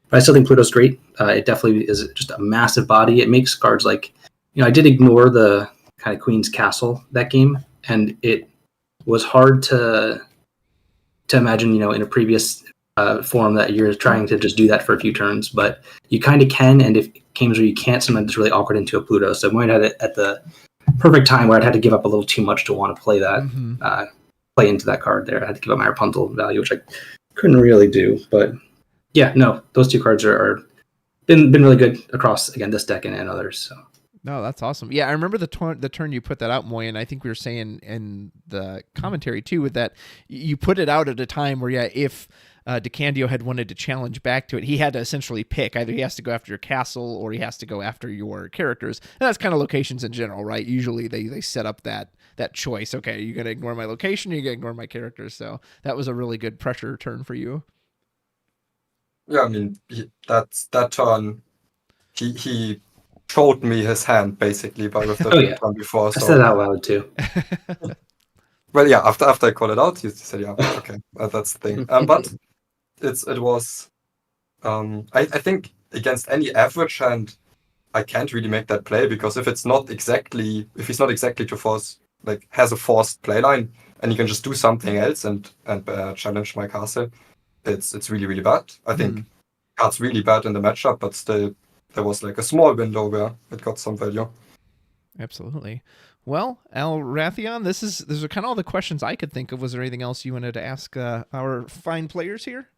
But I still think Pluto's great. It definitely is just a massive body. It makes cards like, I did ignore the kind of Queen's Castle that game, and it was hard to imagine, in a previous form that you're trying to just do that for a few turns, but you kind of can, and if games where you can't, sometimes it's really awkward into a Pluto. So Moyen had it at the perfect time where I'd had to give up a little too much to want to play that, play into that card there. I had to give up my Rapunzel value, which I couldn't really do. But yeah, no, those 2 cards are been really good across, again, this deck and others. So. No, that's awesome. Yeah, I remember the turn you put that out, Moyen. I think we were saying in the commentary too, with that you put it out at a time where, if Decandio had wanted to challenge back to it, he had to essentially pick. Either he has to go after your castle or he has to go after your characters. And that's kind of locations in general, right? Usually they set up that choice. Okay, you're going to ignore my location, or you're going to ignore my characters. So that was a really good pressure turn for you. Yeah, I mean, that turn, he showed me his hand basically with the turn before. So. I said it out loud too. Well, yeah, after I called it out, he said, yeah, okay, that's the thing. But it was, I think against any average hand, I can't really make that play, because if he's not exactly to force, like has a forced play line, and he can just do something else and challenge my castle, it's really, really bad. I think card's really bad in the matchup, but still there was like a small window where it got some value. Absolutely. Well, Elrathion, these are kind of all the questions I could think of. Was there anything else you wanted to ask our fine players here?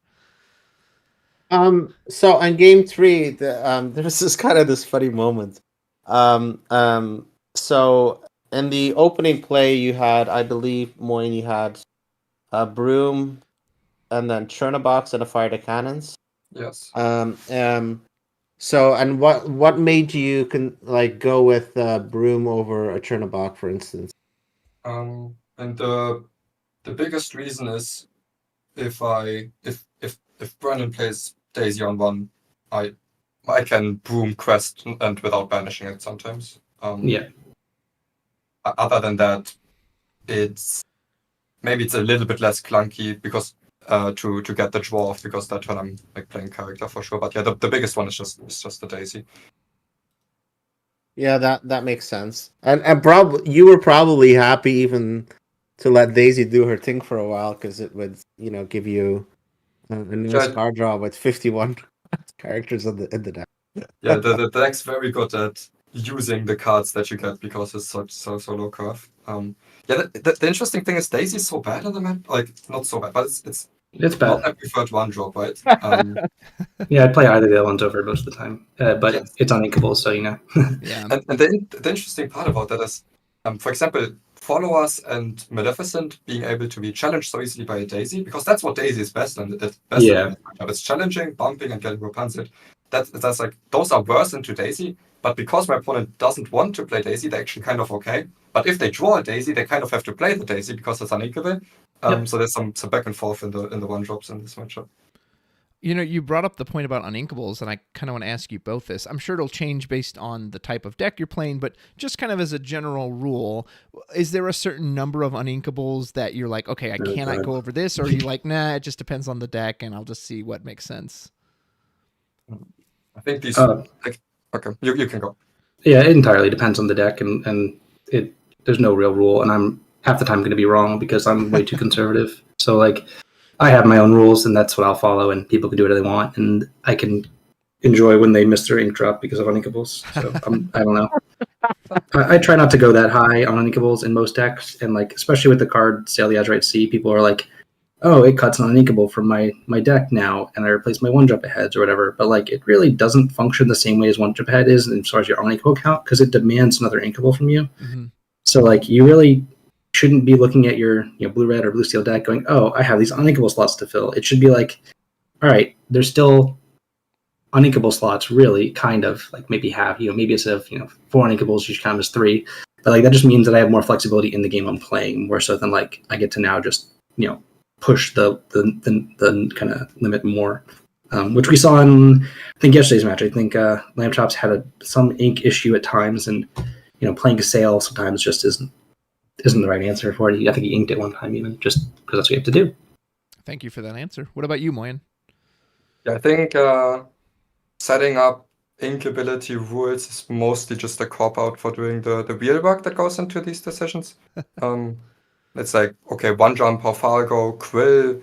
So on game 3, there was this funny moment. So in the opening play, you had, I believe, Moyen, you had a Broom, and then Chernobox and a Fire to Cannons. Yes. So, and what made you go with Broom over a Chernobog, for instance? And the biggest reason is if Brennan plays Daisy on one, I can Broom quest and without banishing it sometimes. Yeah. Other than that, maybe it's a little bit less clunky because to get the draw off, because that turn I'm like playing character for sure. But yeah, the biggest one is just the Daisy. Yeah, that makes sense. And probably you were probably happy even to let Daisy do her thing for a while, because it would give you a nice card draw with 51 characters in the deck. Yeah, the deck's very good at using the cards that you get because it's so low curve. Yeah, the interesting thing is Daisy's so bad in the map. Like, not so bad, but it's bad. Not my preferred one drop, right? Yeah, I play either the ones over most of the time, but Yes. it's uninkable, so Yeah. And the interesting part about that is, for example, followers and Maleficent being able to be challenged so easily by a Daisy, because that's what Daisy is best at. It's challenging, bumping, and getting Rapunzel. That's like, those are worse into Daisy, but because my opponent doesn't want to play Daisy, they're actually kind of okay. But if they draw a Daisy, they kind of have to play the Daisy because it's uninkable. So there's some back and forth in the one drops in this matchup. You brought up the point about uninkables, and I kind of want to ask you both this. I'm sure it'll change based on the type of deck you're playing, but just kind of as a general rule, is there a certain number of uninkables that you're like, okay, I cannot go over this, or are you like, nah, it just depends on the deck, and I'll just see what makes sense? I think these... okay, you can go. Yeah, it entirely depends on the deck, and there's no real rule, and I'm half the time going to be wrong because I'm way too conservative. So, like, I have my own rules, and that's what I'll follow, and people can do whatever they want, and I can enjoy when they miss their ink drop because of uninkables. So I don't know. I try not to go that high on uninkables in most decks, and like especially with the card Sail the Azurite Sea, people are like, "Oh, it cuts an uninkable from my deck now, and I replace my one jump aheads or whatever." But like, it really doesn't function the same way as one jump ahead is as far as your uninkable count, because it demands another inkable from you. Mm-hmm. So like, you really shouldn't be looking at your blue-red or blue-steel deck going, oh, I have these uninkable slots to fill. It should be like, all right, there's still uninkable slots, really, kind of, like maybe maybe instead of 4 uninkables, you should count as 3. But like that just means that I have more flexibility in the game I'm playing, more so than like I get to now just push the kind of limit more, which we saw in I think yesterday's match. I think Lamb Chops had some ink issue at times, and playing a Sail sometimes just isn't the right answer for it. I think he inked it one time even, just because that's what you have to do. Thank you for that answer. What about you, Moyen? Yeah, I think setting up inkability rules is mostly just a cop-out for doing the real work that goes into these decisions. It's like, okay, one jump, how far go, Quill,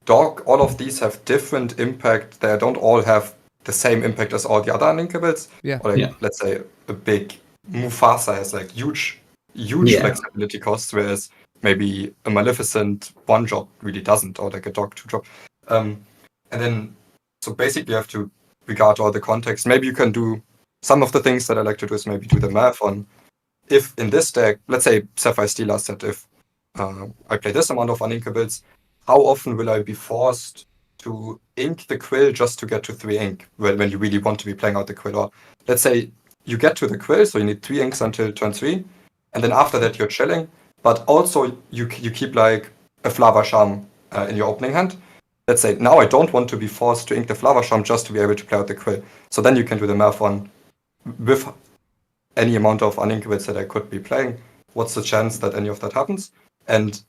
Dog, all of these have different impact. They don't all have the same impact as all the other uninkables. Yeah. Or like, let's say a big Mufasa has like huge flexibility costs, whereas maybe a Maleficent one drop really doesn't, or like a Dog 2 drop. And then, so basically you have to regard all the context. Maybe you can do some of the things that I like to do is maybe do the math on if in this deck, let's say Sapphire Steeler said, if I play this amount of uninkables, how often will I be forced to ink the Quill just to get to 3 ink when you really want to be playing out the Quill? Or let's say you get to the Quill, so you need 3 inks until turn 3, and then after that you're chilling, but also you keep like a Flower Charm in your opening hand. Let's say now I don't want to be forced to ink the Flower Charm just to be able to play out the Quill. So then you can do the math on with any amount of uninkables that I could be playing, what's the chance that any of that happens? And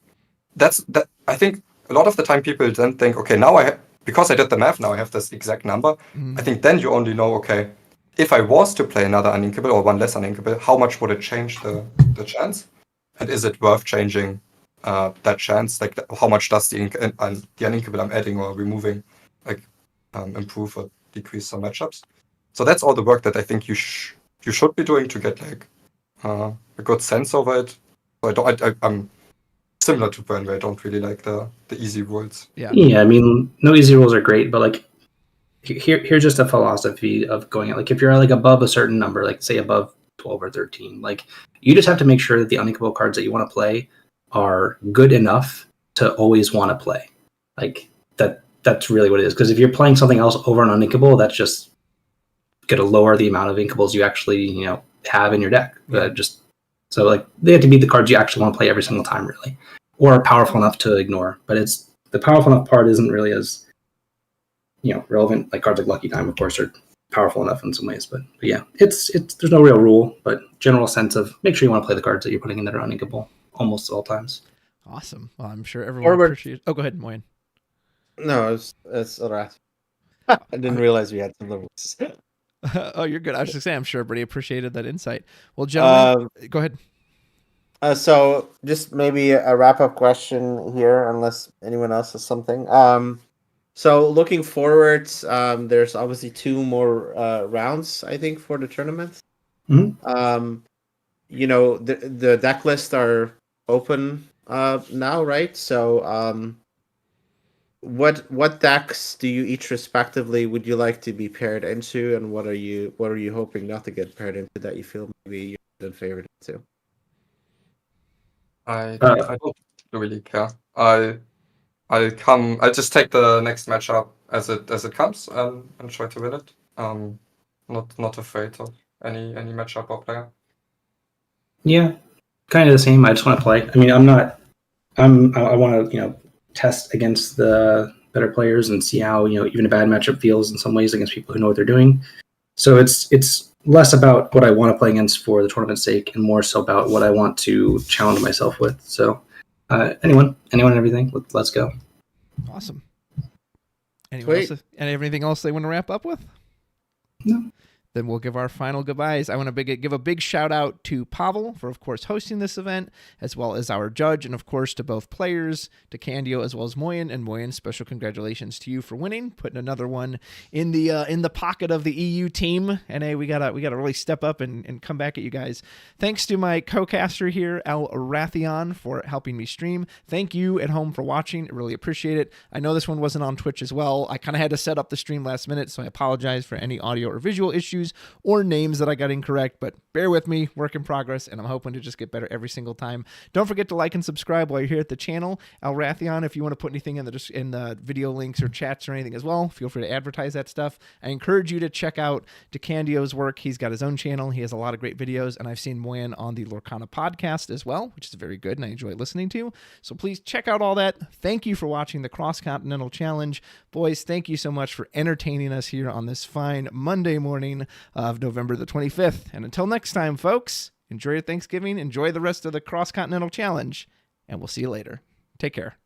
that's that. I think a lot of the time people then think, okay, now because I did the math, now I have this exact number. Mm. I think then you only know, okay, if I was to play another uninkable or one less uninkable, how much would it change the chance? And is it worth changing that chance? Like, how much does the uninkable I'm adding or removing like improve or decrease some matchups? So that's all the work that I think you should be doing to get like a good sense over it. So I'm similar to Bren, where I don't really like the easy rules. Yeah, I mean, no easy rules are great, but like here's just a philosophy of going like if you're like above a certain number, like say above 12 or 13, like you just have to make sure that the uninkable cards that you want to play are good enough to always want to play. Like that's really what it is. Because if you're playing something else over an uninkable, that's just going to lower the amount of inkables you actually, have in your deck. Yeah. So like they have to be the cards you actually want to play every single time, really, or are powerful enough to ignore. But it's the powerful enough part isn't really as relevant. Like cards like Lucky Time, of course, are powerful enough in some ways. But yeah, it's there's no real rule, but general sense of make sure you want to play the cards that you're putting in that are uninkable almost at all times. Awesome. Well, I'm sure everyone Forward. appreciates. Oh, go ahead, Moyen. No, it's Elrathion. I didn't realize we had similar voices. Oh, you're good. I was just saying, I'm sure everybody appreciated that insight. Well, gentlemen, go ahead. So just maybe a wrap-up question here, unless anyone else has something. So looking forward, there's obviously 2 more rounds, I think, for the tournament. Mm-hmm. The deck lists are open now, right? So what decks do you each respectively would you like to be paired into, and what are you hoping not to get paired into that you feel maybe you're in favor into? I don't really care. I just take the next matchup as it comes and try to win it. Not afraid of any matchup or player. Yeah, kind of the same. I just want to play. I mean, I want to test against the better players and see how even a bad matchup feels in some ways against people who know what they're doing. So it's less about what I want to play against for the tournament's sake and more so about what I want to challenge myself with. So anyone and everything, let's go. Awesome. Anyone else? Anything else they want to wrap up with? No. Then we'll give our final goodbyes. I want to give a big shout out to Pavel for, of course, hosting this event, as well as our judge, and of course to both players, Decandio as well as Moyen. And Moyen, special congratulations to you for winning, putting another one in the pocket of the EU team. And hey, we gotta really step up and come back at you guys. Thanks to my co-caster here, Elrathion, for helping me stream. Thank you at home for watching. I really appreciate it. I know this one wasn't on Twitch as well. I kind of had to set up the stream last minute, so I apologize for any audio or visual issues or names that I got incorrect, but bear with me, work in progress, and I'm hoping to just get better every single time. Don't forget to like and subscribe while you're here at the channel. Elrathion, if you want to put anything in the video links or chats or anything as well, feel free to advertise that stuff. I encourage you to check out Decandio's work. He's got his own channel. He has a lot of great videos, and I've seen Moyen on the Lorcana podcast as well, which is very good and I enjoy listening to. So please check out all that. Thank you for watching the Cross-Continental Challenge. Boys, thank you so much for entertaining us here on this fine Monday morning of November the 25th. And until next time, folks, enjoy your Thanksgiving, enjoy the rest of the Cross-Continental Challenge, and we'll see you later. Take care.